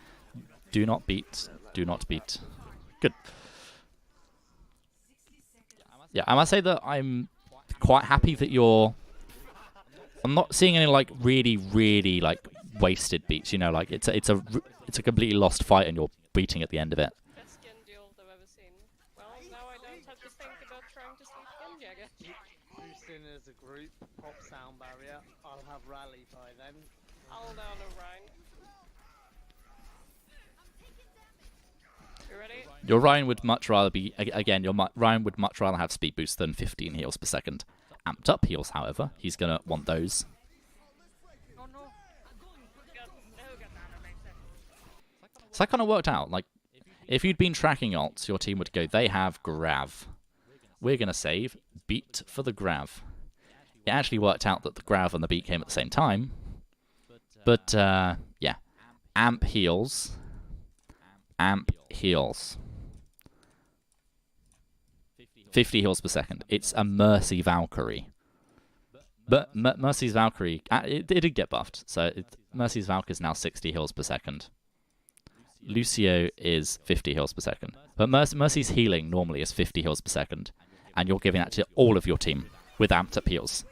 Speaker 2: Do not beat. Do not beat. Good. Yeah, I must say that I'm quite happy that you're... I'm not seeing any like really like wasted beats. You know, like it's a completely lost fight and you're beating at the end of it.
Speaker 7: Best skin duel I've ever seen. Well, now I don't have to think about trying to sleep Skinjagger.
Speaker 5: Houston as a group, pop sound barrier. I'll have rally by then.
Speaker 7: I'll down Orion. You ready?
Speaker 2: Your Ryan would much rather be again. Ryan would much rather have speed boost than 15 heals per second. Amped up heals, however, he's gonna want those.
Speaker 7: Oh no!
Speaker 2: So that kind of worked out. Like, if you'd been tracking ults, your team would go, they have Grav. We're gonna save beat for the Grav. It actually worked out that the Grav and the beat came at the same time. But yeah, amp heals. Amp heals. 50 heals per second. It's a Mercy Valkyrie. But Mercy's Valkyrie, it did get buffed. So Mercy's Valkyrie is now 60 heals per second. Lucio is 50 heals per second. But Mercy's healing normally is 50 heals per second. And you're giving that to all of your team with amped up heals.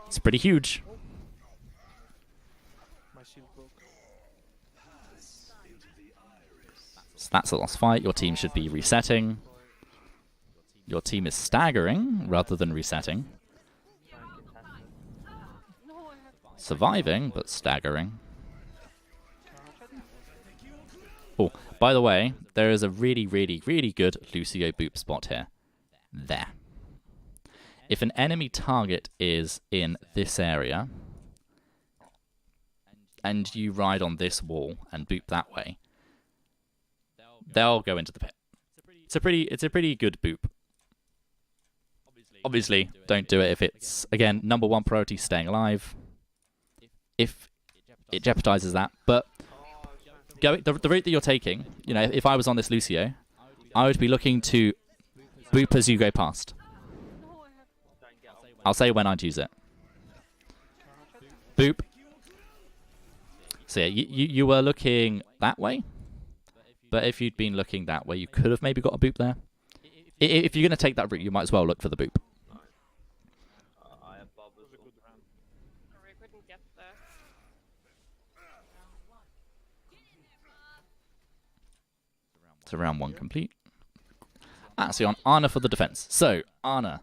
Speaker 2: It's pretty huge.
Speaker 6: My shield broke.
Speaker 2: So that's a lost fight. Your team should be resetting. Your team is staggering rather than resetting. Surviving, but staggering. Oh, by the way, there is a really good Lucio boop spot here. There. If an enemy target is in this area, and you ride on this wall and boop that way, they'll go into the pit. It's a pretty good boop. Obviously, don't do it if it's, again, number one priority, staying alive. If it jeopardizes that. But the route that you're taking, you know, if I was on this Lucio, I would be looking to boop as you go past. I'll say when I'd use it. Boop. So yeah, you were looking that way. But if you'd been looking that way, you could have maybe got a boop there. If you're going to take that route, you might as well look for the boop.
Speaker 7: Sorry, I couldn't get there.
Speaker 2: So round one complete. Actually, on Ana for the defense. So, Ana.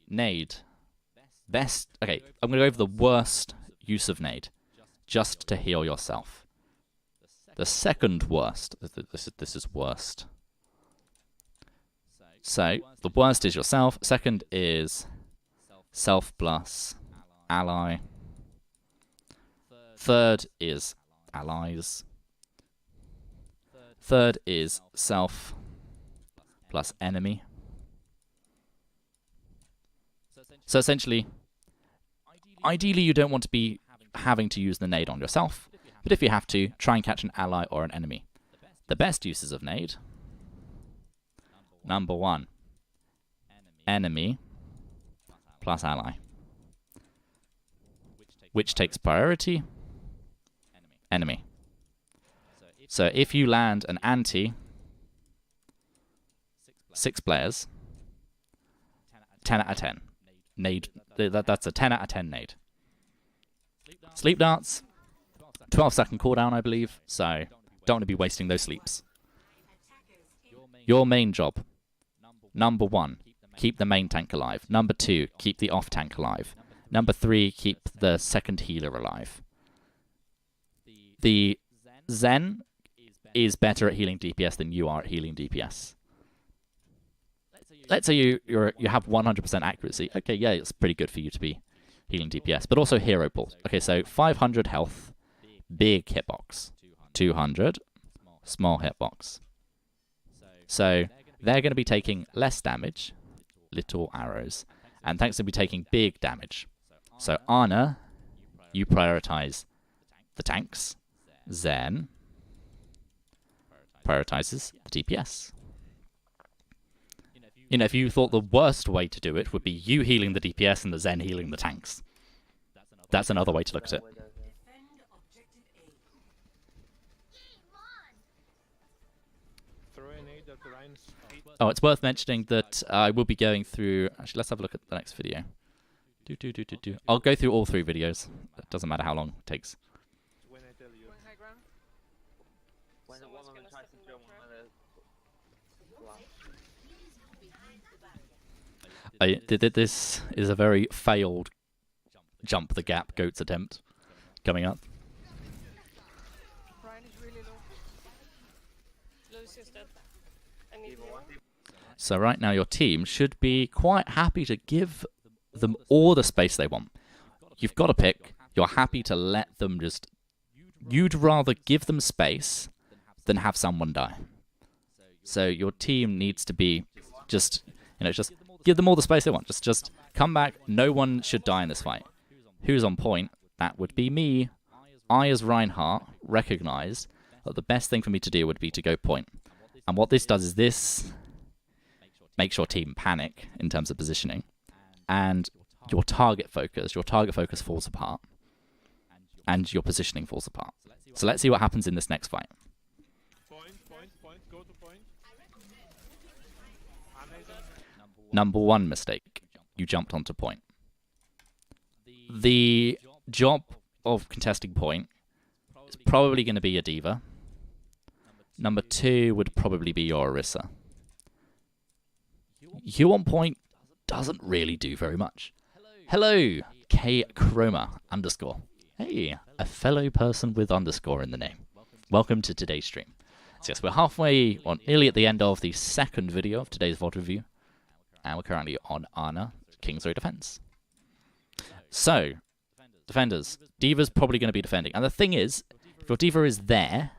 Speaker 2: Nade. Best. Okay, I'm going to go over the worst use of nade. Just to heal yourself. The second worst. This is worst. So, the worst is yourself. Second is self plus ally. Third is allies. Third is self plus enemy. So essentially, ideally you don't want to be having to use the nade on yourself, but if you have to, try and catch an ally or an enemy. The best uses of nade: number one, enemy plus ally. Which takes priority? Enemy. So if you land an anti, 6 players, 10 out of 10. Nade. That's a 10 out of 10 nade. Sleep darts, 12-second cooldown, I believe, so don't want to be wasting those sleeps. Your main job: number 1, keep the main tank alive. Number 2, keep the off tank alive. Number 3, keep the second healer alive. The Zen is better at healing DPS than you are at healing DPS. let's say you have 100% accuracy. Okay, yeah, it's pretty good for you to be healing DPS, but also hero balls. Okay, so 500 health, big hitbox, 200, small hitbox. So they're going to be taking less damage, little arrows, and thanks to be taking big damage. So Ana, you prioritize the tanks. Zen prioritizes the DPS. You know, if you thought the worst way to do it would be you healing the DPS and the Zen healing the tanks, that's another way to look at it.
Speaker 11: Defend objective A.
Speaker 6: Throw an aid at the Ryan's.
Speaker 2: Oh, it's worth mentioning that I will be going through... Actually, let's have a look at the next video. I'll go through all 3 videos. It doesn't matter how long it takes.
Speaker 6: When I tell you.
Speaker 10: Going high ground.
Speaker 8: When one of them tries to jump on the
Speaker 2: This is a very failed jump the gap goats attempt coming up.
Speaker 7: Ryan is really low. Lucius dead. I need heal.
Speaker 2: So right now your team should be quite happy to give them all the space they want. You've got to pick. You're happy to let them just... You'd rather give them space than have someone die. So your team needs to be just, just give them all the space they want. Just come back. No one should die in this fight. Who's on point? That would be me. I, as Reinhardt, recognize that the best thing for me to do would be to go point. And what this does is this makes your team panic in terms of positioning. And your target focus falls apart. And your positioning falls apart. So let's see what happens in this next fight.
Speaker 6: Point, go to point.
Speaker 2: Number 1 mistake. You jumped onto point. The job of contesting point is probably going to be your Diva. Number 2 would probably be your Orisa. You on point doesn't really do very much. Hello, K Chroma _ Hey, a fellow person with underscore in the name. Welcome to today's stream. So yes, we're halfway, or nearly at the end of the second video of today's VOD review. And we're currently on Ana, King's Row Defense. So, defenders. Diva's probably going to be defending. And the thing is, if your Diva is there,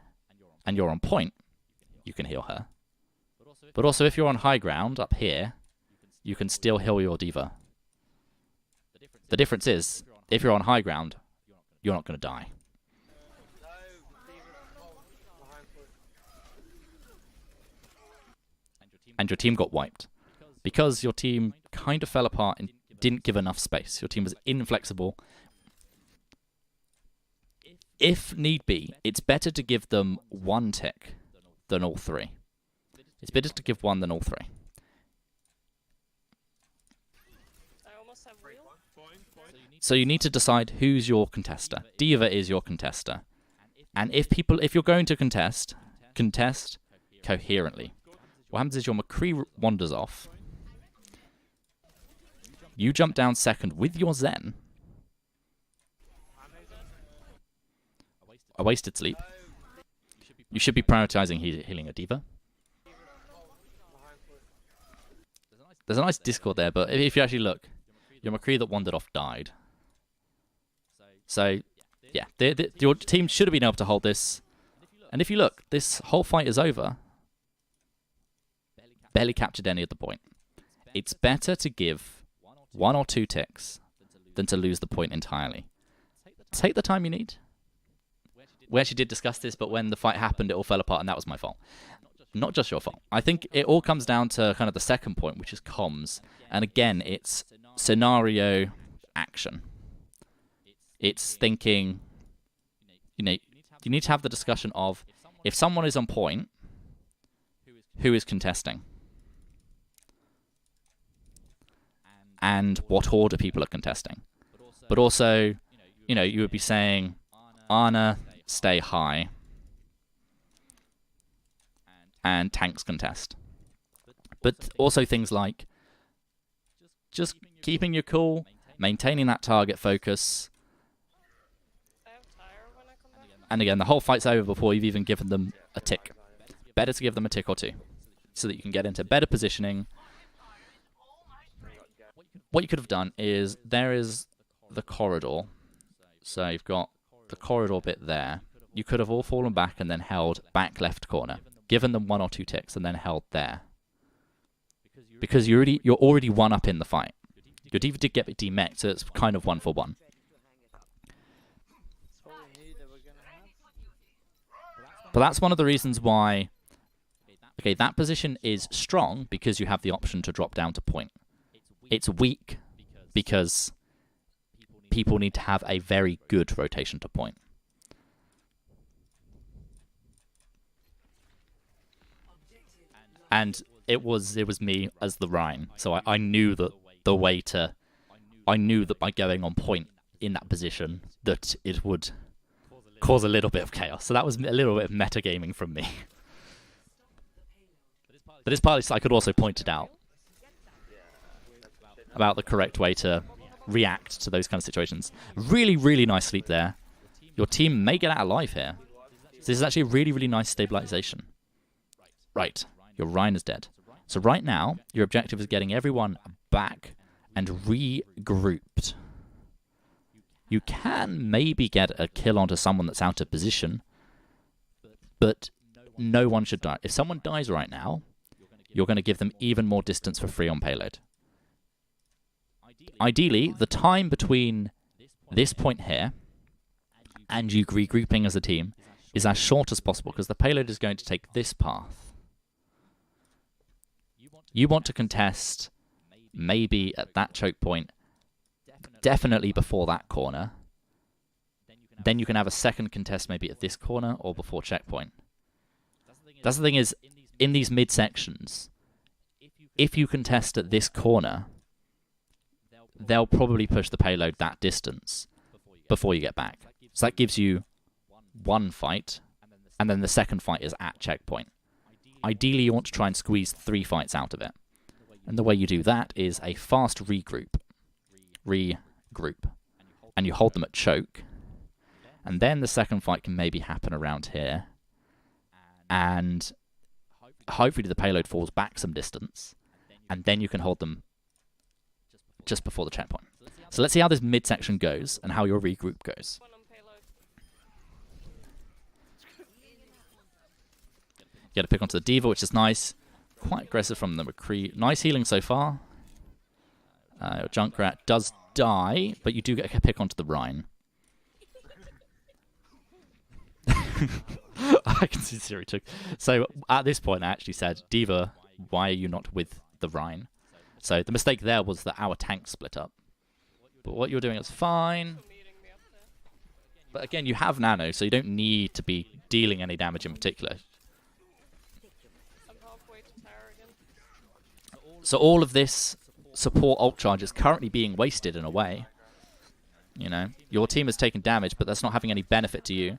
Speaker 2: and you're on point, you can heal her. But also, if you're on high ground, up here, you can still heal your Diva. The difference is, if you're on high ground, you're not going to die. And your team got wiped. Because your team kind of fell apart and didn't give enough space. Your team was inflexible. If need be, it's better to give them 1 tick than all 3. It's better to give 1 than all 3.
Speaker 7: I almost have wheel.
Speaker 2: So you need to decide who's your contester. Diva is your contester. And if you're going to contest coherently. What happens is your McCree wanders off. You jump down second with your Zen. A wasted sleep. You should be prioritizing healing a Diva. There's a nice Discord there, but if you actually look, your McCree that wandered off died. So, yeah, your team should have been able to hold this. And if you look, this whole fight is over. Barely captured any of the point. It's better to give 1 or 2 ticks than to lose the point entirely. Take the time you need. We actually did discuss this, but when the fight happened, it all fell apart, and that was my fault. Not just your fault. I think it all comes down to kind of the second point, which is comms. And again, it's scenario action. It's thinking, you need to have the discussion of, if someone is on point, who is contesting? And what order people are contesting. But also, you would be saying, Ana, stay high, and tanks contest. But also things like just keeping your cool, maintaining that target focus.
Speaker 7: I have tire when I come back.
Speaker 2: And again, the whole fight's over before you've even given them a tick. Better to give them a tick or 2, so that you can get into better positioning what you could have done is, there is the corridor. So you've got the corridor bit there. You could have all fallen back and then held back left corner, given them 1 or 2 ticks, and then held there. Because you're already one up in the fight. Your diva did get demech, so it's kind of 1 for 1. But that's one of the reasons why... Okay, that position is strong because you have the option to drop down to point. It's weak because people need to have a very good rotation to point. And it was me as the Rhine, so I knew that the way to... I knew that by going on point in that position, that it would cause a little bit of chaos. So that was a little bit of metagaming from me. But it's partly so I could also point it out about the correct way to react to those kind of situations. Really, really nice sleep there. Your team may get out alive here. So this is actually a really, really nice stabilization. Right, your Rhine is dead. So right now, your objective is getting everyone back and regrouped. You can maybe get a kill onto someone that's out of position, but no one should die. If someone dies right now, you're going to give them even more distance for free on payload. Ideally, the time between this point here and you regrouping as a team is as short as possible, because the payload is going to take this path. You want to contest maybe at that choke point, definitely before that corner. Then you can have a second contest maybe at this corner or before checkpoint. That's the thing is, in these mid-sections, if you contest at this corner, they'll probably push the payload that distance before you get back. So that gives you one fight, and then the second fight is at checkpoint. Ideally, you want to try and squeeze 3 fights out of it. And the way you do that is a fast regroup. And you hold them at choke. And then the second fight can maybe happen around here. And hopefully the payload falls back some distance. And then you can hold them just before the checkpoint. So let's see how this midsection goes and how your regroup goes. You get a pick onto the Diva, which is nice. Quite aggressive from the McCree. Nice healing so far. Your Junkrat does die, but you do get a pick onto the Rhine. I can see Siri took. So at this point, I actually said, Diva, why are you not with the Rhine? So the mistake there was that our tank split up. But what you're doing is fine. But again, you have nano, so you don't need to be dealing any damage in particular. So all of this support ult charge is currently being wasted in a way. You know, your team has taken damage, but that's not having any benefit to you.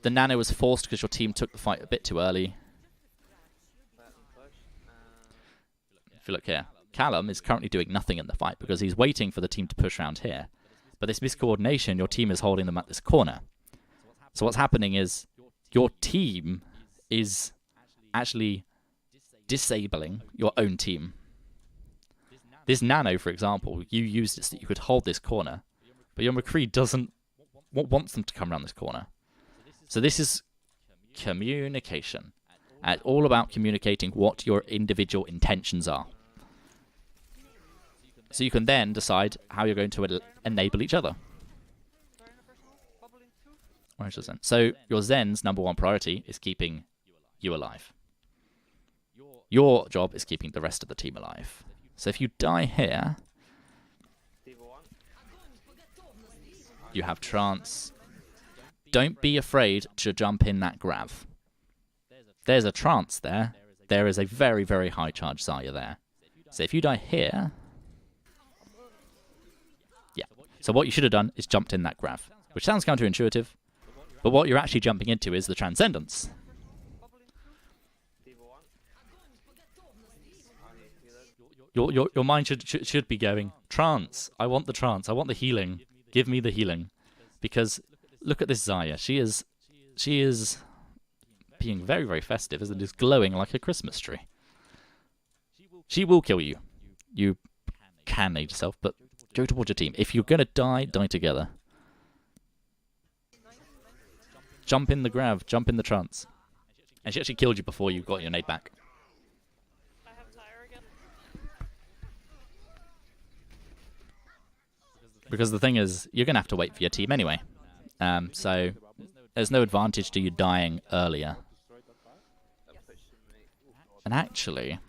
Speaker 2: The nano was forced because your team took the fight a bit too early. If you look here, Callum is currently doing nothing in the fight because he's waiting for the team to push around here. But this miscoordination, your team is holding them at this corner. So what's happening is your team is actually disabling your own team. This nano, for example, you used it so that you could hold this corner, but your McCree wants them to come around this corner. So this is communication. And all about communicating what your individual intentions are. So you can then decide how you're going to enable each other. Where's your Zen? So your Zen's number 1 priority is keeping you alive. Your job is keeping the rest of the team alive. So if you die here, you have trance. Don't be afraid to jump in that grav. There's a trance there. There is a very, very high charge Zarya there. So if you die here... Yeah. So what you should have done is jumped in that grav, which sounds counterintuitive, but what you're actually jumping into is the Transcendence. Your mind should be going, trance. I want the trance. I want the healing. Give me the healing. Because look at this Zarya. She is being very, very festive, as it is glowing like a Christmas tree. She will kill you. You can aid yourself, but go towards your team. If you're gonna die, die together. Jump in the grab, jump in the trance. And she actually killed you before you got your nade back.
Speaker 7: I have tire again.
Speaker 2: Because the thing is, you're gonna have to wait for your team anyway. So there's no advantage to you dying earlier. And actually,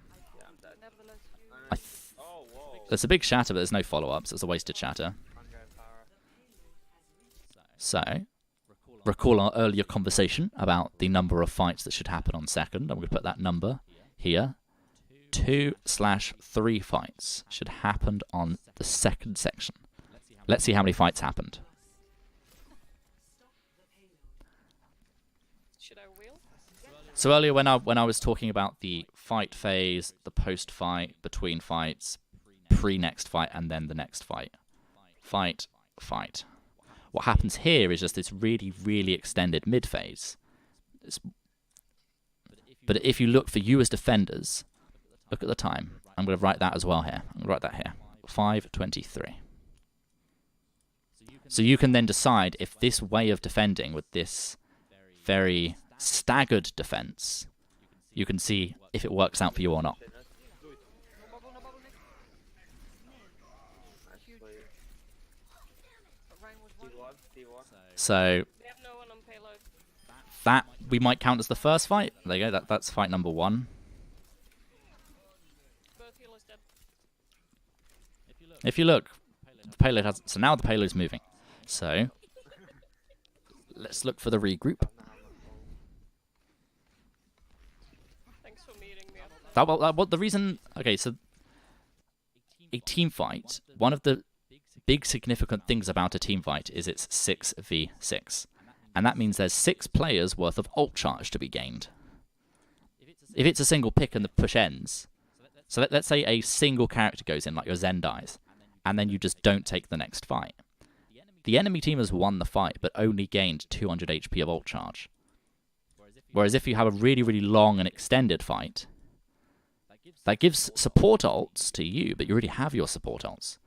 Speaker 2: there's a big shatter, but there's no follow-ups. It's a wasted shatter. So, recall our earlier conversation about the number of fights that should happen on second. I'm going to put that number here. 2/3 fights should happen on the second section. Let's see how many fights happened.
Speaker 7: Should I wheel?
Speaker 2: So earlier when I was talking about the fight phase, the post-fight, between fights, pre-next fight, and then the next fight. Fight. What happens here is just this really, really extended mid-phase. But if you look for you as defenders, look at the time. I'm going to write that as well here. I'm going to write that here. 5:23. So you can then decide if this way of defending with this very staggered defense, you can see if it works out for you or not. So
Speaker 7: We have no one on payload.
Speaker 2: that we might count as the first fight. There you go. That's fight number 1.
Speaker 7: Both healers dead.
Speaker 2: If you look, the payload has. So now the payload's moving. So let's look for the regroup.
Speaker 7: Thanks for meeting me up.
Speaker 2: What the reason? Okay, so a team fight. One of the big significant things about a team fight is it's 6v6, and that means there's 6 players worth of ult charge to be gained. If it's a single pick and the push ends, so let's say a single character goes in, like your Zen dies, and then you just don't take the next fight. The enemy team has won the fight, but only gained 200 HP of ult charge. Whereas if you have a really, really long and extended fight, that gives support ults to you, but you already have your support ults.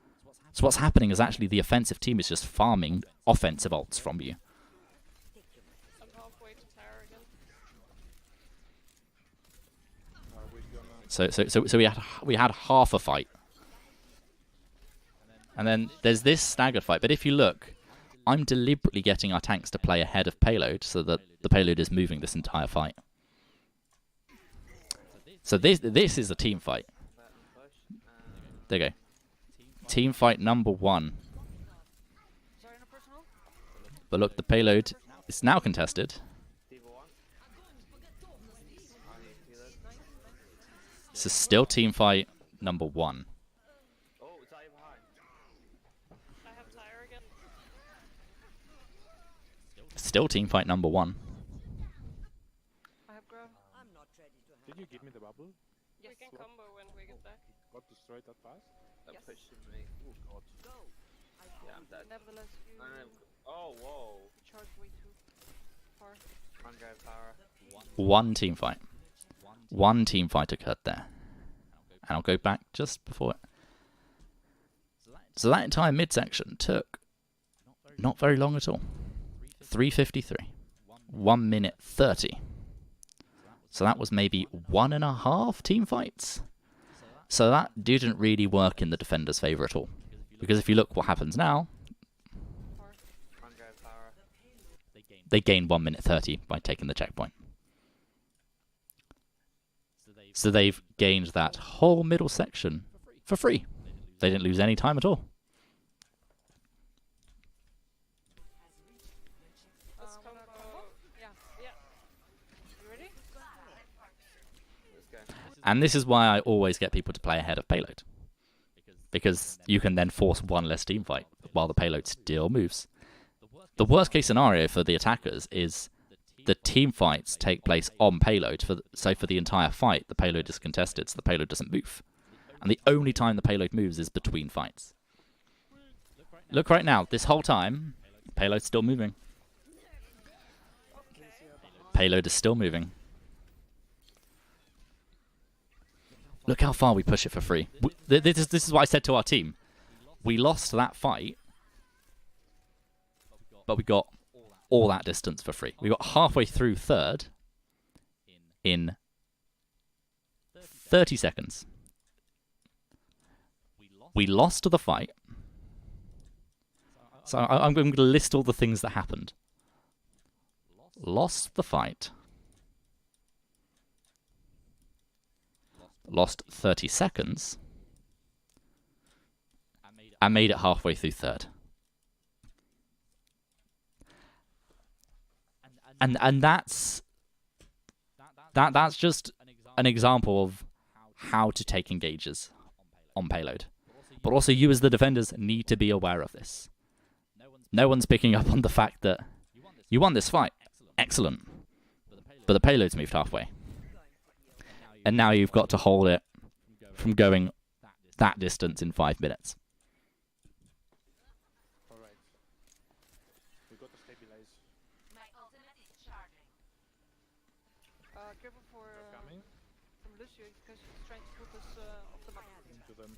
Speaker 2: So what's happening is actually the offensive team is just farming offensive ults from you.
Speaker 7: I'm halfway to tire again.
Speaker 2: So we had half a fight. And then there's this staggered fight. But if you look, I'm deliberately getting our tanks to play ahead of payload so that the payload is moving this entire fight. So this is a team fight. There you go. Team fight number 1. But look, the payload is now contested. This is still team fight number 1.
Speaker 7: I have tire again.
Speaker 2: Still team fight number 1.
Speaker 7: I have grab.
Speaker 6: Did you give me the bubble?
Speaker 7: We can combo when we get back.
Speaker 6: Got destroyed that fast?
Speaker 8: They're pushing me. Oh god. Yeah, I'm dead.
Speaker 7: Nevertheless, you
Speaker 8: Oh, whoa.
Speaker 7: charge way too far.
Speaker 8: I'm going power.
Speaker 2: One team fight. One team fight occurred there. And I'll go back just before it. So that entire midsection took not very long at all. 3:53. 1 minute 30. So that was maybe 1.5 team fights. So that didn't really work in the defender's favour at all. Because if you look what happens now, they gain 1 minute 30 by taking the checkpoint. So they've gained that whole middle section for free. They didn't lose any time at all.
Speaker 7: Let's combo. Yeah. You ready?
Speaker 2: And this is why I always get people to play ahead of payload. Because you can then force one less team fight while the payload still moves. The worst case scenario for the attackers is the team fights take place on payload. So for the entire fight, the payload is contested, so the payload doesn't move. And the only time the payload moves is between fights. Look right now, this whole time, payload's still moving. Payload is still moving. Look how far we push it for free. This is what I said to our team. We lost that fight, but we got all that distance for free. We got halfway through third in 30 seconds. We lost the fight. So I'm going to list all the things that happened. Lost the fight. Lost 30 seconds. And made it halfway through third. And that's just an example of how to take engages on payload. But also you as the defenders need to be aware of this. No one's picking up on the fact that you won this fight. Excellent. But the payload's moved halfway. And now you've got to hold it from going that distance in 5 minutes.
Speaker 6: Alright. We got to stabilize.
Speaker 11: My ultimate is charging.
Speaker 7: Careful for
Speaker 6: Coming
Speaker 7: from Lucio because he's trying to put us off the map.
Speaker 6: into them.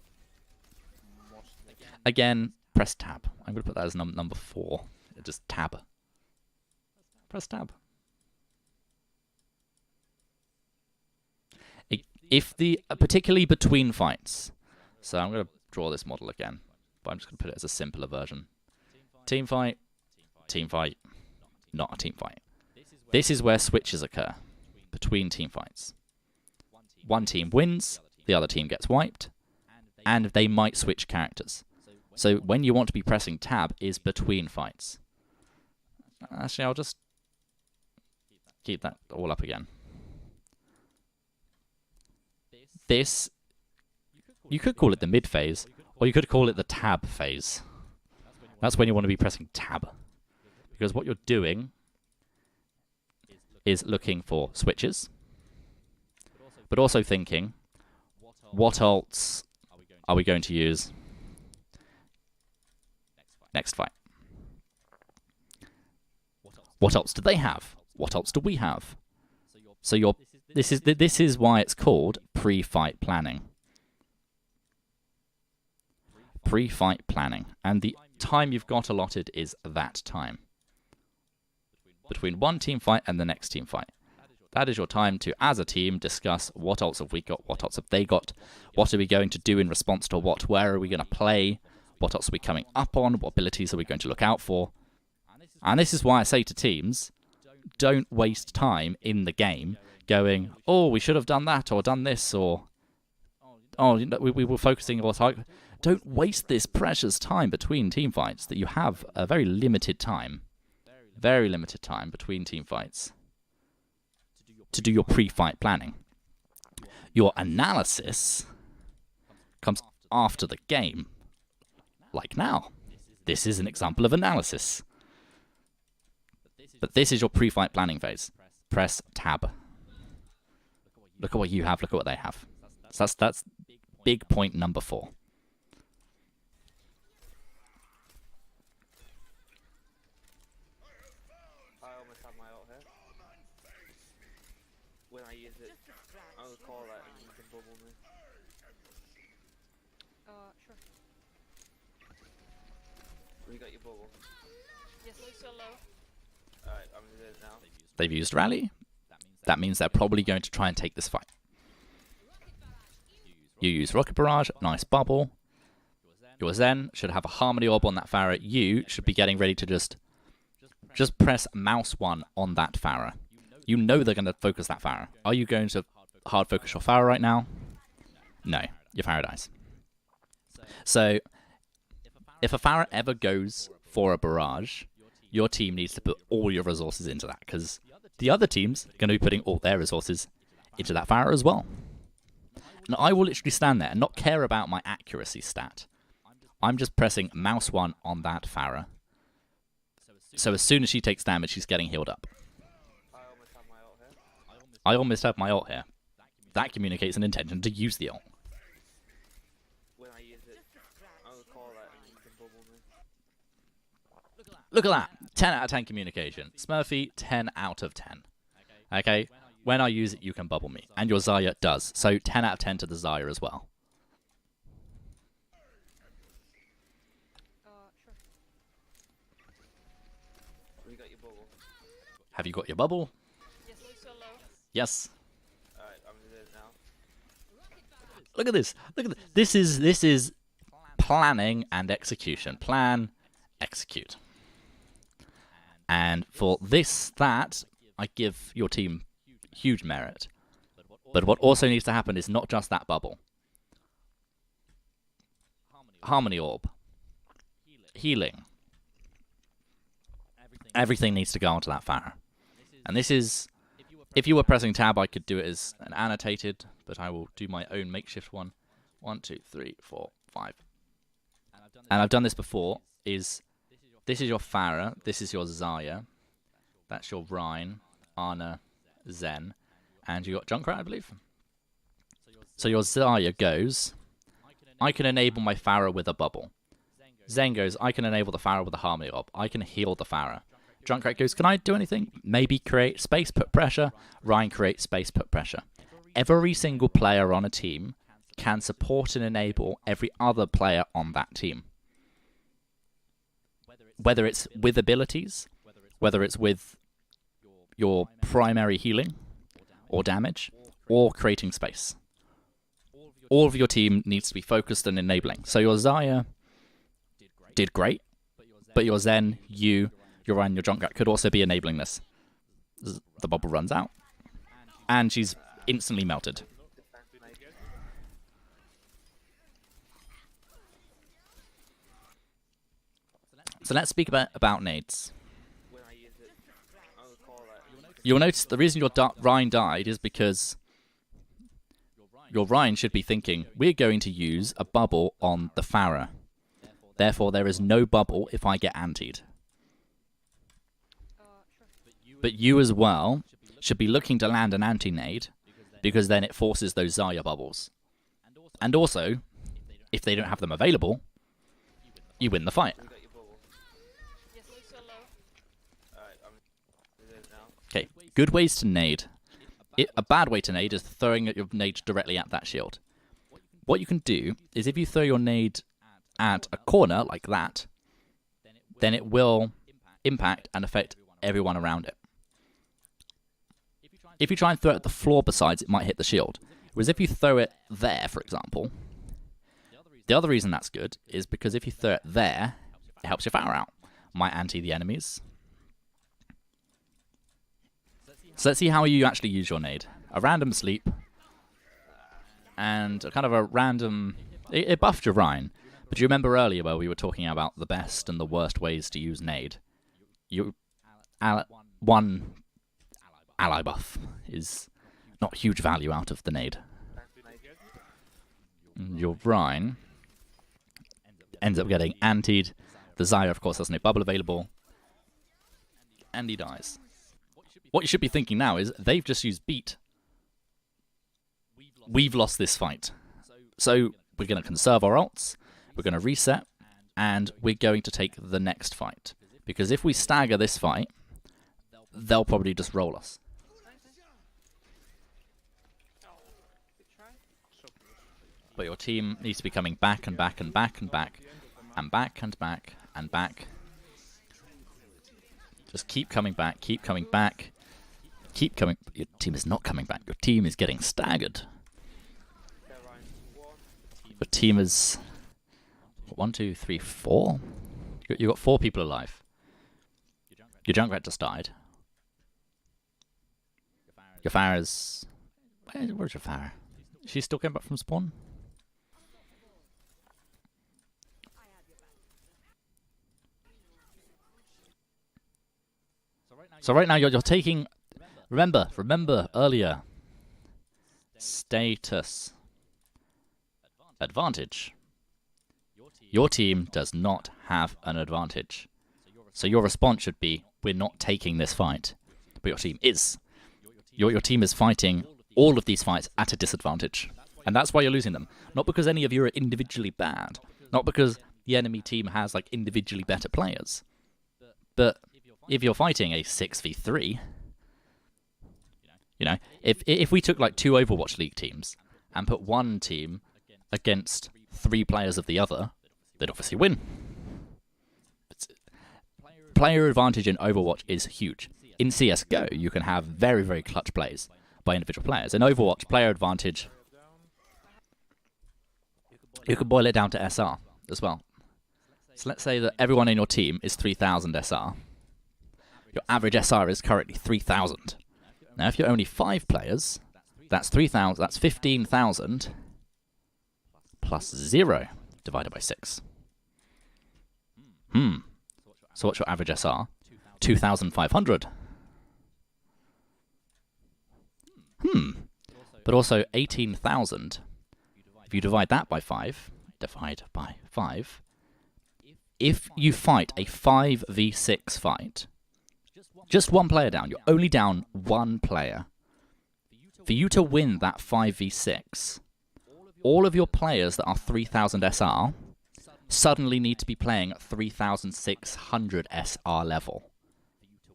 Speaker 6: Mostly.
Speaker 2: Again, press tab. I'm going to put that as number 4. Just tab. Press tab. If particularly between fights. So I'm going to draw this model again, but I'm just going to put it as a simpler version. Team fight, not a team fight. This is where switches occur between team fights. One team wins, the other team gets wiped, and they might switch characters. So when you want to be pressing tab is between fights. Actually, I'll just keep that all up again. This, you could call it the mid phase, or you could call it the tab phase. That's when you want to be pressing tab. Because what you're doing is looking for switches, but also thinking, what ults are we going to use next fight? What ults do they have? What ults do we have? So this is why it's called pre-fight planning. Pre-fight planning, and the time you've got allotted is that time between one team fight and the next team fight. That is your time to, as a team, discuss what ults have we got, what ults have they got, what are we going to do in response to what, where are we going to play, what ults are we coming up on, what abilities are we going to look out for. And this is why I say to teams, don't waste time in the game going, oh, we should have done that or done this, or oh, we were focusing on what. Don't waste this precious time between team fights that you have a very limited time between team fights to do your pre-fight planning. Your analysis comes after the game, like now. This is an example of analysis. But this is your pre-fight planning phase. Press tab. Look at what you have, look at what they have. So that's big point number 4.
Speaker 8: I almost have my ult here. When I use it, I'll call that and you can bubble me.
Speaker 7: Sure.
Speaker 8: You got your bubble.
Speaker 7: Yes, Lucio low.
Speaker 8: Alright, I'm gonna do it now.
Speaker 2: They've used rally. That means they're probably going to try and take this fight. You use rocket barrage, nice bubble. Your Zen should have a harmony orb on that Pharah. You should be getting ready to just press mouse 1 on that Pharah. You know they're going to focus that Pharah. Are you going to hard focus your Pharah right now? No, your Pharah dies. So, if a Pharah ever goes for a barrage, your team needs to put all your resources into that, because the other team's going to be putting all their resources into that Pharah as well. And I will literally stand there and not care about my accuracy stat. I'm just pressing mouse 1 on that Pharah. So as soon as she takes damage, she's getting healed up. I almost have my ult here. That communicates an intention to use the ult.
Speaker 8: When I use it, I'll call that and you can bubble me.
Speaker 2: Look at that. 10 out of 10 communication. Smurfy, 10 out of 10. Okay? when I use it, you can bubble me. And your Zarya does. So 10 out of 10 to the Zarya as well.
Speaker 10: Sure.
Speaker 8: We got your bubble.
Speaker 2: Have you got your bubble?
Speaker 7: Yes, Lucio low.
Speaker 2: Yes.
Speaker 8: Alright, I'm gonna do it now.
Speaker 2: Look at this. Look at this. This is planning and execution. Plan, execute. And for that, I give your team huge merit. But what also needs to happen is not just that bubble. Harmony Orb. Healing. Everything needs to go onto that Pharah. And this is... If you were pressing tab, I could do it as an annotated, but I will do my own makeshift one. 1, 2, 3, 4, 5. And I've done this before, this is your Pharah, this is your Zarya, that's your Rhine, Ana, Zen, and you got Junkrat, I believe. So your Zarya goes, I can enable my Pharah with a bubble. Zen goes, I can enable the Pharah with a Harmony Orb. I can heal the Pharah. Junkrat goes, can I do anything? Maybe create space, put pressure. Ryan creates space, put pressure. Every single player on a team can support and enable every other player on that team. Whether it's with abilities, whether it's with your primary healing or damage, or creating space. All of your team needs to be focused and enabling. So your Zarya did great, but your Zen, your Ryan, your Junkrat could also be enabling this. The bubble runs out, and she's instantly melted. So let's speak about nades. You'll notice the reason your Rhine died is because your Rhine should be thinking, we're going to use a bubble on the Pharah. Therefore, there is no bubble if I get antied. But you as well should be looking to land an anti-nade, because then it forces those Zarya bubbles. And also, if they don't have them available, you win the fight. Okay, good ways to nade. A bad way to nade is throwing your nade directly at that shield. What you can do is if you throw your nade at a corner like that, then it will impact and affect everyone around it. If you try and throw it at the floor besides, it might hit the shield. Whereas if you throw it there, for example, the other reason that's good is because if you throw it there, it helps your Pharah out. Might anti the enemies. So let's see how you actually use your nade. A random sleep, and a kind of a random... It buffed your Rhine, but you remember earlier where we were talking about the best and the worst ways to use nade? One ally buff is not huge value out of the nade. Your Rhine ends up getting antied. The Zarya, of course, has no bubble available, and he dies. What you should be thinking now is, they've just used beat. We've lost this fight. So we're going to conserve our ults, we're going to reset, and we're going to take the next fight. Because if we stagger this fight, they'll probably just roll us. But your team needs to be coming back and back and back and back, and back and back and back. Just keep coming back, keep coming back. Keep coming. Your team is not coming back. Your team is getting staggered. Your team is 1, 2, 3, 4. You got 4 people alive. Your Junkrat just died. Your Pharah's... Where's your Pharah? She's still coming back from spawn? So right now you're taking... Remember earlier. Status. Advantage. Your team does not have an advantage. So your response should be, we're not taking this fight. But your team is. Your team is fighting all of these fights at a disadvantage. And that's why you're losing them. Not because any of you are individually bad. Not because the enemy team has like individually better players. But if you're fighting a 6v3, You know, if we took like 2 Overwatch League teams and put one team against 3 players of the other, they'd obviously win. Player advantage in Overwatch is huge. In CSGO, you can have very, very clutch plays by individual players. In Overwatch, player advantage, you could boil it down to SR as well. So let's say that everyone in your team is 3,000 SR. Your average SR is currently 3,000. Now, if you're only 5 players, that's 3,000. That's 15,000 plus 0 divided by 6. So what's your average SR? 2,500. But also 18,000. If you divide that by 5, if you fight a 5v6 fight, just one player down, you're only down one player. For you to win that 5v6, all of your players that are 3,000 SR suddenly need to be playing at 3,600 SR level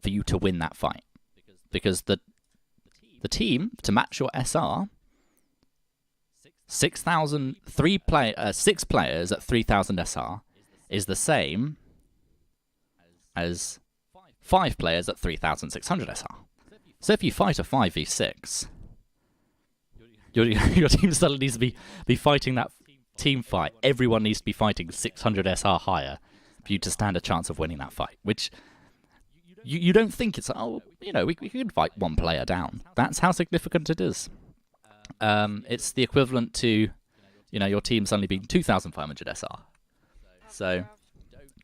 Speaker 2: for you to win that fight. Because the team, to match your SR, 6 players at 3,000 SR is the same as 5 players at 3,600 SR. So if you fight a 5v6, your team suddenly needs to be fighting that team fight. Everyone needs to be fighting 600 SR higher for you to stand a chance of winning that fight, which you don't think it's, oh, you know, we can fight one player down. That's how significant it is. It's the equivalent to, you know, your team suddenly being 2,500 SR. So,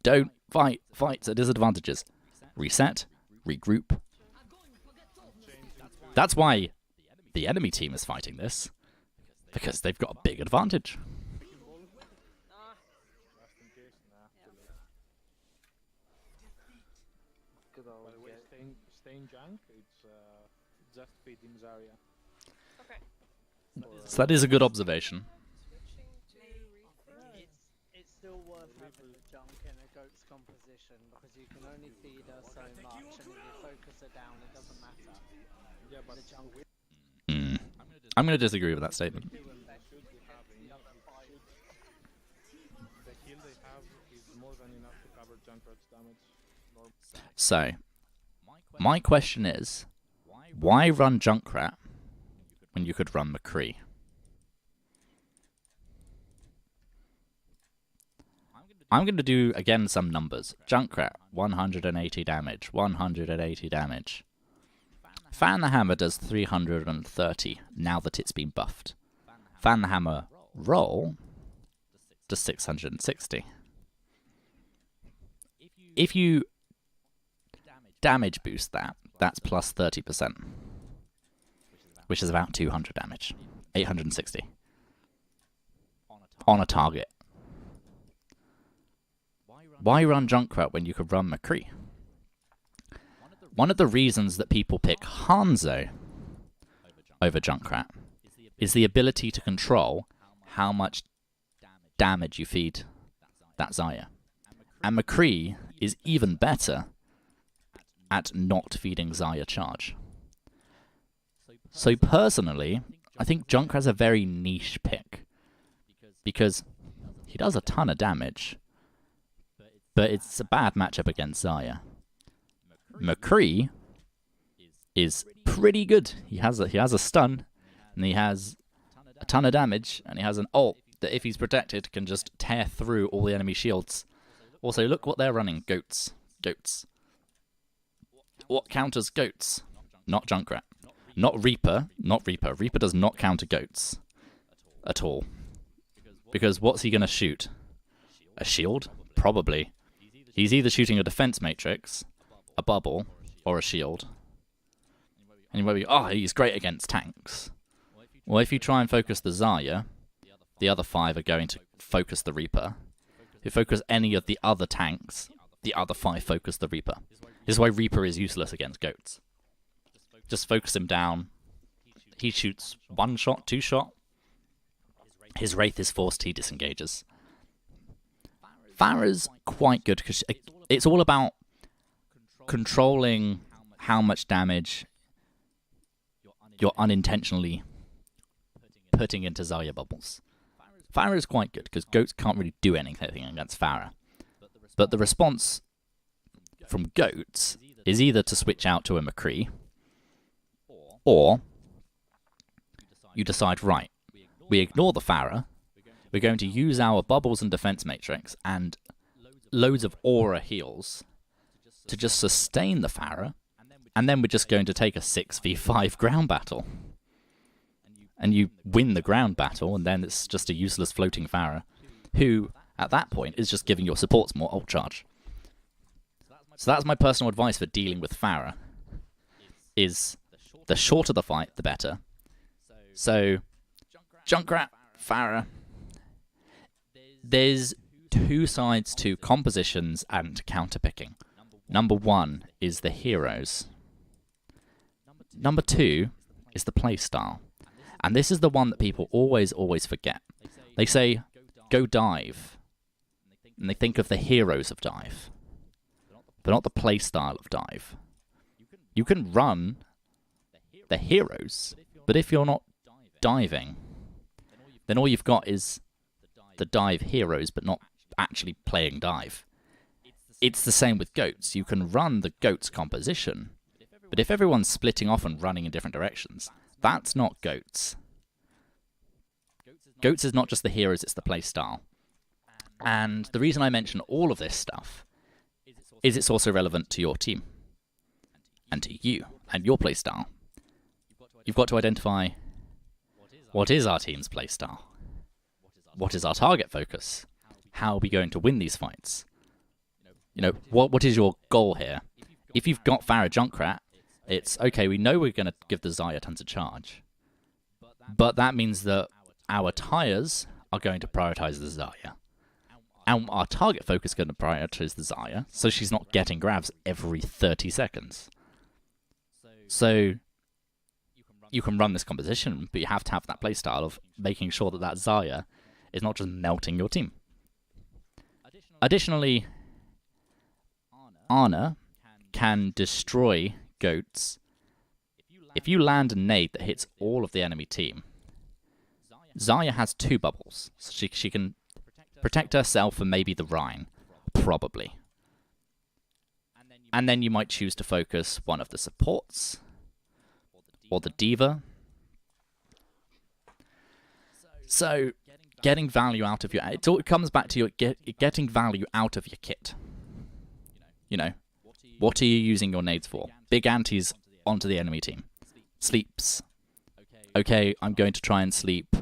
Speaker 2: don't fight fights at disadvantages. Reset, regroup. That's why the enemy team is fighting this, because they've got a big advantage.
Speaker 6: By the way, staying junk, it's just feeding Zarya.
Speaker 7: Okay.
Speaker 2: So that is a good observation.
Speaker 5: It's still worth having the junk in a goat's composition because you can only feed her so much, and if you focus her down, it doesn't matter.
Speaker 6: Yeah, but
Speaker 5: the junk.
Speaker 2: I'm going to disagree with that statement.
Speaker 6: the heal they have is more than enough to cover Junkrat's damage.
Speaker 2: So, my question is, why run Junkrat when you could run McCree? I'm going to do, again, some numbers. Junkrat, 180 damage, 180 damage. Fan the Hammer does 330, now that it's been buffed. Fan the Hammer roll does 660. If you damage boost that, that's plus 30%, which is about 200 damage. 860 on a target. Why run Junkrat when you could run McCree? One of the reasons that people pick Hanzo over Junkrat is the ability to control how much damage you feed that Zarya. And McCree is even better at not feeding Zarya charge. So personally, I think Junkrat's a very niche pick, because he does a ton of damage, but it's a bad matchup against Zarya. McCree is pretty good. He has a stun, and he has a ton of damage, and he has an ult that, if he's protected, can just tear through all the enemy shields. Also, look what they're running. Goats. What counters goats? Not Junkrat. Not Reaper. Reaper does not counter goats at all. Because what's he going to shoot? A shield? Probably. He's either shooting a defense matrix, a bubble, or a shield. And you might be, oh, he's great against tanks. Well, if you try and focus the Zarya, the other 5 are going to focus the Reaper. If you focus any of the other tanks, the other 5 focus the Reaper. This is why Reaper is useless against goats. Just focus him down. He shoots 1 shot, 2 shot. His Wraith is forced, he disengages. Pharah's quite good because it's all about controlling how much damage you're unintentionally putting into Zarya bubbles. Farah is quite good, because goats can't really do anything against Farah. But the response from goats is either to switch out to a McCree, or you decide, right, we ignore the Farah, we're going to use our bubbles and defense matrix and loads of aura heals to just sustain the Farah, and then we're just going to take a 6v5 ground battle. And you win the ground battle, and then it's just a useless floating Farah, who, at that point, is just giving your supports more ult charge. So that's my personal advice for dealing with Farah, is the shorter the fight, the better. So, Junkrat, Farah, there's two sides to compositions and counterpicking. Number one is the heroes. Number two is the playstyle. And this is the one that people always forget. They say, go dive. And they think of the heroes of dive. But not the playstyle of dive. You can run the heroes, but if you're not diving, then all you've got is the dive heroes, but not actually playing dive. It's the same with goats. You can run the goats composition, but if everyone's splitting off and running in different directions, that's not goats. Goats is not just the heroes, it's the playstyle. And the reason I mention all of this stuff is it's also relevant to your team, and to you, and your playstyle. You've got to identify, what is our team's playstyle? What is our target focus? How are we going to win these fights? You know, what is your goal here? If you've got Farah Junkrat, it's, okay, we know we're going to give the Zarya tons of charge, but that means that our tires are going to prioritize the Zarya. And our target focus is going to prioritize the Zarya, so she's not getting grabs every 30 seconds. So, you can run this composition, but you have to have that playstyle of making sure that that Zarya is not just melting your team. Additionally, Ana can destroy goats. If you land a nade that hits all of the enemy team, Zarya has two bubbles, so she can protect herself and maybe the Rhine, probably. And then you might choose to focus one of the supports, or the D.Va. So, getting value out of it comes back to getting value out of your kit. You know, what are you using your nades for? Big antis onto the enemy team. Sleeps. Okay, I'm going to try and sleep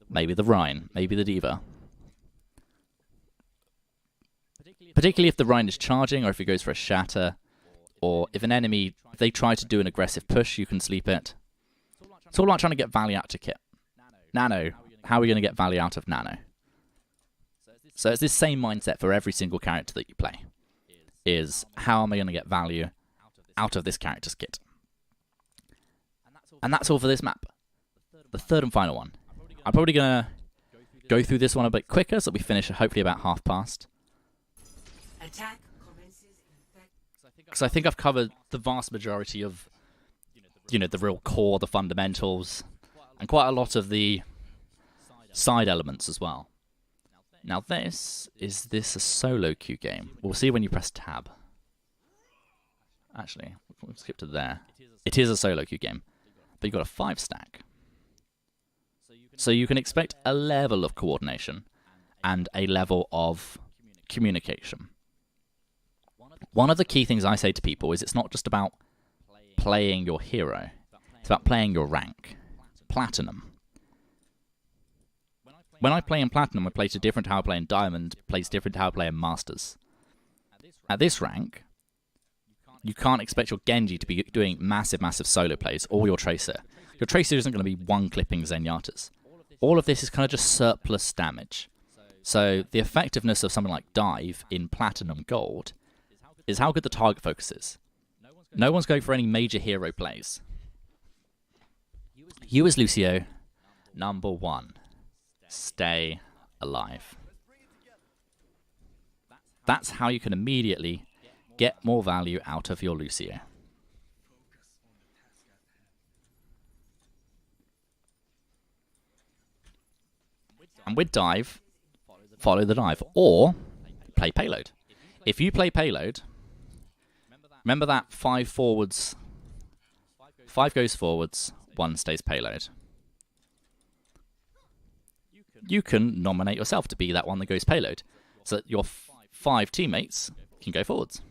Speaker 2: maybe the Rhine, maybe the D.Va. Particularly if the Rhine is charging, or if it goes for a shatter, or if they try to do an aggressive push, you can sleep it. It's all about trying to get value out of kit. Nano, how are we going to get value out of Nano? So it's this same mindset for every single character that you play. Is, how am I going to get value out of this character's kit? And that's all for this map. The third and final one. I'm probably going to go through this one a bit quicker, so we finish hopefully about half past.
Speaker 11: Attack
Speaker 2: because I think I've covered the vast majority of, the real core, the fundamentals, and quite a lot of the side elements as well. Now is this a solo queue game? We'll see when you press tab. Actually, we'll skip to there. It is a solo queue game, but you've got a 5-stack. So you can expect a level of coordination and a level of communication. One of the key things I say to people is it's not just about playing your hero. It's about playing your rank. Platinum. When I play in Platinum, I play to different how I play in Diamond, plays different how I play in Masters. At this rank, you can't expect your Genji to be doing massive solo plays, or your Tracer. Your Tracer isn't going to be one-clipping Zenyatta's. All of this is kind of just surplus damage. So the effectiveness of something like Dive in Platinum Gold is how good the target focus is. No one's going for any major hero plays. You as Lucio, number 1. Stay alive. That's how you can immediately get more value out of your Lucio. And with dive, follow the dive. Or play payload. If you play payload, remember that 5 forwards, 5 goes forwards, 1 stays payload. You can nominate yourself to be that one that goes payload, so that your 5 teammates can go forwards.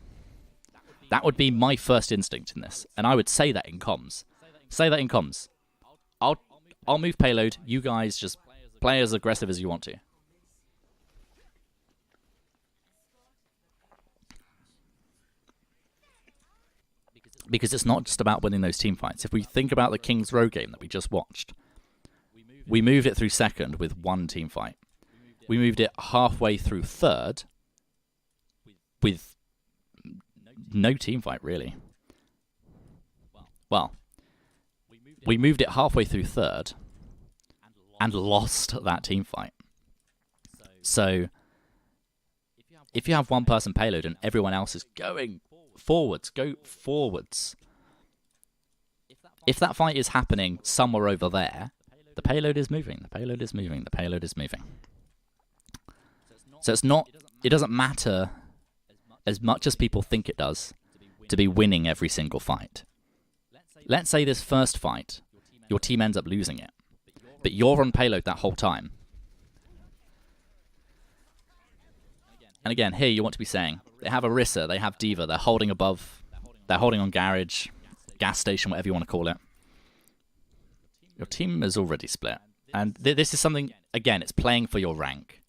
Speaker 2: That would be my first instinct in this, and I would say that in comms. Say that in comms. I'll move payload. You guys just play as aggressive as you want to. Because it's not just about winning those team fights. If we think about the King's Row game that we just watched, we moved it through second with 1 team fight. We moved it halfway through third with no team fight, really. Well, we moved it halfway through third and lost that team fight. So, if you have one person payload and everyone else is going forwards, go forwards. If that fight is happening somewhere over there, the payload is moving, the payload is moving, the payload is moving. So it doesn't matter as much as people think it does to be winning every single fight. Let's say this first fight, your team ends up losing it, but you're on payload that whole time. And again, here you want to be saying, they have Orisa, they have D.Va, they're holding above, they're holding on garage, gas station, whatever you want to call it. Your team is already split. And this is something, again, it's playing for your rank.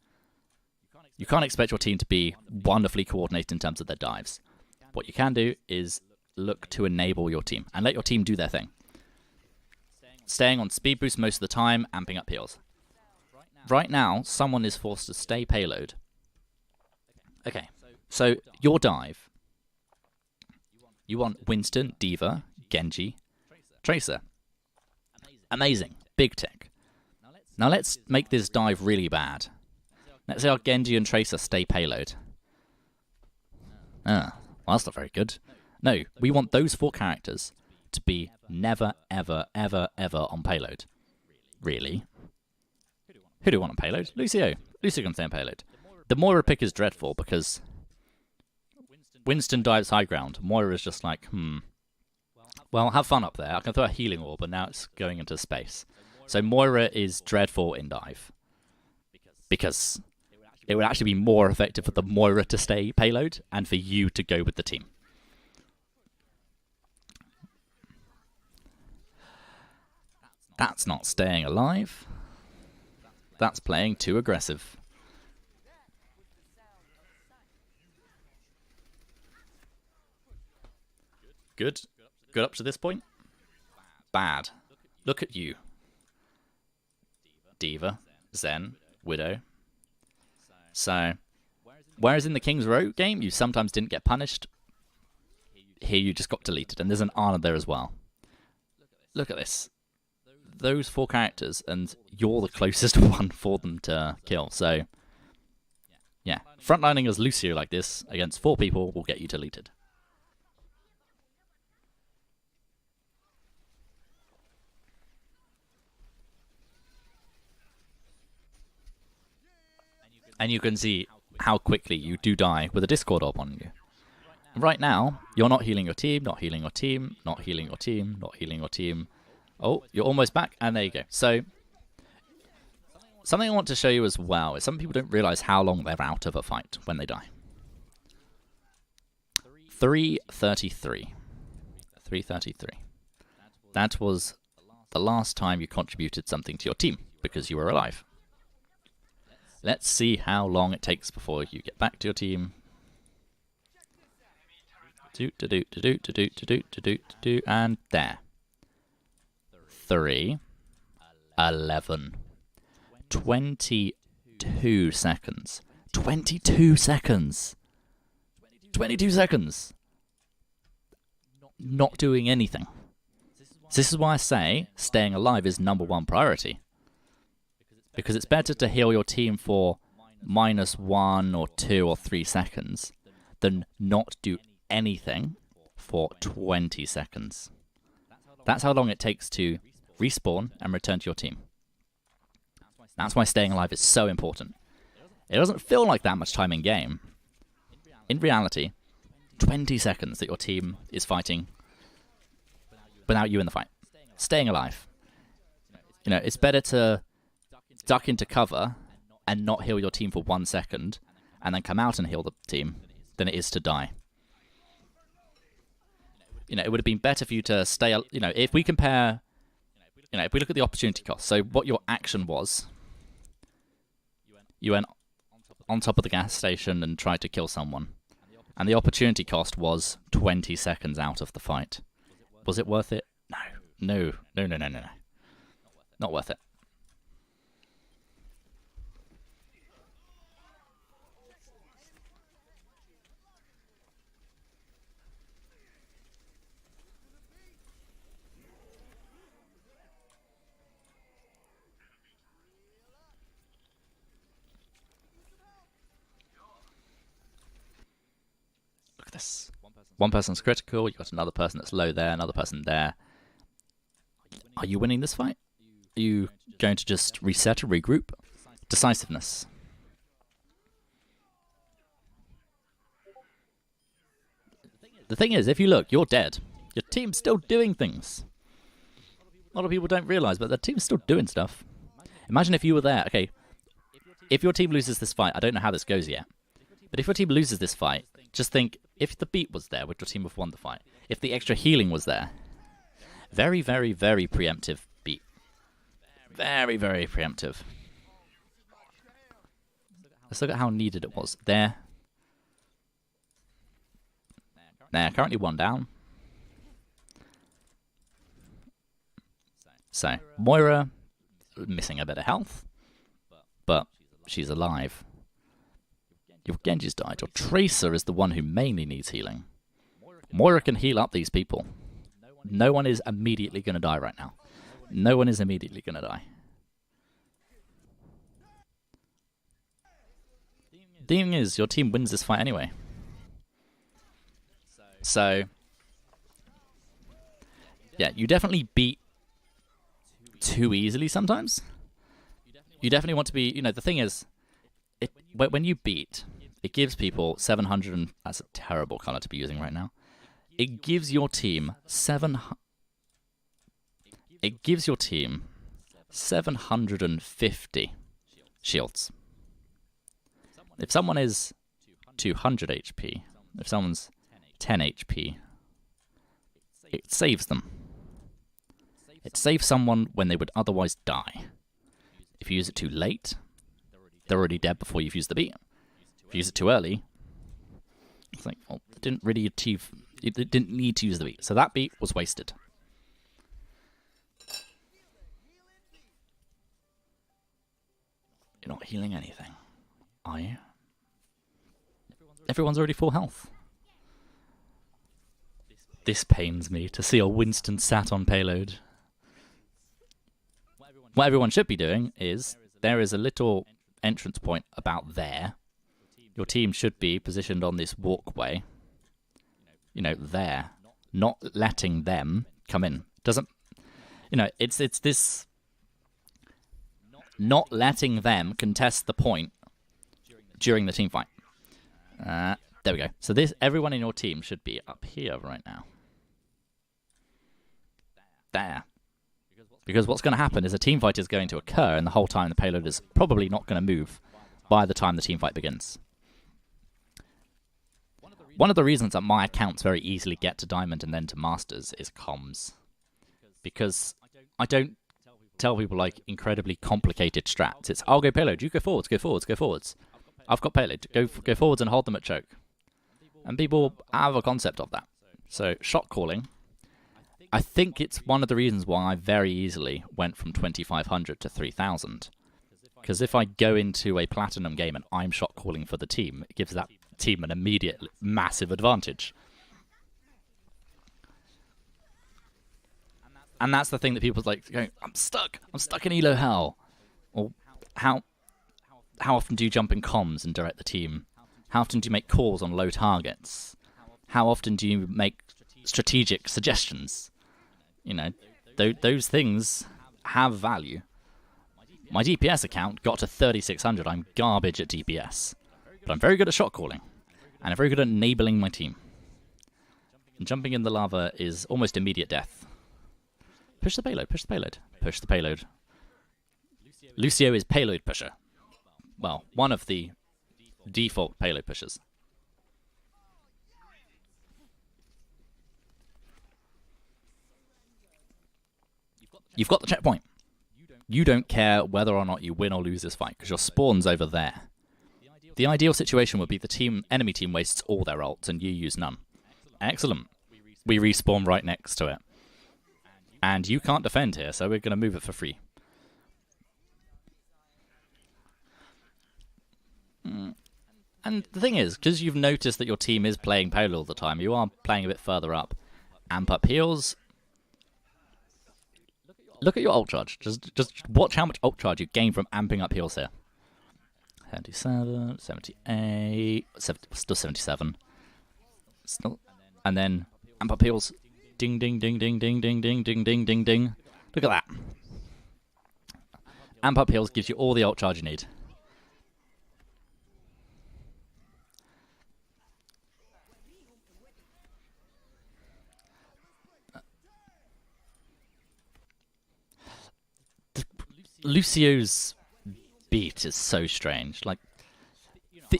Speaker 2: You can't expect your team to be wonderfully coordinated in terms of their dives. What you can do is look to enable your team and let your team do their thing. Staying on speed boost most of the time, amping up heals. Right now, someone is forced to stay payload. Okay, so your dive. You want Winston, D.Va, Genji, Tracer. Amazing. Big tick. Now let's make this dive really bad. Let's say our Genji and Tracer stay payload. Well, that's not very good. No, we want those 4 characters to be never, ever, ever, ever on payload. Really? Who do we want on payload? Lucio. Lucio can stay on payload. The Moira pick is dreadful because Winston dives high ground. Moira is just like, well, have fun up there. I can throw a healing orb, but now it's going into space. So Moira is dreadful in dive. Because it would actually be more effective for the Moira to stay payload and for you to go with the team. That's not staying alive. That's playing too aggressive. Good. Good up to this point. Bad. Look at you. D.Va, Zen, Widow. So, whereas in the King's Row game, you sometimes didn't get punished, here you just got deleted. And there's an Ana there as well. Look at this. Those 4 characters, and you're the closest one for them to kill. So, yeah. Frontlining as Lucio like this against 4 people will get you deleted. And you can see how quickly you do die with a Discord orb on you. Right now, you're not healing your team, not healing your team, not healing your team, not healing your team. Oh, you're almost back, and there you go. So, something I want to show you as well is some people don't realize how long they're out of a fight when they die. 333. 333. That was the last time you contributed something to your team because you were alive. Let's see how long it takes before you get back to your team. And there. 3, 11, 22 seconds. 22 seconds! 22 seconds! Not doing anything. This is why I say staying alive is #1 priority. Because it's better to heal your team for -1 or 2 or 3 seconds than not do anything for 20 seconds. That's how long it takes to respawn and return to your team. That's why staying alive is so important. It doesn't feel like that much time in game. In reality, 20 seconds that your team is fighting without you in the fight. Staying alive. You know, it's better to duck into cover and not heal your team for 1 second and then come out and heal the team than it is to die. You know, it would have been better for you to stay, you know, if we compare, you know, if we look at the opportunity cost, so what your action was, you went on top of the gas station and tried to kill someone, and the opportunity cost was 20 seconds out of the fight. Was it worth it? No. Not worth it. Look at this. One person's critical, you've got another person that's low there, another person there. Are you winning this fight? Are you going to just reset or regroup? Decisiveness. The thing is, if you look, you're dead. Your team's still doing things. A lot of people don't realise, but the team's still doing stuff. Imagine if you were there. Okay, if your team loses this fight, I don't know how this goes yet, but if your team loses this fight, just think, if the beat was there, would your team have won the fight? If the extra healing was there. Very, very, very preemptive beat. Very, very preemptive. Let's look at how needed it was. There. There, currently 1 down. So, Moira, missing a bit of health, but she's alive. Your Genji's died. Your Tracer is the one who mainly needs healing. Moira can heal up these people. No one is immediately going to die right now. No one is immediately going to die. The thing is, your team wins this fight anyway. So, yeah, you definitely beat too easily sometimes. You definitely want to be, you know, the thing is, when you beat, it gives people 700, and that's a terrible color to be using right now. It gives your team 750 shields. If someone is 200 HP, if someone's 10 HP, it saves them. It saves someone when they would otherwise die. If you use it too late, they're already dead before you've used the beat. If you use it too early, it's like, well, it didn't really achieve, it didn't need to use the beat. So that beat was wasted. You're not healing anything, are you? Everyone's already full health. This pains me to see a Winston sat on payload. What everyone should be doing is, there is a little entrance point about there. Your team should be positioned on this walkway. You know, there. Not letting them come in. Doesn't, you know, it's this, not letting them contest the point during the team fight. There we go. So this, everyone in your team should be up here right now. There. Because what's going to happen is a team fight is going to occur, and the whole time the payload is probably not going to move by the time the team fight begins. One of the reasons that my accounts very easily get to Diamond and then to Masters is comms. Because I don't tell people like incredibly complicated strats. It's, I'll go payload, you go forwards, go forwards, go forwards. I've got payload, go forwards and hold them at choke. And people have a concept of that. So, shot calling, I think it's one of the reasons why I very easily went from 2500 to 3000. Because if I go into a platinum game and I'm shot calling for the team, it gives that team an immediate massive advantage. And that's the thing that people like going, I'm stuck in elo hell. Or how often do you jump in comms and direct the team? How often do you make calls on low targets? How often do you make strategic suggestions? You know, those things have value. My DPS account got to 3600. I'm garbage at DPS. But I'm very good at shot calling. And I'm very good at enabling my team. And jumping in the lava is almost immediate death. Push the payload, push the payload, push the payload. Lucio is payload pusher. Well, one of the default payload pushers. You've got the checkpoint. You don't care whether or not you win or lose this fight, because your spawn's over there. The ideal situation would be the enemy team wastes all their ults and you use none. Excellent. We respawn right next to it. And you can't defend here, so we're going to move it for free. And the thing is, because you've noticed that your team is playing payload all the time, you are playing a bit further up. Amp up heals. Look at your ult charge. Just watch how much ult charge you gain from amping up heals here. 77, 78, still 77. Still, and then amp up heals. Ding, ding, ding, ding, ding, ding, ding, ding, ding, ding, ding. Look at that. Amp up heals gives you all the ult charge you need. Lucio's beat is so strange. Like,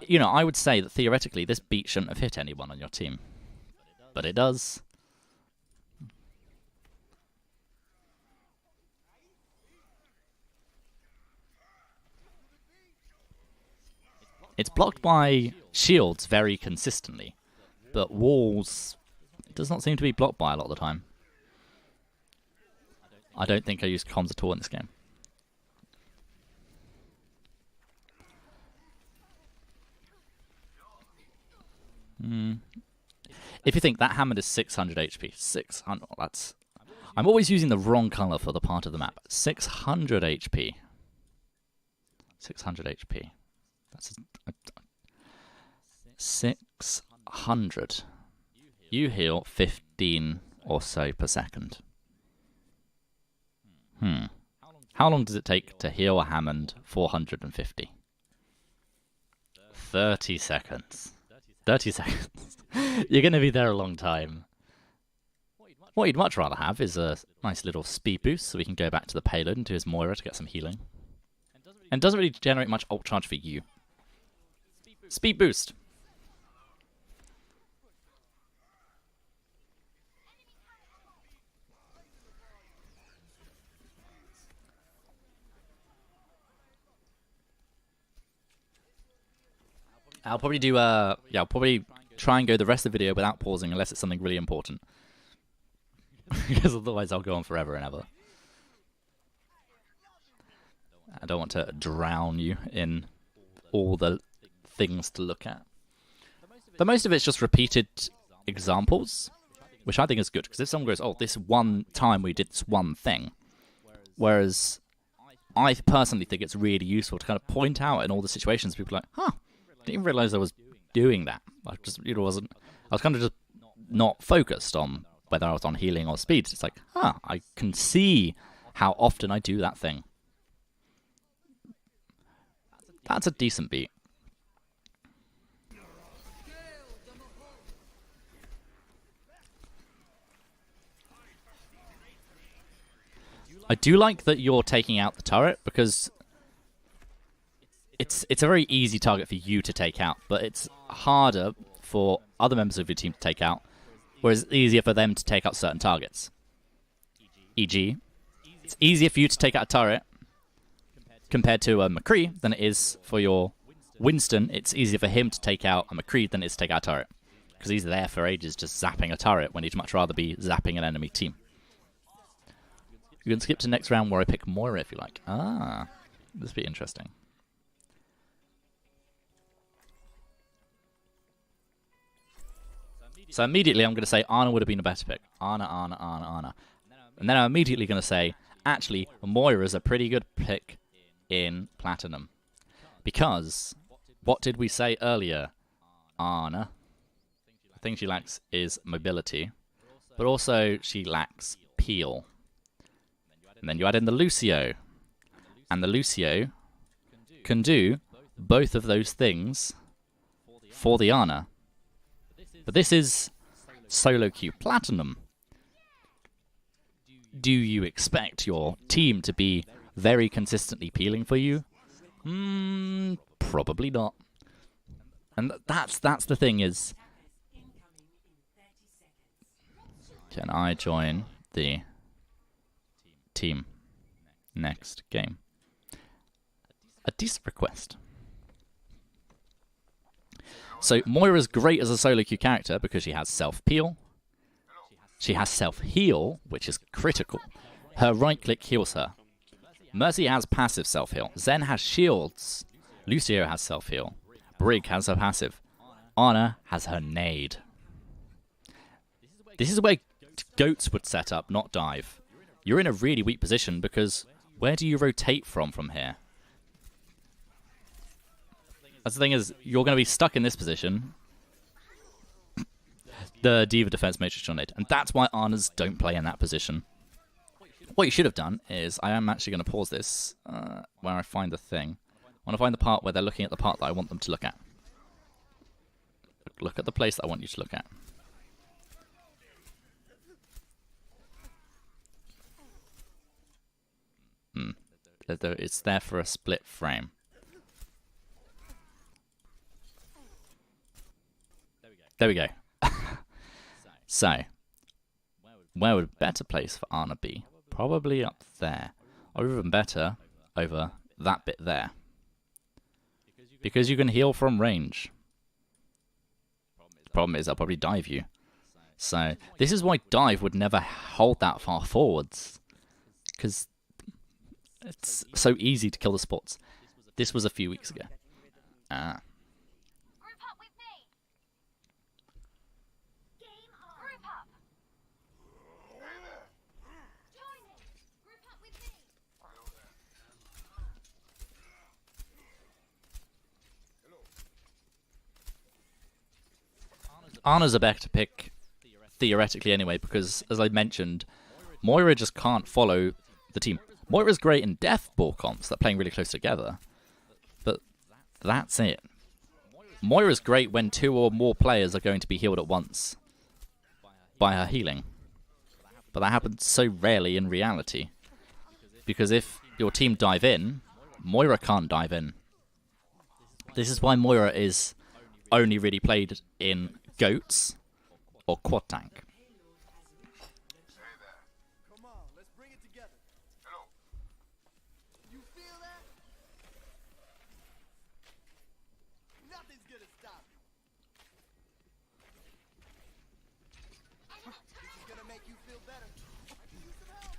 Speaker 2: you know, I would say that theoretically this beat shouldn't have hit anyone on your team. But it does. It's blocked by shields very consistently. But walls, it does not seem to be blocked by a lot of the time. I don't think I use comms at all in this game. If you think that Hammond is 600 HP, 600, that's... I'm always using the wrong colour for the part of the map. 600 HP. 600 HP. That's... 600. You heal 15 or so per second. How long does it take to heal a Hammond 450? 30 seconds. 30 seconds. You're going to be there a long time. What you'd much rather have is a nice little speed boost so we can go back to the payload and do his Moira to get some healing. And it doesn't really generate much ult charge for you. Speed boost. I'll probably do, yeah, I'll probably try and go the rest of the video without pausing unless it's something really important. Because otherwise I'll go on forever and ever. I don't want to drown you in all the things to look at. The most of it's just repeated examples, which I think is good, because if someone goes, oh, this one time we did this one thing, whereas I personally think it's really useful to kind of point out in all the situations people are like, huh, I didn't even realise I was doing that. I just, I was kind of just not focused on whether I was on healing or speed. It's like, huh, I can see how often I do that thing. That's a decent beat. I do like that you're taking out the turret, because it's a very easy target for you to take out, but it's harder for other members of your team to take out, whereas it's easier for them to take out certain targets. E.g., it's easier for you to take out a turret compared to a McCree than it is for your Winston. It's easier for him to take out a McCree than it is to take out a turret, because he's there for ages just zapping a turret when he'd much rather be zapping an enemy team. You can skip to next round where I pick Moira if you like. Ah, this would be interesting. So immediately I'm going to say Ana would have been a better pick. Ana. And then I'm immediately going to say, actually, Moira's a pretty good pick in Platinum. Because, what did we say earlier? Ana, the thing she lacks is mobility, but also she lacks peel. And then you add in the Lucio. and the Lucio can do both of those things for the Ana. But this is solo queue platinum. Do you expect your team to be very consistently peeling for you? Probably not. And that's the thing is, can I join the team next game? A decent request. So Moira's great as a solo queue character because she has self-peel. She has self-heal, which is critical. Her right-click heals her. Mercy has passive self-heal. Zen has shields. Lucio has self-heal. Brig has her passive. Ana has her nade. This is where goats would set up, not dive. You're in a really weak position because where do you rotate from here? That's the thing is, you're going to be stuck in this position. The Diva Defense Matrix on it. And that's why Anas don't play in that position. What you should have done is, I am actually going to pause this where I find the thing. I want to find the part where they're looking at the part that I want them to look at. Look at the place that I want you to look at. It's there for a split frame. There we go. So, where would a better place for Ana be? Probably up there. Or even better, over that bit there. Because you can heal from range. The problem is, I'll probably dive you. So, this is why dive would never hold that far forwards. Because it's so easy to kill the spots. This was a few weeks ago. Ana's a better pick, theoretically anyway, because, as I mentioned, Moira just can't follow the team. Moira's great in death ball comps that are playing really close together, but that's it. Moira's great when 2 or more players are going to be healed at once by her healing. But that happens so rarely in reality, because if your team dive in, Moira can't dive in. This is why Moira is only really played in goats or quad tank.
Speaker 1: Come on, let's bring it together. Hello. You feel that? Nothing's gonna stop you. This is gonna make you feel better. I can use some help.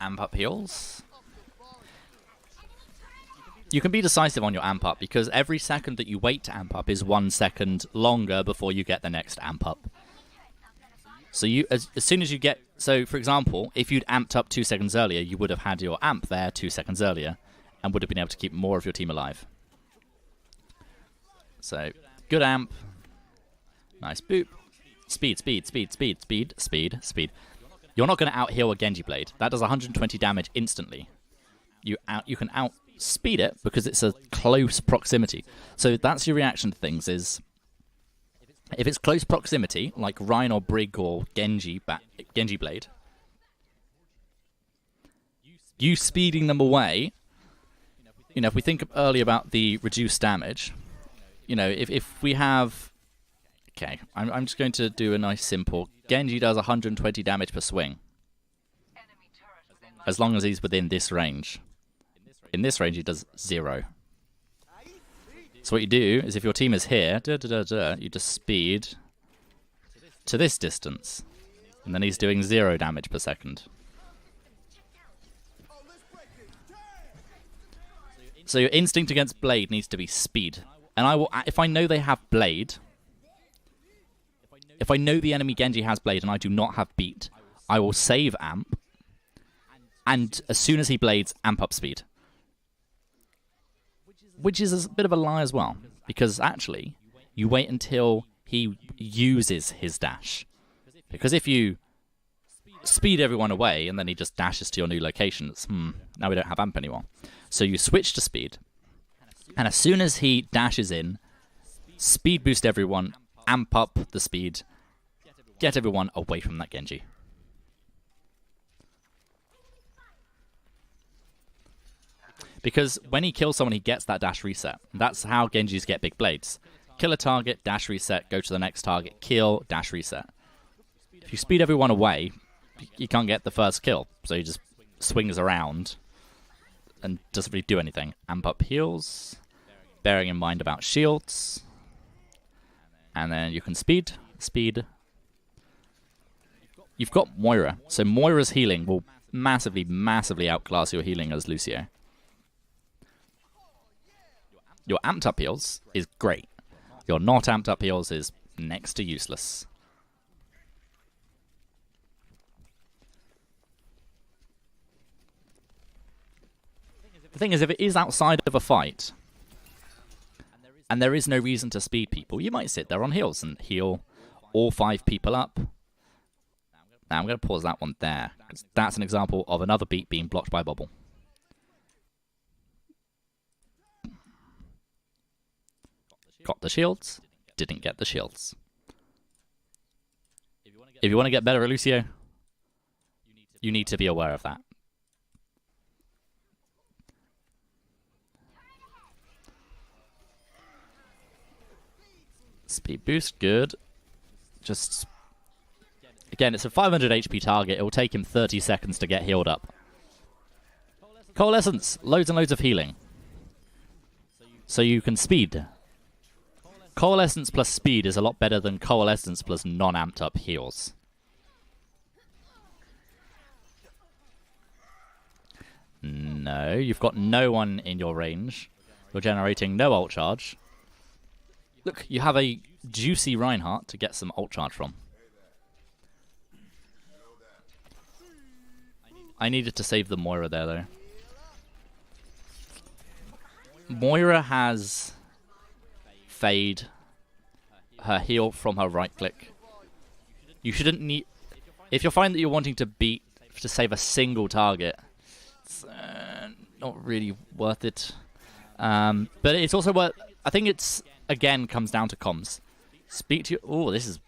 Speaker 2: Amp up heals. You can be decisive on your amp up because every second that you wait to amp up is 1 second longer before you get the next amp up. So you, as soon as you get, so for example, if you'd amped up 2 seconds earlier, you would have had your amp there 2 seconds earlier and would have been able to keep more of your team alive. So, good amp. Nice boop. Speed, speed, speed, speed, speed, speed, speed. You're not going to out-heal a Genji Blade. That does 120 damage instantly. You can outspeed it because it's a close proximity. So that's your reaction to things is, if it's close proximity, like Rhine or Brig or Genji Blade, you speeding them away, you know, if we think earlier about the reduced damage, you know, if we have, okay, I'm just going to do a nice simple, Genji does 120 damage per swing, as long as he's within this range. In this range, he does 0. So what you do is if your team is here, you just speed to this distance. And then he's doing 0 damage per second. So your instinct against Blade needs to be speed. And I will, if I know they have Blade, if I know the enemy Genji has Blade and I do not have Beat, I will save Amp. And as soon as he blades, amp up speed. Which is a bit of a lie as well, because actually, you wait until he uses his dash. Because if you speed everyone away, and then he just dashes to your new location. It's, now we don't have amp anymore. So you switch to speed, and as soon as he dashes in, speed boost everyone, amp up the speed, get everyone away from that Genji. Because when he kills someone, he gets that dash reset. That's how Genjis get big blades. Kill a target, dash reset, go to the next target, kill, dash reset. If you speed everyone away, you can't get the first kill. So he just swings around and doesn't really do anything. Amp up heals, bearing in mind about shields. And then you can speed. You've got Moira. So Moira's healing will massively, massively outclass your healing as Lucio. Your amped up heals is great. Your not amped up heals is next to useless. The thing is, if it is outside of a fight, and there is no reason to speed people, you might sit there on heals and heal all 5 people up. Now I'm going to pause that one there, because that's an example of another beat being blocked by Bobble. Got the shields, didn't get the shields. If you want to get better at Lucio, you need to be aware of that. Speed boost, good. Just, again, it's a 500 HP target. It will take him 30 seconds to get healed up. Coalescence, loads and loads of healing. So you can speed. Coalescence plus speed is a lot better than Coalescence plus non-amped up heals. No, you've got no one in your range. You're generating no ult charge. Look, you have a juicy Reinhardt to get some ult charge from. I needed to save the Moira there, though. Moira has fade her heal from her right click. You shouldn't need... If you find that you're wanting to save a single target, it's not really worth it. But it's also worth... I think it's, again, comes down to comms. Speak to your... Oh, this is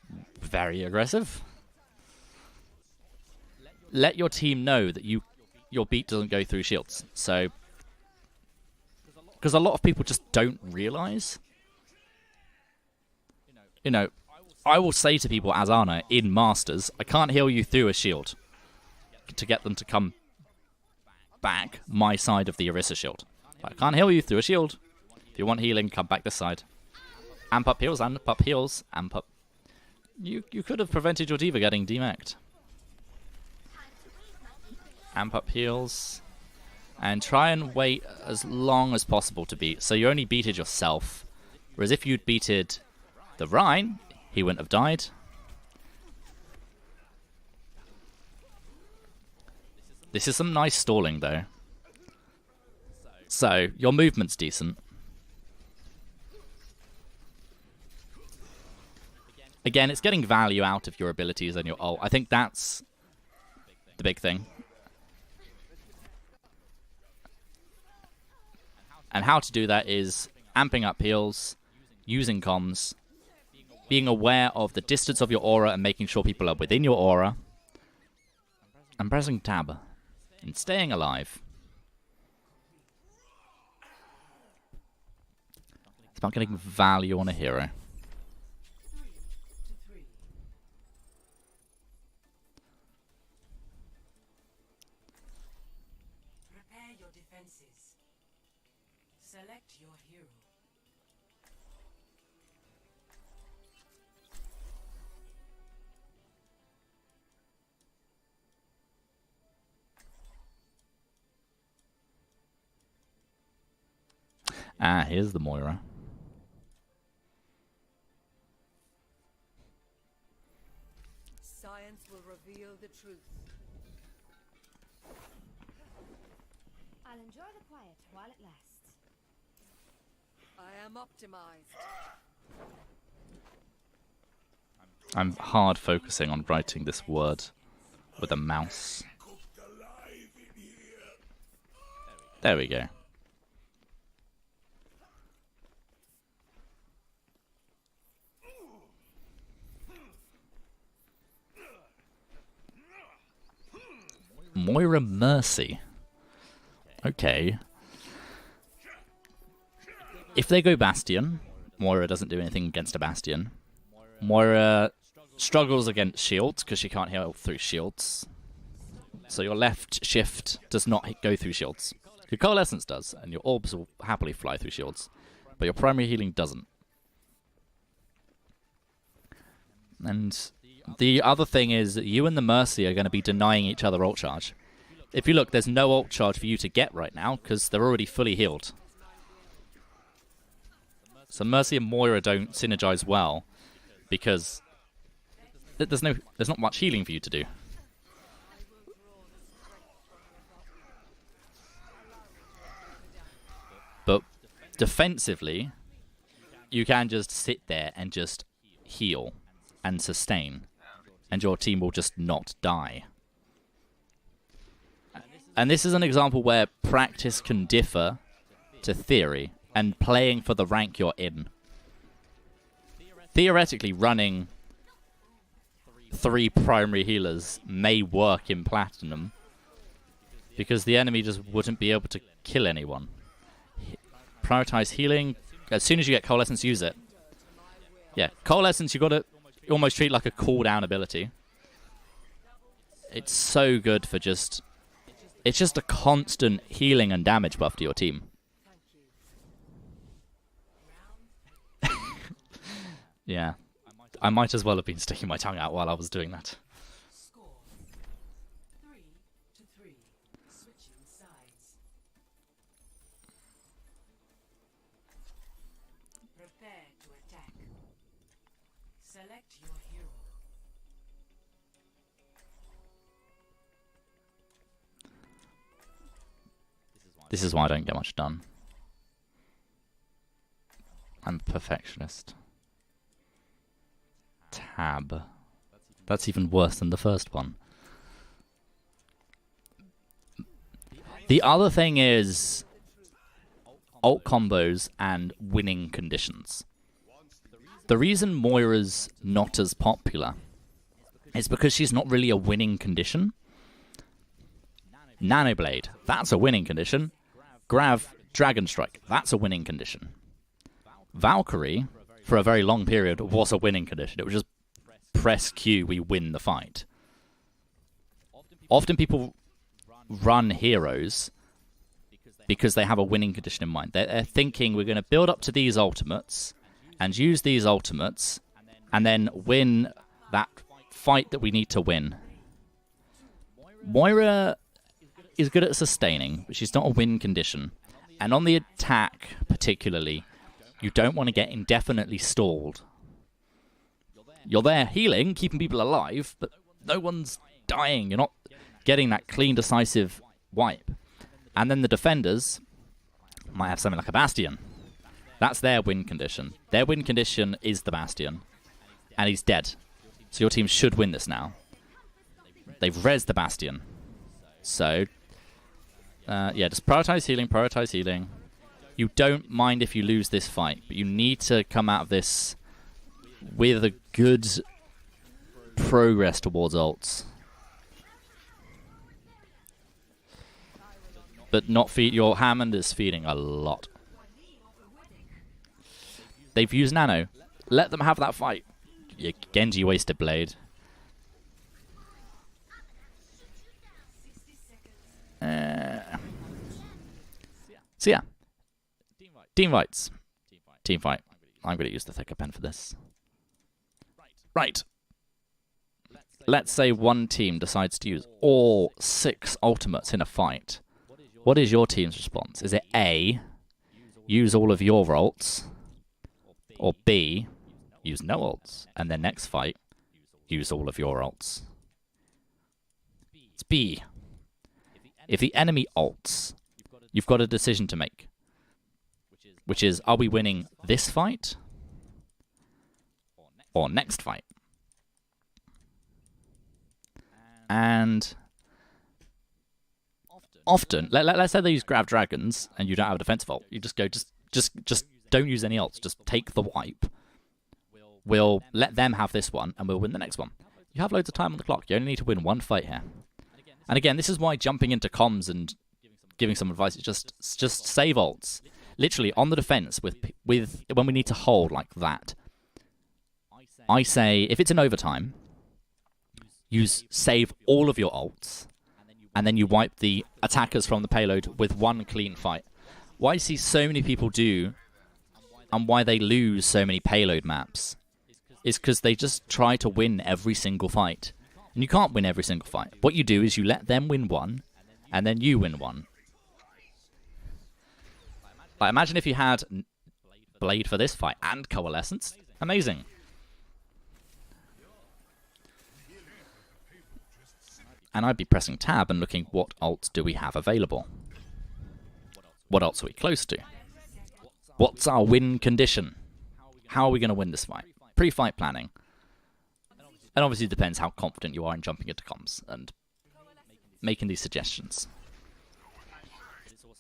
Speaker 2: very aggressive. Let your team know that your beat doesn't go through shields. So... Because a lot of people just don't realise. You know, I will say to people as Ana in Masters, I can't heal you through a shield to get them to come back my side of the Orisa shield. I can't heal you through a shield. If you want healing, come back this side. Amp up heals, amp up heals, amp up. You could have prevented your D.Va getting demeched. Amp up heals. And try and wait as long as possible to beat. So you only beated yourself. Whereas if you'd beated the Rhine, he wouldn't have died. This is some nice stalling, though. So, your movement's decent. Again, it's getting value out of your abilities and your ult. I think that's the big thing. And how to do that is amping up heals, using comms, being aware of the distance of your aura and making sure people are within your aura, and pressing tab, and staying alive. It's about getting value on a hero.
Speaker 11: Prepare your defenses. Select your hero.
Speaker 2: Ah, here's the Moira.
Speaker 11: Science will reveal the truth.
Speaker 12: I'll enjoy the quiet while it lasts.
Speaker 11: I am optimized.
Speaker 2: I'm hard focusing on writing this word with a mouse. There we go. Moira Mercy. Okay. If they go Bastion, Moira doesn't do anything against a Bastion. Moira struggles against shields because she can't heal through shields. So your left shift does not go through shields. Your Coalescence does, and your orbs will happily fly through shields. But your primary healing doesn't. And the other thing is that you and the Mercy are going to be denying each other ult charge. If you look, there's no ult charge for you to get right now because they're already fully healed. So Mercy and Moira don't synergize well because there's not much healing for you to do. But defensively, you can just sit there and just heal and sustain, and your team will just not die. And this is an example where practice can differ to theory and playing for the rank you're in. Theoretically, running 3 primary healers may work in Platinum because the enemy just wouldn't be able to kill anyone. Prioritize healing. As soon as you get Coalescence, use it. Yeah, Coalescence, you got to almost treat like a cooldown ability. It's so good for just... It's just a constant healing and damage buff to your team. Yeah. I might as well have been sticking my tongue out while I was doing that.
Speaker 11: Score 3-3. Switching sides. Prepare to attack. Select your hero.
Speaker 2: This is why I don't get much done. I'm a perfectionist. Tab. That's even worse than the first one. The other thing is ult combos and winning conditions. The reason Moira's not as popular is because she's not really a winning condition. Nanoblade, that's a winning condition. Grav, Dragon Strike, that's a winning condition. Valkyrie, for a very long period, was a winning condition. It was just press Q, we win the fight. Often people run heroes because they have a winning condition in mind. They're thinking we're going to build up to these ultimates and use these ultimates and then win that fight that we need to win. Moira is good at sustaining, but she's not a win condition. And on the attack, particularly, you don't want to get indefinitely stalled. You're there healing, keeping people alive, but no one's dying. You're not getting that clean, decisive wipe. And then the defenders might have something like a Bastion. That's their win condition. Their win condition is the Bastion. And he's dead. So your team should win this now. They've rezzed the Bastion. So... yeah, just prioritize healing. You don't mind if you lose this fight, but you need to come out of this with a good progress towards ults. But not feed... Your Hammond is feeding a lot. They've used Nano. Let them have that fight. You Genji wasted blade. So yeah, team fights. Team fight. I'm going to use the thicker pen for this. Right. Let's say one team decides to use all 6 ultimates in a fight. What is your team's response? Is it A, use all of your ults, or B, use no ults, and then next fight, use all of your ults? It's B. If the enemy ults, you've got a decision to make, which is, are we winning this fight or next fight? And often, let's say they use grab dragons and you don't have a defensive ult. You just go, just don't use any ults. Just take the wipe. We'll let them have this one, and we'll win the next one. You have loads of time on the clock. You only need to win one fight here. And again, this is why jumping into comms and giving some advice is just save ults. Literally on the defense with when we need to hold like that. I say if it's in overtime, save all of your ults, and then you wipe the attackers from the payload with one clean fight. What I see so many people do, and why they lose so many payload maps, is because they just try to win every single fight. And you can't win every single fight. What you do is you let them win one, and then you win one. Like, imagine if you had Blade for this fight and Coalescence. Amazing. And I'd be pressing tab and looking, what ults do we have available? What ults are we close to? What's our win condition? How are we going to win this fight? Pre-fight planning. And obviously it depends how confident you are in jumping into comms and making these suggestions.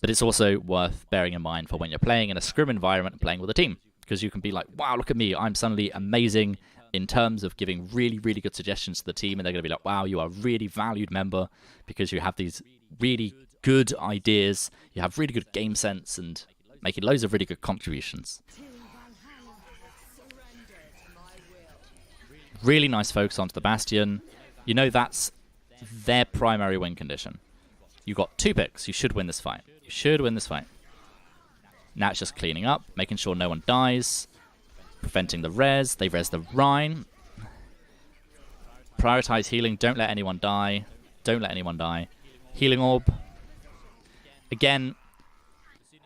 Speaker 2: But it's also worth bearing in mind for when you're playing in a scrim environment and playing with a team. Because you can be like, wow, look at me, I'm suddenly amazing in terms of giving really, really good suggestions to the team. And they're going to be like, wow, you are a really valued member because you have these really good ideas. You have really good game sense and making loads of really good contributions. Really nice focus onto the Bastion. You know that's their primary win condition. You got 2 picks. You should win this fight. You should win this fight. Now it's just cleaning up, making sure no one dies, preventing the res. They res the Rhine. Prioritize healing. Don't let anyone die. Don't let anyone die. Healing orb. Again,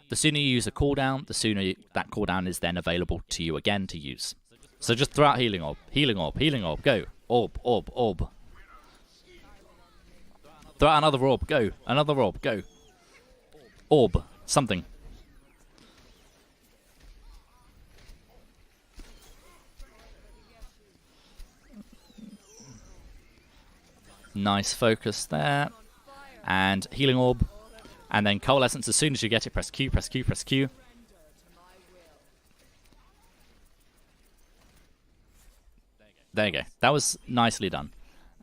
Speaker 2: the sooner you use a cooldown, the sooner that cooldown is then available to you again to use. So just throw out healing orb, healing orb, healing orb, go. Orb, orb, orb. Throw out another orb, go. Another orb, go. Orb, something. Nice focus there. And healing orb. And then coalescence, as soon as you get it, press Q, press Q, press Q. There you go. That was nicely done.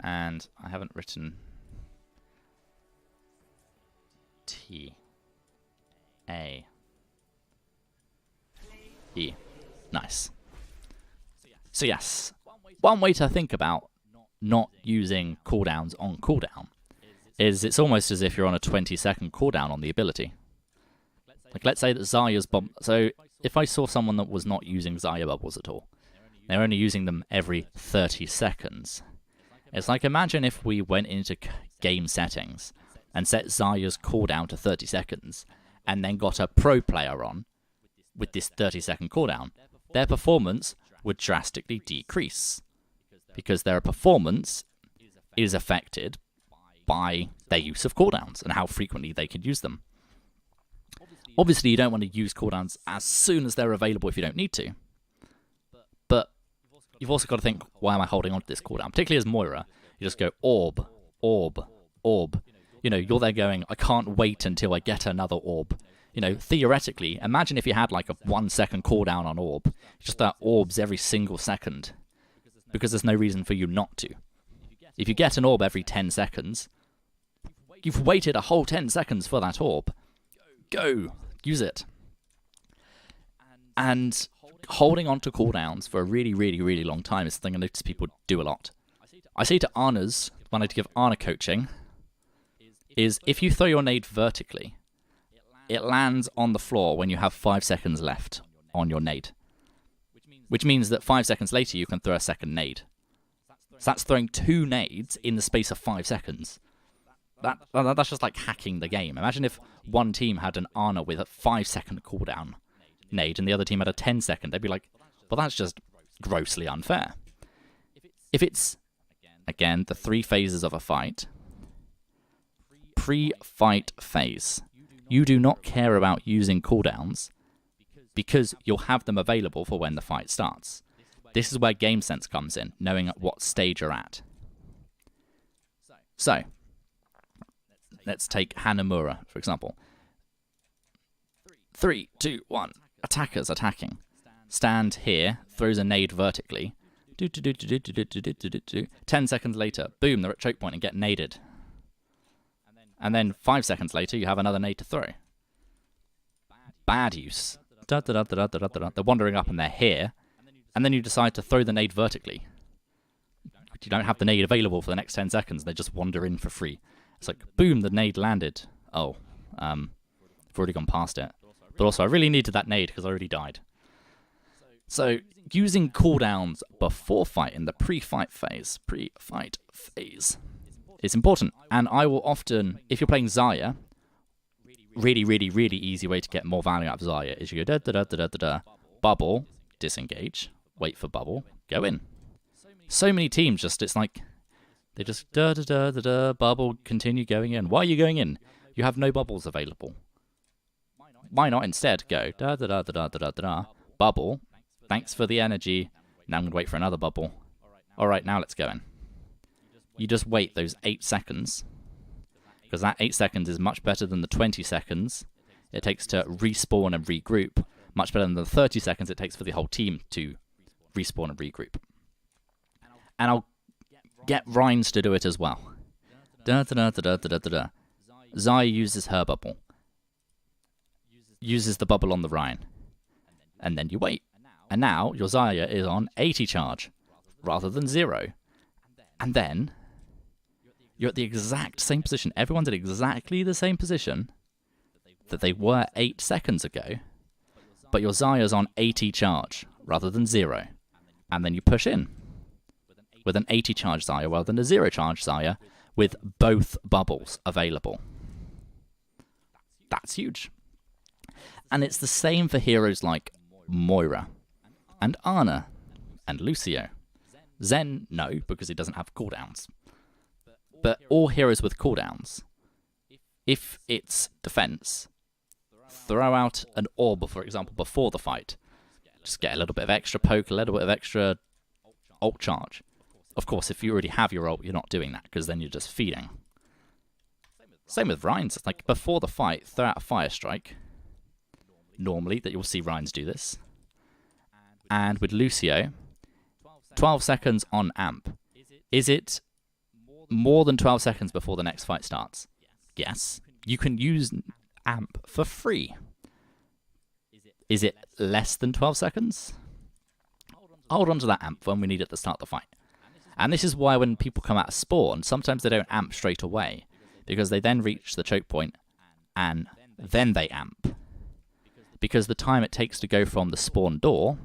Speaker 2: And I haven't written T A E. Nice. So yes, one way to think about not using cooldowns on cooldown is it's almost as if you're on a 20-second cooldown on the ability. Like, let's say that Zarya's bomb. So if I saw someone that was not using Zarya bubbles at all, they're only using them every 30 seconds. It's like, imagine if we went into game settings and set Zarya's cooldown to 30 seconds and then got a pro player on with this 30-second cooldown. Their performance would drastically decrease because their performance is affected by their use of cooldowns and how frequently they can use them. Obviously, you don't want to use cooldowns as soon as they're available if you don't need to. But you've also got to think, why am I holding on to this cooldown? Particularly as Moira, you just go orb, orb, orb. You know, you're there going, I can't wait until I get another orb. You know, theoretically, imagine if you had like a 1-second cooldown on orb. Just that orbs every single second. Because there's no reason for you not to. If you get an orb every 10 seconds, you've waited a whole 10 seconds for that orb. Go! Use it. And holding on to cooldowns for a really, really, really long time is something I notice people do a lot. I say to Ana's, when I give Ana coaching, is if you throw your nade vertically, it lands on the floor when you have 5 seconds left on your nade. Which means that 5 seconds later you can throw a second nade. So that's throwing 2 nades in the space of 5 seconds. That's just like hacking the game. Imagine if one team had an Ana with a 5-second cooldown nade and the other team had a 10-second. They'd be like, well, that's just grossly unfair. If it's, again, the 3 phases of a fight, pre-fight phase, you do not care about using cooldowns because you'll have them available for when the fight starts. This is where game sense comes in, knowing at what stage you're at. So, let's take Hanamura, for example. 3, 2, 1. Attackers attacking. Stand here, throws a nade vertically. 10 seconds later, boom, they're at choke point and get naded. And then 5 seconds later, you have another nade to throw. Bad use. They're wandering up and they're here. And then you decide to throw the nade vertically. You don't have the nade available for the next 10 seconds. They just wander in for free. It's like, boom, the nade landed. Oh, I've already gone past it. But also, I really needed that nade because I already died. So, using cooldowns before fight in the pre-fight phase is important. And I will often, if you're playing Zarya, really, really, really easy way to get more value out of Zarya is you go da-da-da-da-da-da, bubble, disengage, wait for bubble, go in. So many teams just, it's like, they just da-da-da-da-da, bubble, continue going in. Why are you going in? You have no bubbles available. Why not instead go da-da-da-da-da-da-da, bubble, thanks for the energy, now I'm going to wait for another bubble. Alright, now let's go in. You just wait those 8 seconds, because that 8 seconds is much better than the 20 seconds it takes to respawn and regroup, much better than the 30 seconds it takes for the whole team to respawn and regroup. And I'll get Rhines to do it as well. Da-da-da-da-da-da-da-da. Zarya uses her bubble. Uses the bubble on the Rhine. And then you wait. And now your Zarya is on 80 charge, rather than 0. And then you're at the exact same position. Everyone's at exactly the same position that they were 8 seconds ago, but your Zarya's on 80 charge, rather than 0. And then you push in with an 80 charge Zarya rather than a 0 charge Zarya with both bubbles available. That's huge. And it's the same for heroes like Moira and Ana and Lucio. Zen, no, because he doesn't have cooldowns. But all heroes with cooldowns, if it's defense, throw out an orb, for example, before the fight. Just get a little bit of extra poke, a little bit of extra ult charge. Of course, if you already have your ult, you're not doing that, because then you're just feeding. Same with Rhines. It's like, before the fight, throw out a Fire Strike. Normally, that you'll see Rhines do this. And with Lucio, 12 seconds on amp. Is it more than 12 seconds before the next fight starts? Yes. You can use amp for free. Is it less than 12 seconds? Hold on to that amp when we need it to start the fight. And this is why when people come out of spawn, sometimes they don't amp straight away, because they then reach the choke point, and then they amp. Because the time it takes to go from the spawn door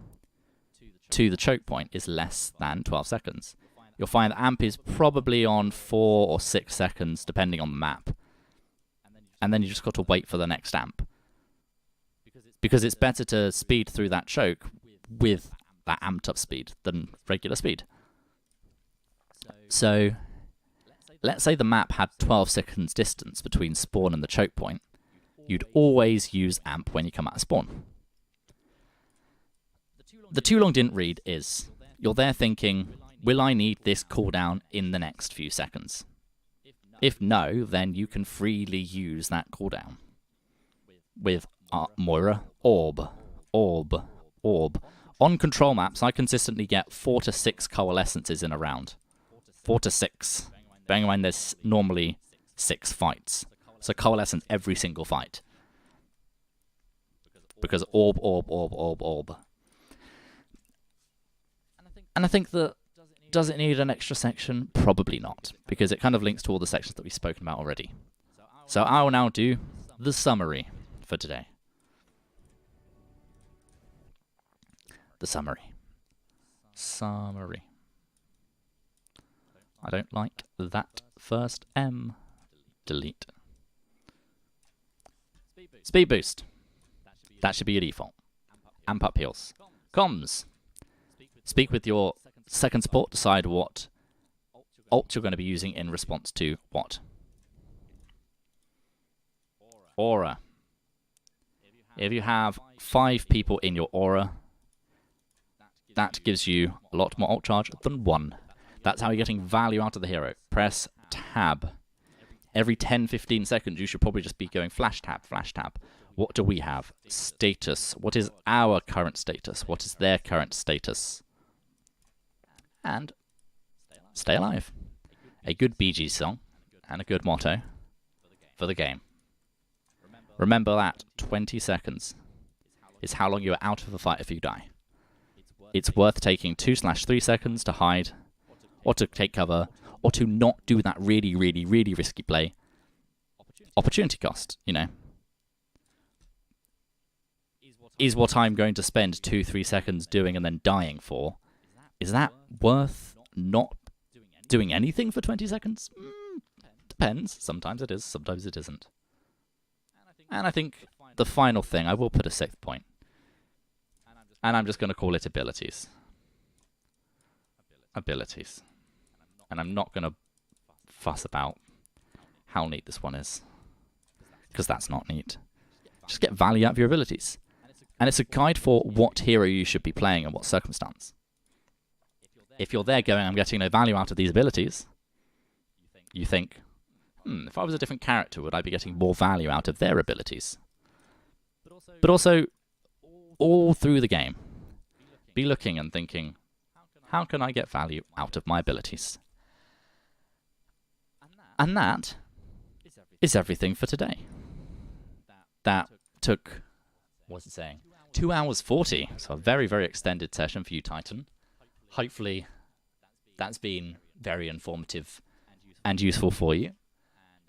Speaker 2: to the choke point is less than 12 seconds. You'll find that amp is probably on 4 or 6 seconds, depending on the map. And then you just got to wait for the next amp. Because it's better to speed through that choke with that amped up speed than regular speed. So, let's say the map had 12 seconds distance between spawn and the choke point. You'd always use amp when you come out of spawn. The too long didn't read is, you're there thinking, will I need this cooldown in the next few seconds? If no, then you can freely use that cooldown. With Moira, Orb. On control maps, I consistently get 4 to 6 coalescences in a round. 4 to 6. Bearing in mind there's normally 6 fights. So coalescence every single fight. Because orb. And I think that, does it need an extra section? Probably not, because it kind of links to all the sections that we've spoken about already. So I will now do the summary for today. The summary. I don't like that first M. Delete. Speed boost. That should be your default. Amp up heals. Comms. Speak with your second support, decide what ult you're going to be using in response to what. Aura. If you have 5 people in your aura, that gives you a lot more ult charge than 1. That's how you're getting value out of the hero. Press tab. Every 10-15 seconds, you should probably just be going flash tab, flash tab. What do we have? Status. What is our current status? What is their current status? And stay alive. A good BG song and a good motto for the game. Remember that 20 seconds is how long you are out of a fight if you die. It's worth taking 2/3 seconds to hide, or to take cover, or to not do that really, really, really risky play. Opportunity cost, you know. Is what I'm going to spend 2-3 seconds doing and then dying for, is that worth not doing anything for 20 seconds? Depends. Sometimes it is, sometimes it isn't. And I think the final thing, I will put a 6th point. And I'm just going to call it abilities. Abilities. And I'm not going to fuss about how neat this one is, because that's not neat. Just get value out of your abilities. And it's a guide for what hero you should be playing and what circumstance. If you're there going, I'm getting no value out of these abilities, you think, if I was a different character, would I be getting more value out of their abilities? But also, all through the game, be looking and thinking, how can I get value out of my abilities? And that is everything for today. That took, what's it saying? 2 hours 40, so a very, very extended session for you, Titan. Hopefully, that's been very informative and useful for you.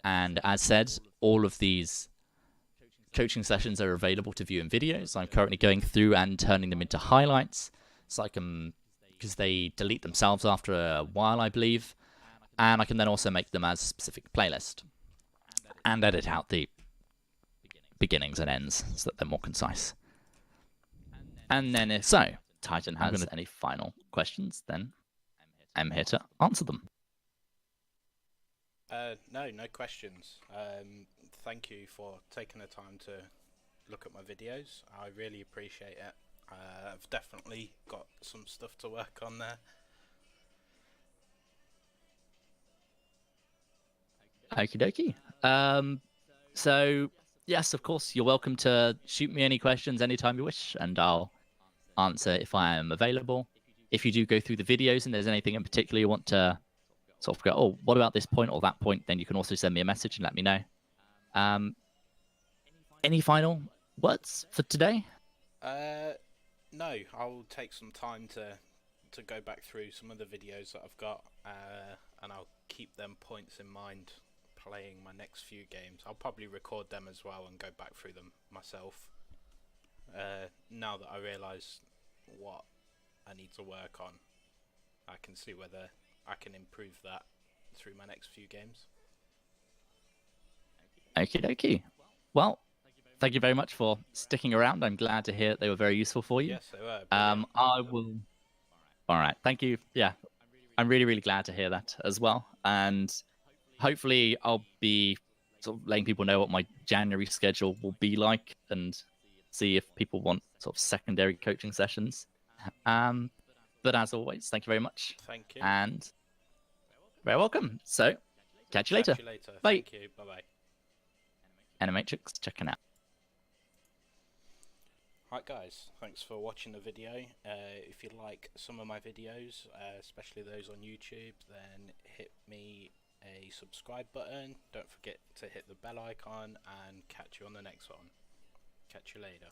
Speaker 2: And as said, all of these coaching sessions are available to view in videos. I'm currently going through and turning them into highlights, so I can, because they delete themselves after a while, I believe, and I can then also make them as a specific playlist and edit out the beginnings and ends so that they're more concise. And then if so, Titan has any final questions, then I'm here to answer them.
Speaker 4: No questions. Thank you for taking the time to look at my videos. I really appreciate it. I've definitely got some stuff to work on there.
Speaker 2: Okie dokie. So, yes, of course, you're welcome to shoot me any questions anytime you wish, and I'll answer if I am available. If you do go through the videos and there's anything in particular you want to sort of go, oh, what about this point or that point, then you can also send me a message and let me know. Any final words for today?
Speaker 4: No, I'll take some time to go back through some of the videos that I've got, and I'll keep them points in mind playing my next few games. I'll probably record them as well and go back through them myself. Now that I realise what I need to work on, I can see whether I can improve that through my next few games.
Speaker 2: Okie dokie. Well, thank you very much for sticking around. I'm glad to hear they were very useful for you.
Speaker 4: Yes, they were.
Speaker 2: I will. All right. Thank you. Yeah, I'm really, really glad to hear that as well. And hopefully, I'll be sort of letting people know what my January schedule will be like, and see if people want sort of secondary coaching sessions. But as always, thank you very much.
Speaker 4: Thank you.
Speaker 2: And very welcome. So, catch you later. Bye.
Speaker 4: Thank you. Bye-bye.
Speaker 2: Enermatrix, checking out.
Speaker 4: Right guys, thanks for watching the video. If you like some of my videos, especially those on YouTube, then hit me a subscribe button. Don't forget to hit the bell icon, and catch you on the next one. Catch you later.